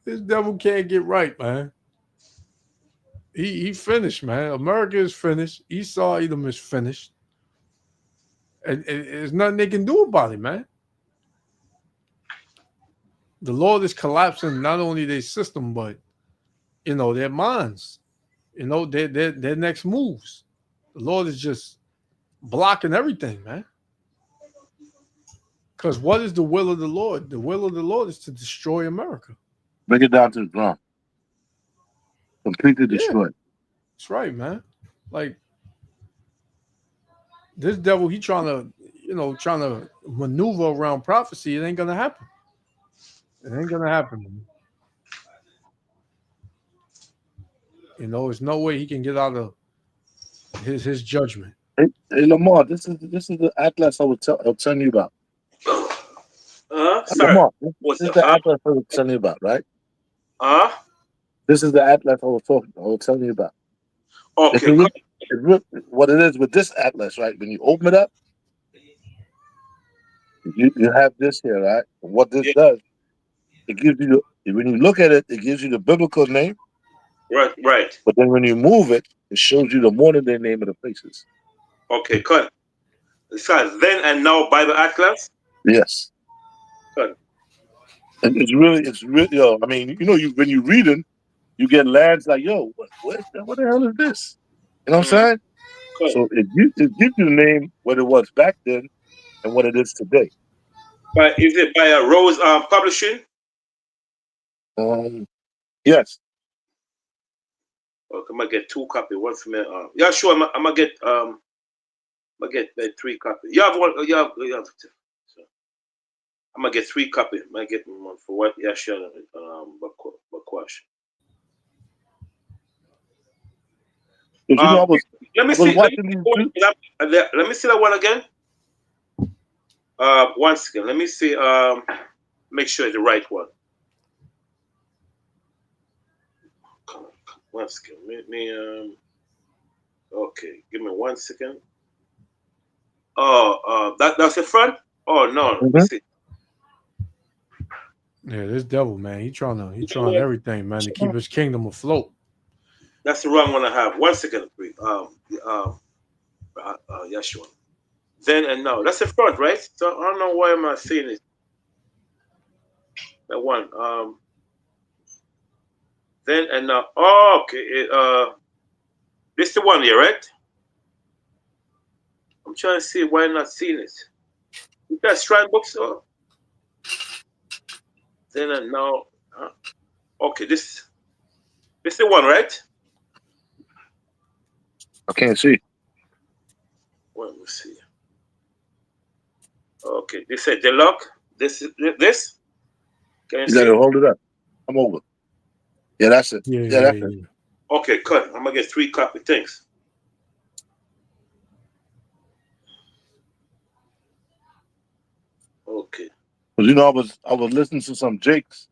This devil can't get right, man. He finished, man. America is finished. Esau Edom is finished. And there's nothing they can do about it, man. The Lord is collapsing not only their system, but their minds. Their next moves. The Lord is just blocking everything, man. Because what is the will of the Lord? The will of the Lord is to destroy America. Bring it down to the ground. Completely destroyed. That's right, man. Like this devil, he trying to maneuver around prophecy. It ain't gonna happen. It ain't gonna happen, man. There's no way he can get out of his judgment. Hey, Lamar, this is the atlas I was telling you about. Sorry. Lamar, this is the atlas I was telling you about, right? This is the atlas I was telling you about. Okay. What it is with this atlas, right? When you open it up, you have this here, right? And what this does, it gives you when you look at it, it gives you the biblical name. Right. But then when you move it, it shows you the modern day name of the places. Okay, cut. It says then and now Bible Atlas. Yes. Cut. And it's really, I mean, when you read it, you get lands like, what the hell is this? You know what I'm saying? Good. So it gives you the name what it was back then and what it is today. But is it by Rose Publishing? Yes. Okay, I'm gonna get 2 copies. One for me. Yeah, sure. I'm gonna get 3 copies. You have one. You have. So I'm gonna get 3 copies. I'm gonna get one for what? Yeah, sure. Bakwash. You know, I was Let me was see. watching these two. Let me see that one again. 1 second. Let me see. Make sure it's the right one. 1 second. Okay. Give me 1 second. Oh, that's the front. Oh no. Let me see. Yeah, this devil, man, he trying everything, man, to keep his kingdom afloat. That's the wrong one I have. 1 second, please. Yeshua. Then and now. That's the front, right? So I don't know why am I seeing it. That one. Then and now. Oh, okay. This the one here, right? I'm trying to see why I'm not seeing it. You got Shrine books, then and now. Okay, this the one, right? I can't see. Let me see. Okay, this said the lock. This. Can you You see? gotta hold it up. I'm over. Yeah, that's it. Yeah, That's it. Okay, cut. I'm gonna get 3 copies. Thanks. Okay. Because you know, I was listening to some Jakes.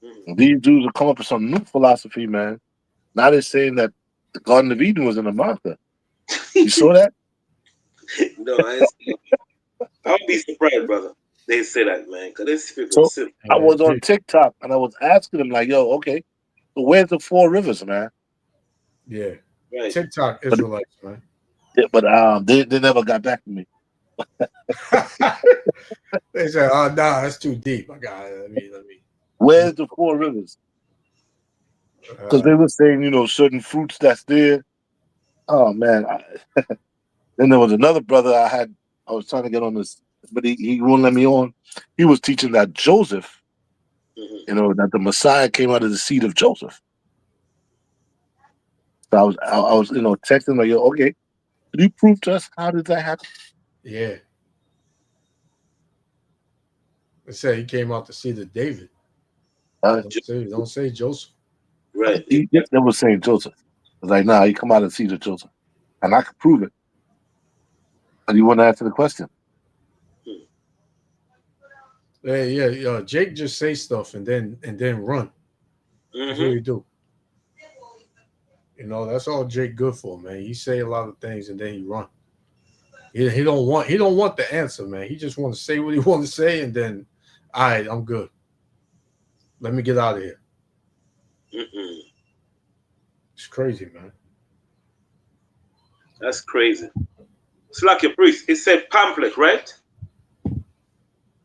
Mhm. These dudes have come up with some new philosophy, man. Now they're saying that the Garden of Eden was in America. You saw that? No, I ain't see it. I would be surprised, brother. They say that, man, because these people are So silly. I was on Jake. TikTok and I was asking them like, "Yo, okay, so where's the 4 rivers, man?" Yeah, Right. TikTok But Israelites, man. they never got back to me. They said, "Oh, nah, that's too deep. I got it. Let me." Where's the 4 rivers? Because they were saying, you know, certain fruits that's there. Oh man! Then there was another brother I was trying to get on this, but he wouldn't let me on. He was teaching that Joseph, Mhm. you know, that the Messiah came out of the seed of Joseph. So I was you know texting like, "Yo, okay, could you prove to us how did that happen?" Yeah, they said he came out to see the David. Don't say Joseph. Right. They were saying Joseph. I was like, "Nah, he come out of the seed of Joseph," and I could prove it. But you want to answer the question? Yeah. Jake just say stuff and then run. That's what Mm-hmm. he do. You know, that's all Jake good for, man. He say a lot of things and then he run. He don't want the answer, man. He just want to say what he want to say and then, all right, I'm good. Let me get out of here. Mm-mm. It's crazy, man. That's crazy. It's like a priest. It said pamphlet, right?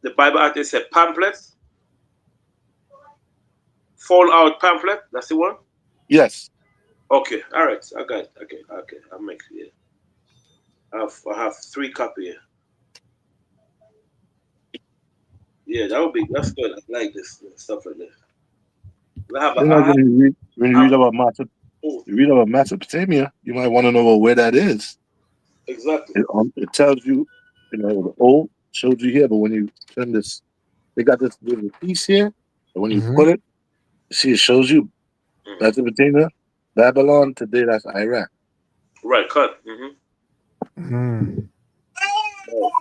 The Bible artist said pamphlet. Fallout pamphlet. That's the one. Yes. Okay. All right. I got it. Okay. I'll make it. Yeah. I have 3 copies here. Yeah, that's good. I like this stuff like this. You know, when you read about Mesopotamia, you might want to know where that is. Exactly. It tells you, you know, the old shows you here, but when you turn this, they got this little piece here, and when you put it, see, it shows you Mesopotamia, Babylon. Today, that's Iraq. Right, cut. Oh,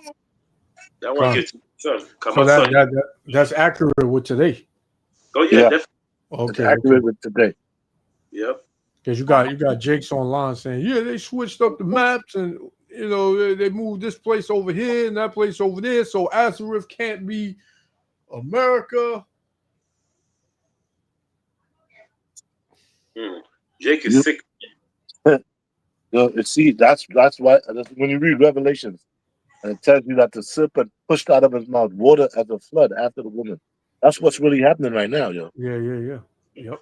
that one gets come So on, son. that's accurate with today. Oh yeah, Yeah, definitely. it's Okay. accurate with today. Yep. Because you got Jake's online saying, yeah, they switched up the maps and you know they moved this place over here and that place over there, so Azareth can't be America. Jake is You, sick. see, that's why when you read Revelations, and it tells you that the serpent pushed out of his mouth water as a flood after the woman. That's what's really happening right now, yo. Yeah. Yep.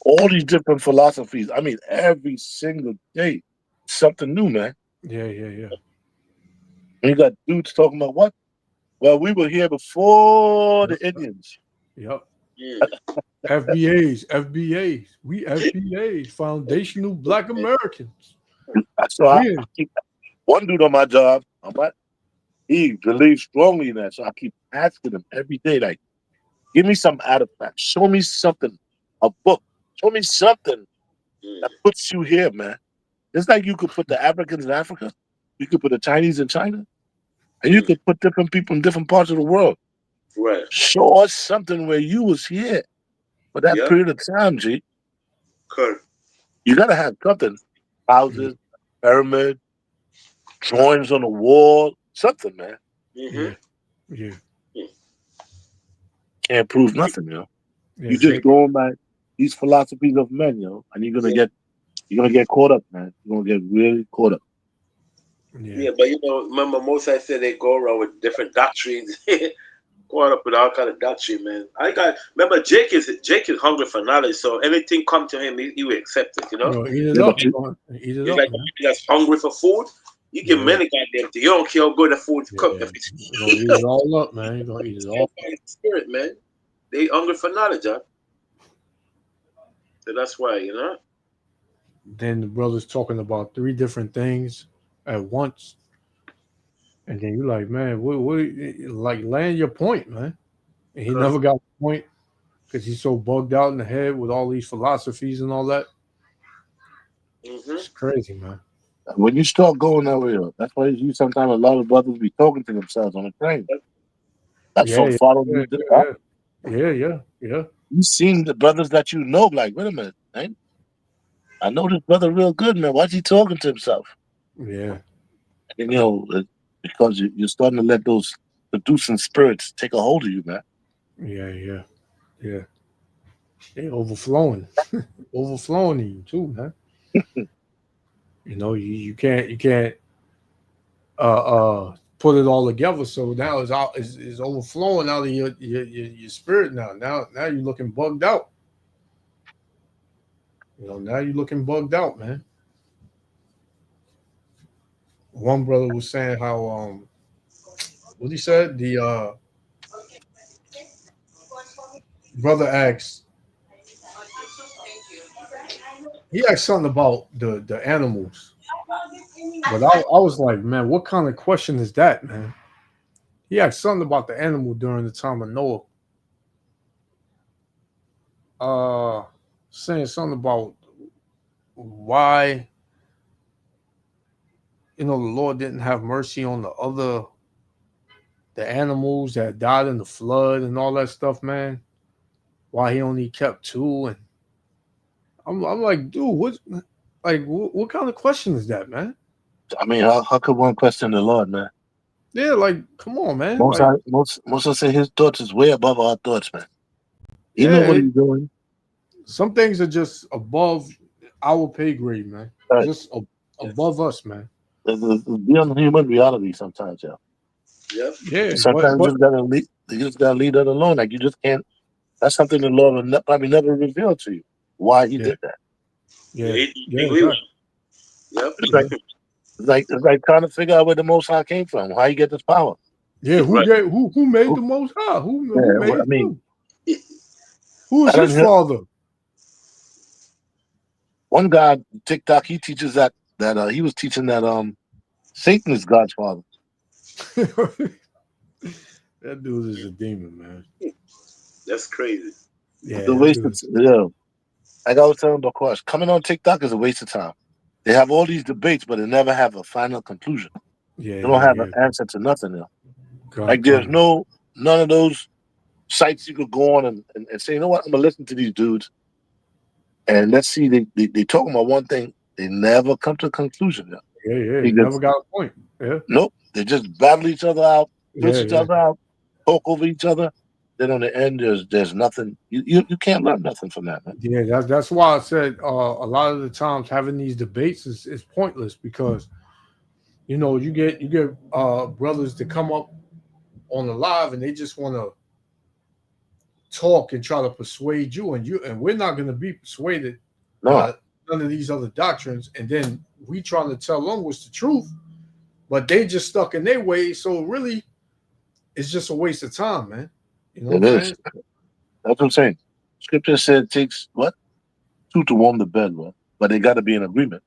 All these different philosophies. I mean, every single day something new, man. Yeah. And you got dudes talking about what? Well, we were here before the Indians. Yep. Mm. FBAs. We FBAs, foundational Black Americans. So I Yeah. keep one dude on my job. He believes strongly in that. So I keep asking him every day, like, give me some artifact. Show me something. A book. Show me something that puts you here, man. It's like you could put the Africans in Africa. You could put the Chinese in China. And you could put different people in different parts of the world. Right. Show us something where you was here for that period of time, G. Correct. You gotta have something. Houses, pyramid, drawings on the wall, something, man. Mm-hmm. Yeah. Can't prove nothing, Yeah, you just going by these philosophies of men, and you're gonna get caught up, man. You're gonna get really caught up. Yeah, but remember Mosai said they go around with different doctrines. Caught up with all kind of doctrine, man. Remember Jake is hungry for knowledge, so anything come to him, he will accept it, Eat it up. Eat it He's up, like man. that's hungry for food. You give many goddamn thing. You don't care how good the food cooked. You're gonna eat it all up, man. You're gonna eat it all up. Spirit, man. They hungry for knowledge, huh? So that's why, Then the brother's talking about 3 different things at once. And then you're like, man, what like land your point, man. And he never got the point because he's so bugged out in the head with all these philosophies and all that. It's crazy, man. When you start going that way, that's why you sometimes a lot of brothers be talking to themselves on the train. That's so follow me. Yeah. You seen the brothers that you know, like, wait a minute, man. I know this brother real good, man. Why's he talking to himself? Yeah. And because you're starting to let those seducing spirits take a hold of you, man. Yeah. They overflowing. Overflowing in you too, man. You can't put it all together. So now it's overflowing out of your spirit now. Now you're looking bugged out. Now you're looking bugged out, man. One brother was saying how what he said, the brother asked, he asked something about the animals. But I was like, man, what kind of question is that, man? He asked something about the animal during the time of Noah. Saying something about why the Lord didn't have mercy on the animals that died in the flood and all that stuff, man. Why he only kept 2, and I'm like, dude, what kind of question is that, man? I mean, how could one question the Lord, man? Yeah, like, come on, man. Most of say his thoughts is way above our thoughts, man. You know what he's doing. Some things are just above our pay grade, man. Right. Just above us, man. It's beyond human reality sometimes, Yeah. Sometimes you just gotta leave that alone. Like you just can't. That's something the Lord will probably never reveal to you why He did that. It's like trying to figure out where the Most High came from, how He get this power. Yeah, who made the Most High? Who made him? Who is his father? One guy, TikTok, he teaches that he was teaching that Satan is God's father. That dude is a demon, man. That's crazy. Yeah, the waste of like I was telling Bakosh, coming on TikTok is a waste of time. They have all these debates, but they never have a final conclusion. They don't have an answer to nothing there. Like there's none of those sites you could go on and say, you know what, I'm gonna listen to these dudes and let's see. They talk about one thing, they never come to a conclusion. They never got a point. Yeah. Nope. They just battle each other out, push each other out, talk over each other. Then on the end, there's nothing. You can't learn nothing from that, man. Yeah, that's why I said a lot of the times having these debates is pointless because you get brothers to come up on the live and they just want to talk and try to persuade you, and we're not going to be persuaded. No, none of these other doctrines, and then we trying to tell them what's the truth, but they just stuck in their ways. So really, it's just a waste of time, man. You know It what I'm is. saying? That's what I'm saying. Scripture said it takes what? Two to warm the bed, bro. But they got to be in agreement.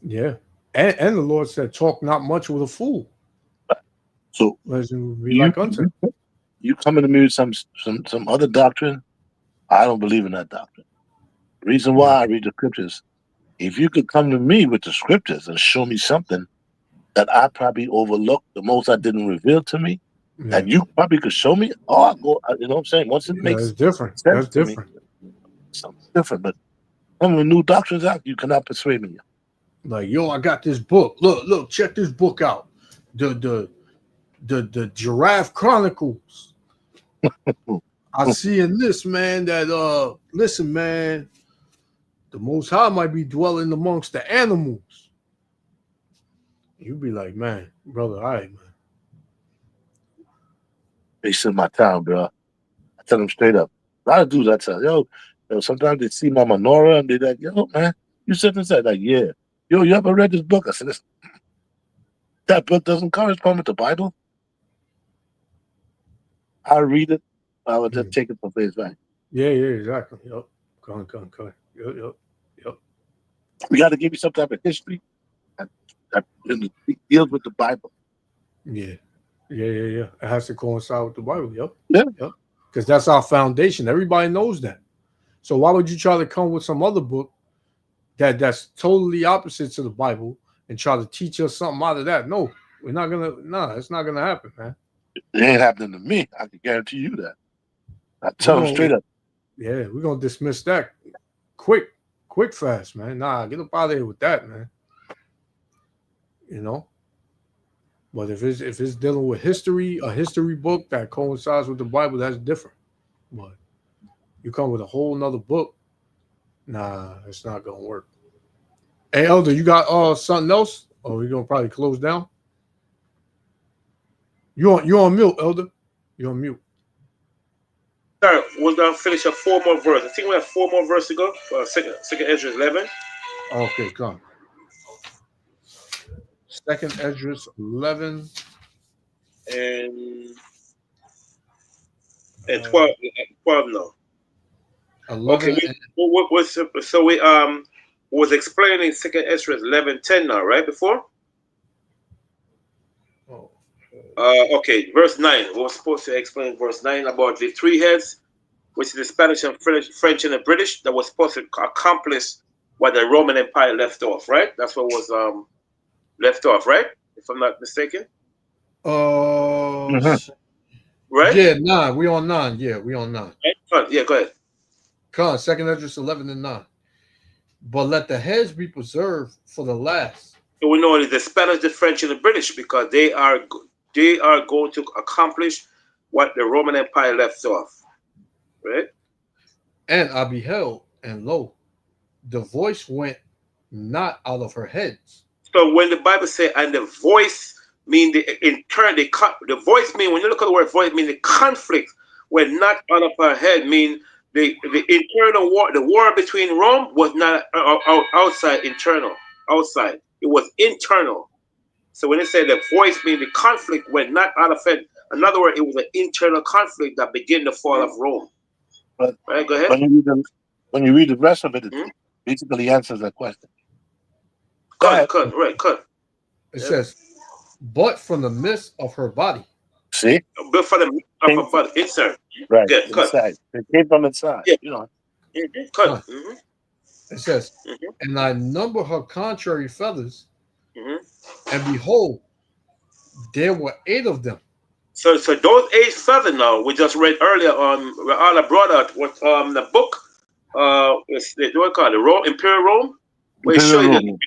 Yeah. And the Lord said, talk not much with a fool. So Lest it be you, like unto. you coming to me with some other doctrine? I don't believe in that doctrine. The reason why I read the scriptures, if you could come to me with the scriptures and show me something that I probably overlooked, the most I didn't reveal to me, Yeah. and you probably could show me, I'll go, you know what I'm saying? Once it Yeah, makes it's different. sense That's to different. me, something different. But coming with new doctrines out, you cannot persuade me. Like, yo, I got this book. Look, check this book out. The Giraffe Chronicles. I see in this, man, that listen, man, the Most High might be dwelling amongst the animals. You be like, man, brother, all right, man. They sit my town, bro. I tell them straight up. A lot of dudes I tell, yo, sometimes they see my menorah and they're like, yo, man, you sit inside. Like, yeah. Yo, you ever read this book? I said, listen, that book doesn't correspond with the Bible. I read it. I would just take it for face value. Yeah, exactly. Yep. Come on. Yep. We got to give you some type of history that deals with the Bible. Yeah. It has to coincide with the Bible. Yep. Yeah. Because that's our foundation. Everybody knows that. So why would you try to come with some other book that's totally opposite to the Bible and try to teach us something out of that? No, we're not gonna. No, it's not gonna happen, man. It ain't happening to me. I can guarantee you that. I tell them straight up. Yeah, we're gonna dismiss that quick, fast, man. Nah, get up out of here with that, man. You know. But if it's dealing with history, a history book that coincides with the Bible, that's different. But you come with a whole nother book, nah, it's not gonna work. Hey, Elder, you got something else? Or we gonna probably close down? You on mute, Elder. You on mute. Sorry, we're gonna finish up 4 more verses. I think we have 4 more verses to go. Second Ezra 11. Okay, come. Second Ezra 11 and 12. 12 no. 11. Okay, we was explaining Second Ezra 11:10 now, right? Before. Okay, verse 9. We were supposed to explain verse 9 about the 3 heads, which is the Spanish and French and the British, that was supposed to accomplish what the Roman Empire left off, right? That's what was left off, right? If I'm not mistaken. Right? Yeah, 9. We on 9. Yeah, we on 9. Yeah, go ahead. Come on, Second Ezra 11 and 9. But let the heads be preserved for the last. So we know the Spanish, the French, and the British, because they are going to accomplish what the Roman Empire left off, right? And I beheld, and lo, the voice went not out of her heads. So when the Bible says, and the voice mean the voice mean, when you look at the word voice, mean the conflict went not out of her head, mean the internal war, the war between Rome was not outside, outside. It was internal. So when it said the voice mean the conflict went not out of head, in other words, it was an internal conflict that began the fall of Rome. But right, go ahead. When you read the rest of it, it basically answers that question. Cut. It says, but from the midst of her body. See? But from the midst of her body. Insert. Right. Yeah, inside. It came from inside. Yeah. You know. Cut. It says, and I number her contrary feathers, and behold, there were 8 of them. So those 8 feathers now we just read earlier on Allah brought out what the book what called the Imperial Rome, where it showed you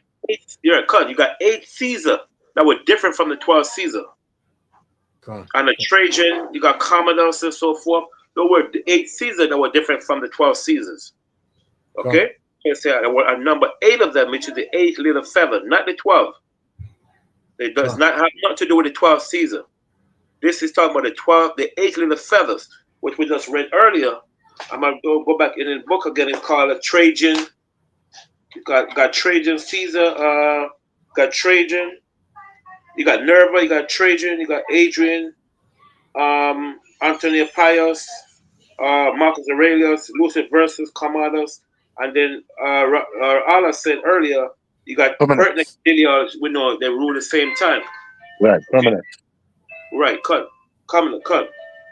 that you got 8 Caesar that were different from the 12 Caesar. And the Trajan, you got Commodus and so forth. There were 8 Caesar that were different from the 12 Caesars. Okay? So there were a number 8 of them, which is the 8 little feather, not the 12. It does not have nothing to do with the 12 Caesar. This is talking about the 8 little feathers, which we just read earlier. I'm going to go back in the book again and call it Trajan, You got Trajan, Caesar, got Trajan. You got Nerva, you got Trajan, you got Adrian, Antonia Pius, Marcus Aurelius, Lucius Versus, Commodus, and then Allah said earlier, you got Pertinax, Delia, we know they rule the same time. Right, permanent. Right, cut.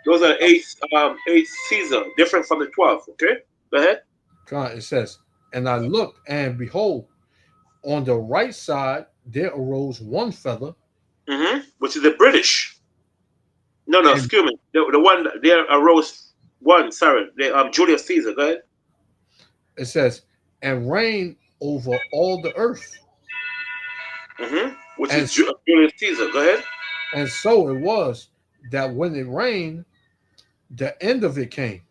Those are eight Caesar, different from the 12. Okay, go ahead. It says, and I looked, and behold, on the right side there arose one feather, Which is the British. No, and excuse me. The one there arose one. Sorry, Julius Caesar. Go ahead. it says, and reigned over all the earth. Which And is Julius Caesar. Go ahead. And so it was that when it rained, the end of it came.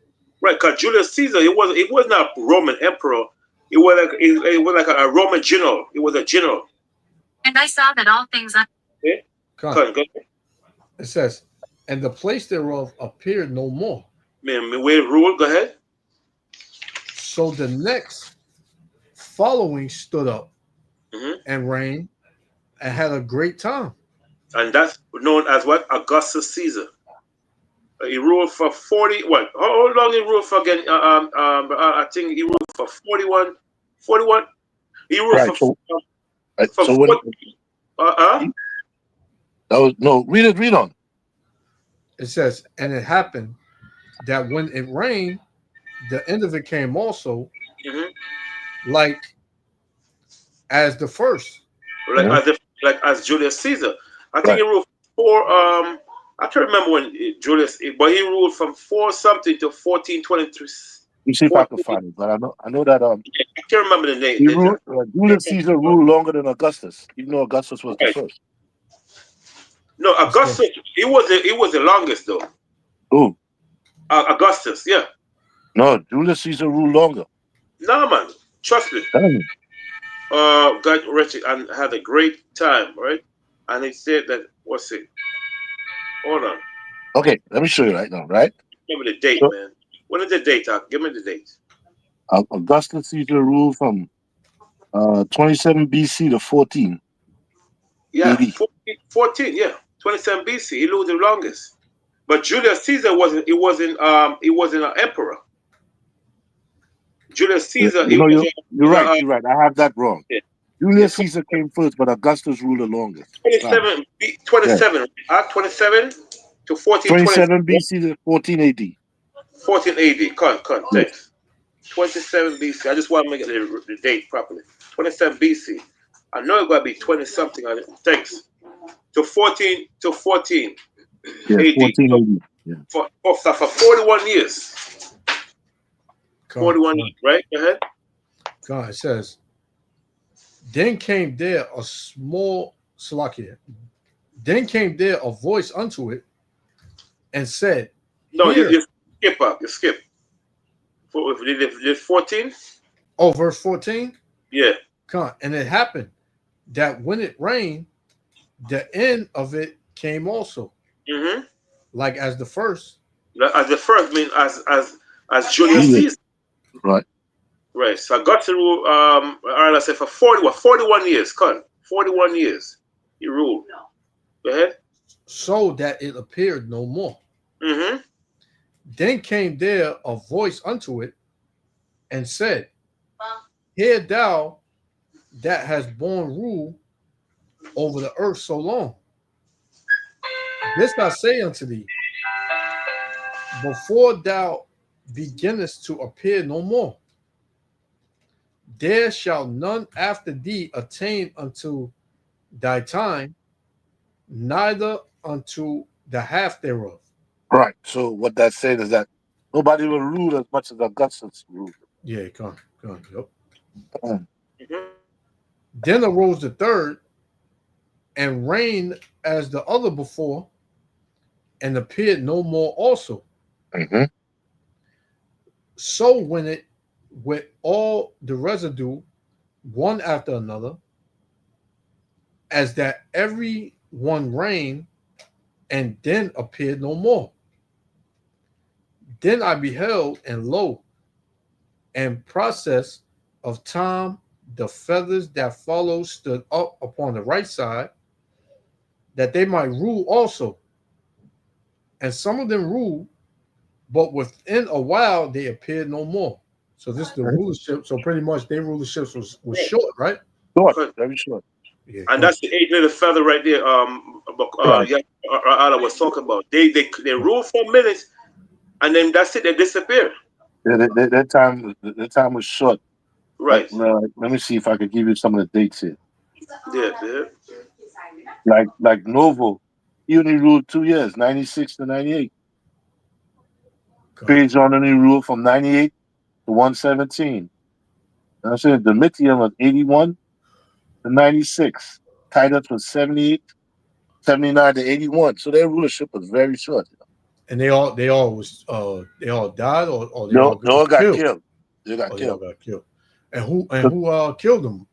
Right, because Julius Caesar, it was not a Roman emperor. It was like a Roman general. It was a general. And I saw that all things. Okay. Go ahead. It says, and the place thereof appeared no more. Man, where ruled. Go ahead. So the next following stood up and reigned and had a great time. And that's known as what? Augustus Caesar. He ruled for 40. What? How long he ruled for again? I think he ruled for 41. 41. He ruled right, for. So 40. That was no. Read on. It says, and it happened that when it rained, the end of it came also, like as the first. Like as Julius Caesar. I think he ruled for I can't remember when Julius, but he ruled from 4 something to 1423. You see if I can find it, but I know that I can't remember the name. Julius Caesar ruled longer than Augustus, even though Augustus was the first. No, Augustus, he was the longest though. Who? Augustus, yeah. No, Julius Caesar ruled longer. No, man, trust me. Got rich and had a great time, right? And he said that, what's it? Hold on. Okay, let me show you right now, right? Give me the date, man. When is the date? Give me the date. Augustus Caesar ruled from 27 BC to 14. Yeah, 14, yeah. 27 BC. He ruled the longest. But Julius Caesar wasn't an emperor. Julius Caesar, you're right. I have that wrong. Yeah. Julius Caesar came first, but Augustus ruled the longest. 27 to 14. 27 BC to 14 AD. 14 AD. Con. Thanks. 27 BC. I just want to make the date properly. 27 BC. I know it's going to be 20 something on it. Thanks. To 14. Yeah, AD. 14 AD. Yeah. For 41 years. 41 years, right? Go ahead. God, it says, then came there a small Salakia. Then came there a voice unto it and said, no, you skip up. You skip. Did 14? Oh, verse 14? Yeah. And it happened that when it rained, the end of it came also. Like as the first. As the first means as Julius Caesar. Right. Right. So I got to rule I said for 41 years, 41 years he ruled. Go ahead. So that it appeared no more. Then came there a voice unto it and said, hear thou that has borne rule over the earth so long. This I say unto thee, before thou beginnest to appear no more, there shall none after thee attain unto thy time, neither unto the half thereof. Right. So what that said is that nobody will rule as much as Augustus ruled. Yeah, come on. Yep. Then arose the third and reigned as the other before, and appeared no more also. So when it with all the residue, one after another, as that every one reigned, and then appeared no more. Then I beheld, and lo, and process of time the feathers that followed stood up upon the right side, that they might rule also. And some of them ruled, but within a while they appeared no more. So this is the rulership. So pretty much their rulership was short, right? Short, very short. Yeah. And that's the 8 little feather right there. Right. Yeah, Ala was talking about. They rule for minutes, and then that's it. They disappear. Yeah, that time was short. Right. Let me see if I could give you some of the dates here. Yeah. Like Novo, he only ruled 2 years, 96 to 98. Trajan only ruled from 98 to 117. And I said Domitian was 81 to 96. Titus was 78, 79 to 81. So their rulership was very short. And they all died or they all They all got killed. killed. They got They all killed. got killed. And who killed them?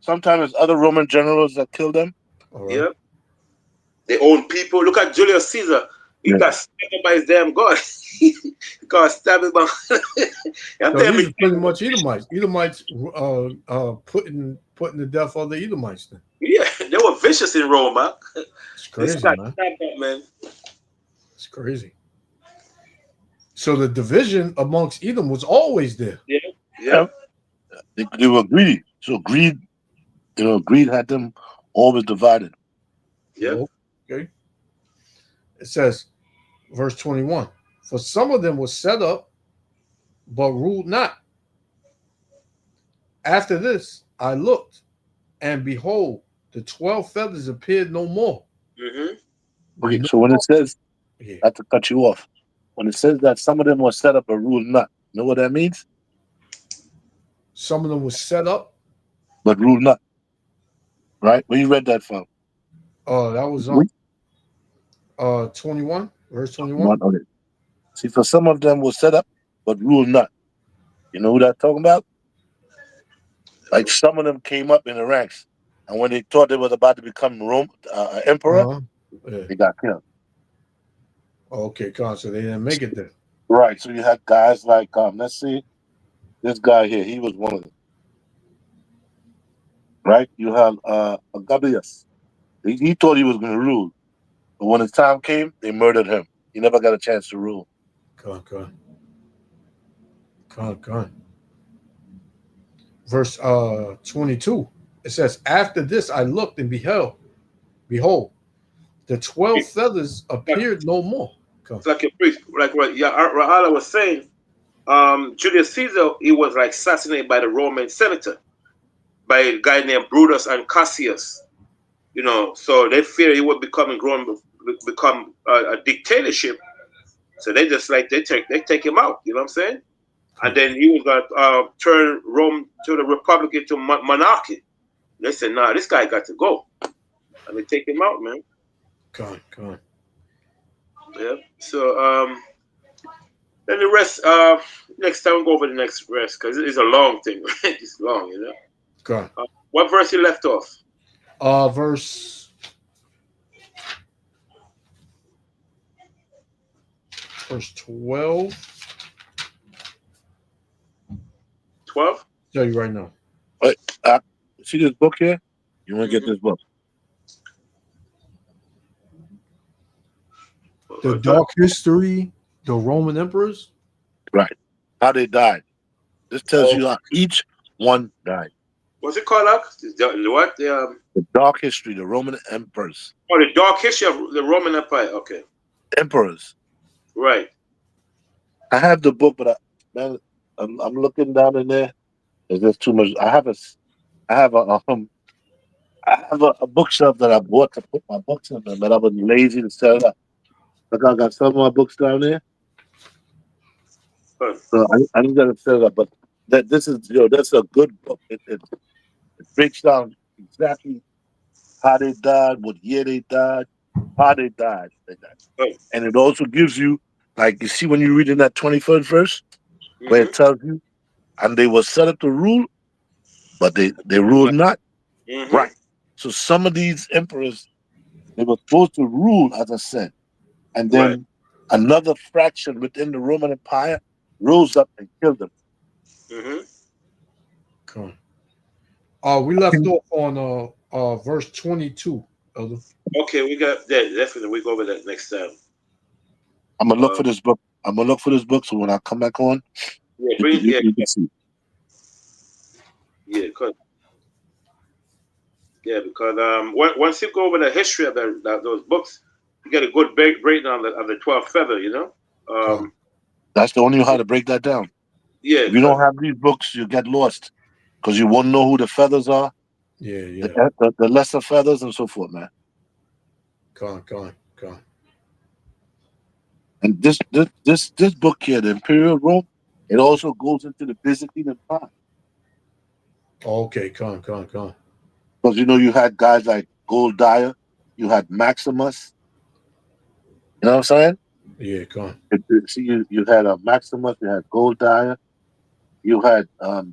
Sometimes other Roman generals that killed them. All right. Yeah. They own people. Look at Julius Caesar. He got stabbed by his damn God. He got stabbed by. So these are pretty much Edomites. Edomites putting the death of the Edomites then. Yeah, they were vicious in Rome, man. It's crazy, man. It's crazy. So the division amongst Edom was always there. Yeah. They were greedy. So greed had them always divided. Yeah. Okay. It says, verse 21, for some of them was set up, but ruled not. After this, I looked, and behold, the 12 feathers appeared no more. Mm-hmm. Okay, so when it says, not to cut you off, when it says that some of them were set up but ruled not, you know what that means? Some of them was set up, but ruled not. Right? Where you read that from? That was on 21, verse 21. Okay. See, for some of them was set up, but ruled not. You know who that's talking about? Like some of them came up in the ranks, and when they thought they was about to become emperor, they got killed. Okay, so they didn't make it there. Right. So you had guys like, let's see, this guy here, he was one of them. Right? You have Agabus. He thought he was going to rule, but when his time came, they murdered him. He never got a chance to rule. Come on. Verse 22. It says, after this I looked and behold, the 12 feathers appeared no more. It's like a priest, like what Rahala was saying. Julius Caesar, he was like assassinated by the Roman senator, by a guy named Brutus and Cassius. You know, so they fear he would become a dictatorship. So they just like they take him out. You know what I'm saying? And then he was gonna turn Rome to the republic into monarchy. They said, "Nah, this guy got to go," and they take him out, man. Come on. Yeah. So then the rest. Next time we'll go over the next rest because it's a long thing. It's long, you know. Go on. What verse you left off? Verse 12. 12? Tell you right now. See this book here? You want to get this book? The Dark History, the Roman Emperors? Right. How they died. This tells you how each one died. What's it called? What? The Dark History, the Roman Emperors. Oh, the Dark History of the Roman Empire. Okay. Emperors. Right. I have the book, but I'm looking down in there. There's just too much. I have a bookshelf that I bought to put my books in there, but I was lazy to set it up. Like I got some of my books down there. So I just gotta set it up. But that's a good book. It breaks down exactly how they died, what year they died, how they died. And it also gives you, like you see when you read in that 21st verse, where it tells you, and they were set up to rule, but they ruled not. Mm-hmm. Right. So some of these emperors, they were supposed to rule, as I said, and then another fraction within the Roman Empire rose up and killed them. Mm-hmm. We left off on verse 22, Elder. Okay, we got that. Definitely, we go over that next time. I'm gonna look for this book. I'm gonna look for this book, so when I come back on, Yeah, you can see. Yeah, because once you go over the history of those books, you get a good breakdown of the 12 feather. That's the only how to break that down. Yeah, If you don't have these books, you get lost because you won't know who the feathers are. Yeah. The lesser feathers and so forth, man. Con. And this book here, the Imperial Rome, it also goes into the Byzantine Empire. Okay, con. Because you had guys like Goldiah, you had Maximus. You know what I'm saying? Yeah, con. See, you had Maximus, you had Goldiah, you had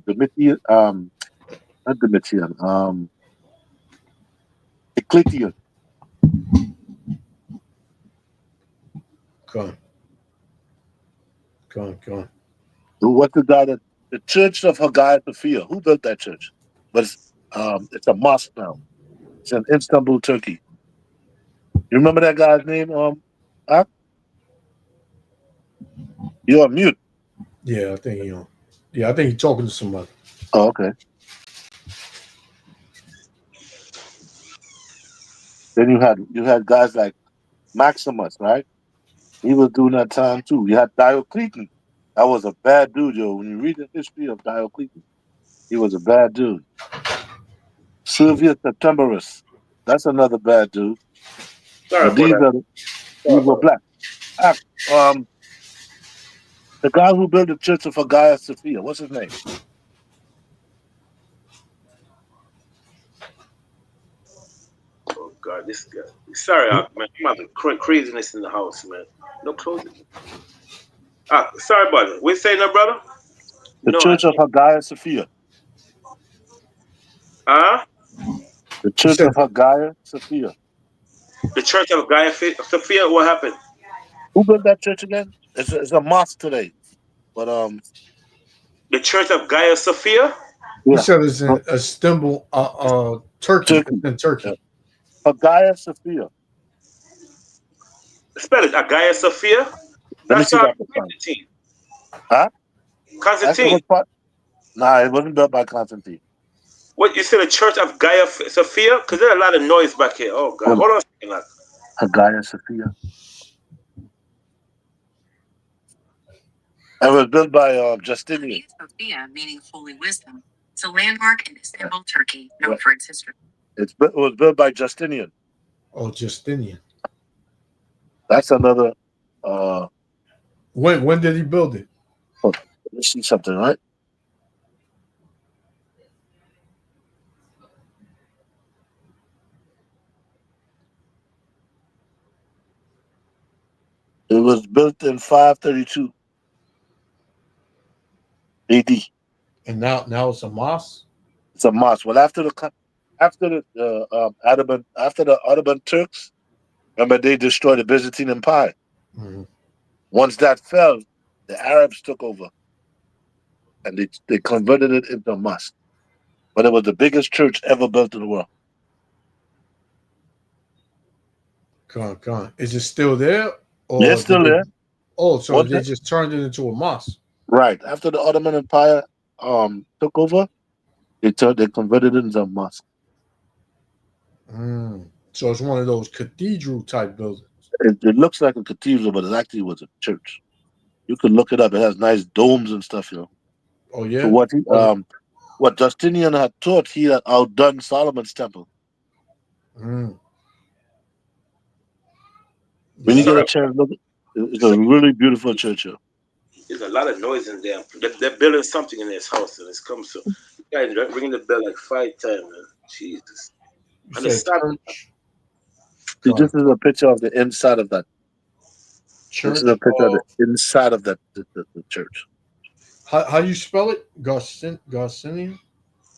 Domitian, not Domitian, Ecclesian. Con. What's the guy that the Church of Hagia Sophia? Who built that church? But it's a mosque now. It's in Istanbul, Turkey. You remember that guy's name? Huh? You're on mute. Yeah, I think I think he's talking to somebody. Oh, okay. Then you had guys like Maximus, right? He was doing that time too. You had Diocletian. That was a bad dude, yo. When you read the history of Diocletian, he was a bad dude. Servius Septemberus. That's another bad dude. sorry These about that. were black. The guy who built the Church of Hagia Sophia, what's his name? Oh God, this guy. Sorry, man. I'm having craziness in the house, man. No closing. Sorry about it. We say no, brother. The Church of Hagia Sophia. The Church of Hagia Sophia. The Church of Hagia Sophia. What happened? Who built that church again? It's a mosque today, but The Church of Hagia Sophia. You said it's in Istanbul, Turkey. In Turkey. Hagia Sophia. Spell it. Hagia Sophia. Let me see that. Constantine. Huh? Constantine. Nah, it wasn't built by Constantine. What you said? The Church of Hagia Sophia? Because there's a lot of noise back here. Oh God! Hold on a second. Hagia Sophia. It was built by Justinian. Sophia, meaning holy wisdom. It's a landmark in Istanbul, Turkey, known for its history. It was built by Justinian. Oh, Justinian. That's another. When did he build it? Let me see something, right? It was built in 532 AD. And now it's a mosque. It's a mosque. Well, after the Ottoman Turks, remember they destroyed the Byzantine Empire. Mm-hmm. Once that fell, the Arabs took over, and they converted it into a mosque. But it was the biggest church ever built in the world. Con. Is it still there? Or it's still there. So they just turned it into a mosque. Right. After the Ottoman Empire took over, they converted it into a mosque. So it's one of those cathedral type buildings. It looks like a cathedral, but it actually was a church. You can look it up. It has nice domes and stuff, Oh yeah. So what Justinian had taught, he had outdone Solomon's temple. When you get a chance, look, it's a really beautiful church here. There's a lot of noise in there. They're building something in this house, and it's come so. Guys, ringing the bell like 5 times, man. Jesus. And it's See, this is a picture of the inside of that. Church? This is a picture of the inside of the church. How you spell it? Garcinian?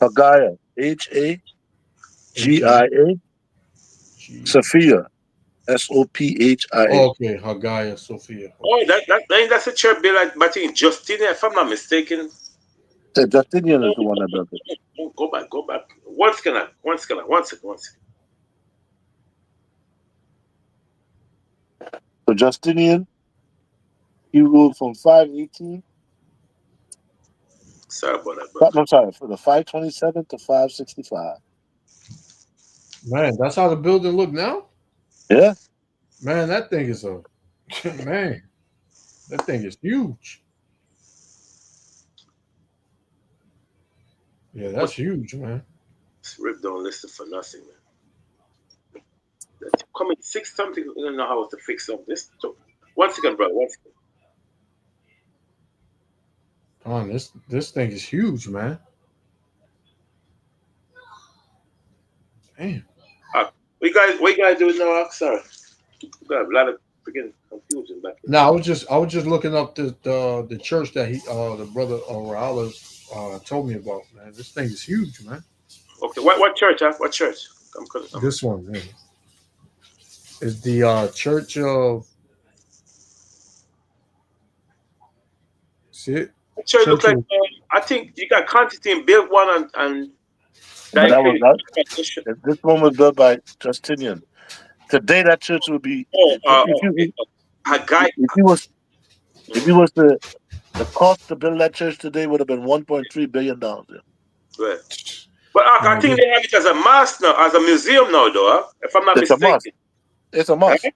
Hagia. Hagia. Sophia. Sophia. Okay, Hagia Sophia. Oh, that's a church built like, I think, Justinian, if I'm not mistaken. Justinian is the one that built it. Go back. One second. So Justinian, he ruled from 518. Sorry about that, bro. I'm sorry, for the 527 to 565. Man, that's how the building look now. Yeah. Man, that thing is a man. That thing is huge. Yeah, that's huge, man. This rip don't listen for nothing, man. That's coming 6 something. I don't know how to fix up this. So, 1 second, brother. 1 second. On this thing is huge, man. Damn. What you guys doing now, Sorry. We got a lot of freaking confusion back here. No, I was just looking up the church that the brother Raul told me about, man. This thing is huge, man. Okay, what church, huh? What church? This one, man, is the church of. See it? The church looks like I think you got Constantine built one and But that was not. This one was built by Justinian. Today, that church would be. If you was the cost to build that church today would have been $1.3 billion. Right. But I think they have it as a mosque now, as a museum now, though. If I'm not mistaken, it's a mosque. Right?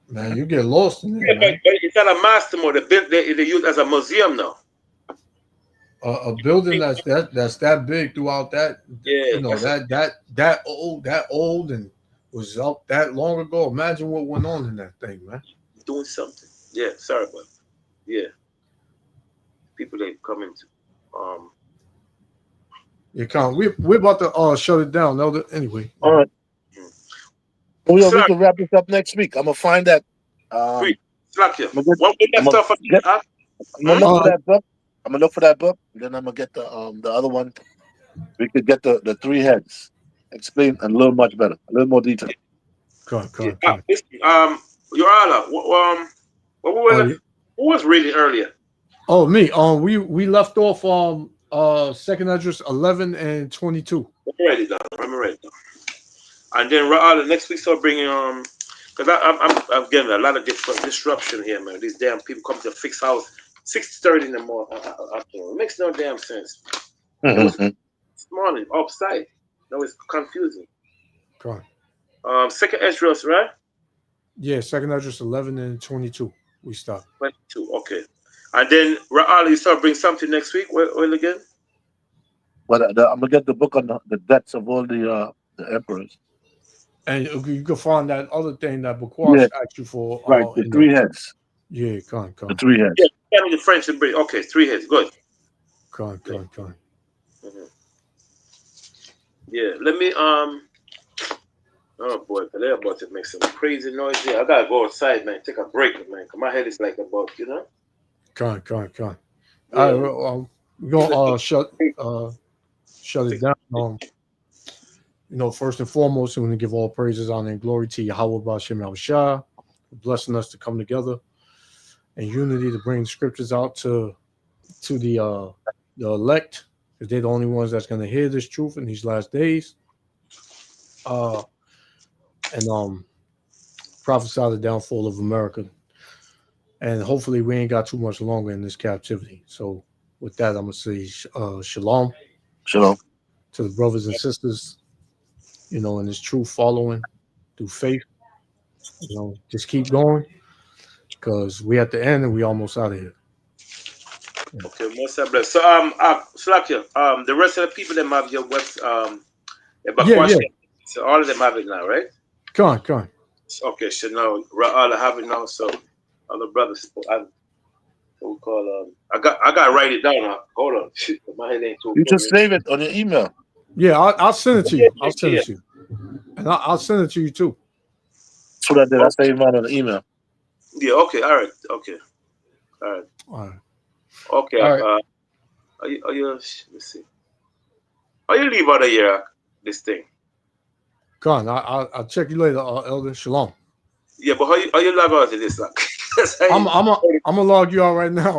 Man, you get lost in there. But it's not a mosque anymore. They use it as a museum now. A building that's that big throughout that, yeah, that old and was up that long ago. Imagine what went on in that thing, man. Doing something. Yeah, sorry, but yeah, people they come into. You can't. We're about to shut it down. No, anyway. All right. We can wrap this up next week. I'm gonna find that. Slack you. What stuff? I'm gonna look for that book. I'm gonna look for that book. Then I'm gonna get the other one. We could get the 3 heads. Explain a little much better, a little more detail. Go on. Your Honor, who was reading earlier? Oh, me. We left off 2nd Esdras 11 and 22. I'm ready down. And then Ra'ala next week start bringing because I'm getting a lot of disruption here, man. These damn people come to fix house 6:30 in the morning. It makes no damn sense. This morning offsite. No, it's confusing. Go on. 2nd Esdras, right? Yeah, 2nd Esdras 11 and 22. We stop. 22. Okay. And then Ra'ala, you start bring something next week. When again? But I'm gonna get the book on the deaths of all the emperors. And you can find that other thing that Bakwash asked you for. Right, the 3 heads. Yeah, go on. The 3 heads. Yeah, tell me the French and British. Okay, 3 heads. Good. Go on. Mm-hmm. Yeah, let me oh boy, they're about to make some crazy noise here. I gotta go outside, man. Take a break, man. Cause my head is like about, Go on. Yeah. All right, we're gonna shut it down. First and foremost, we want to give all praises, honor, and glory to Yahweh B'Shem Yahushua for blessing us to come together in unity to bring the scriptures out to the elect, because they're the only ones that's going to hear this truth in these last days. And prophesy the downfall of America. And hopefully we ain't got too much longer in this captivity. So with that, I'm going to say shalom. Shalom. To the brothers and sisters, in this truth following through faith. Just keep going, because we at the end and we almost out of here. Yeah. Okay, most bless. So Slakia, the rest of the people that have your web so all of them have it now, right? Come on. Okay, so now Ra'ala have it now, so other brothers we call I got to write it down now. Hold on. My head ain't too. You just save it on your email. Yeah, I'll send it to you. I'll send it to you. And I'll send it to you too. That's what I did. I saved mine on the email. Yeah, okay, all right. Okay. All right. Okay. All right. Are you let's see. Are you leave out of here this thing? Go on. I'll check you later, Elder. Shalom. Yeah, but how you log out to this? I'm gonna log you out right now.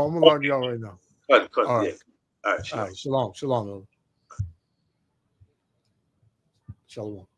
Cut, all right. All yeah. right. All right. Shalom, Elder. Shalom.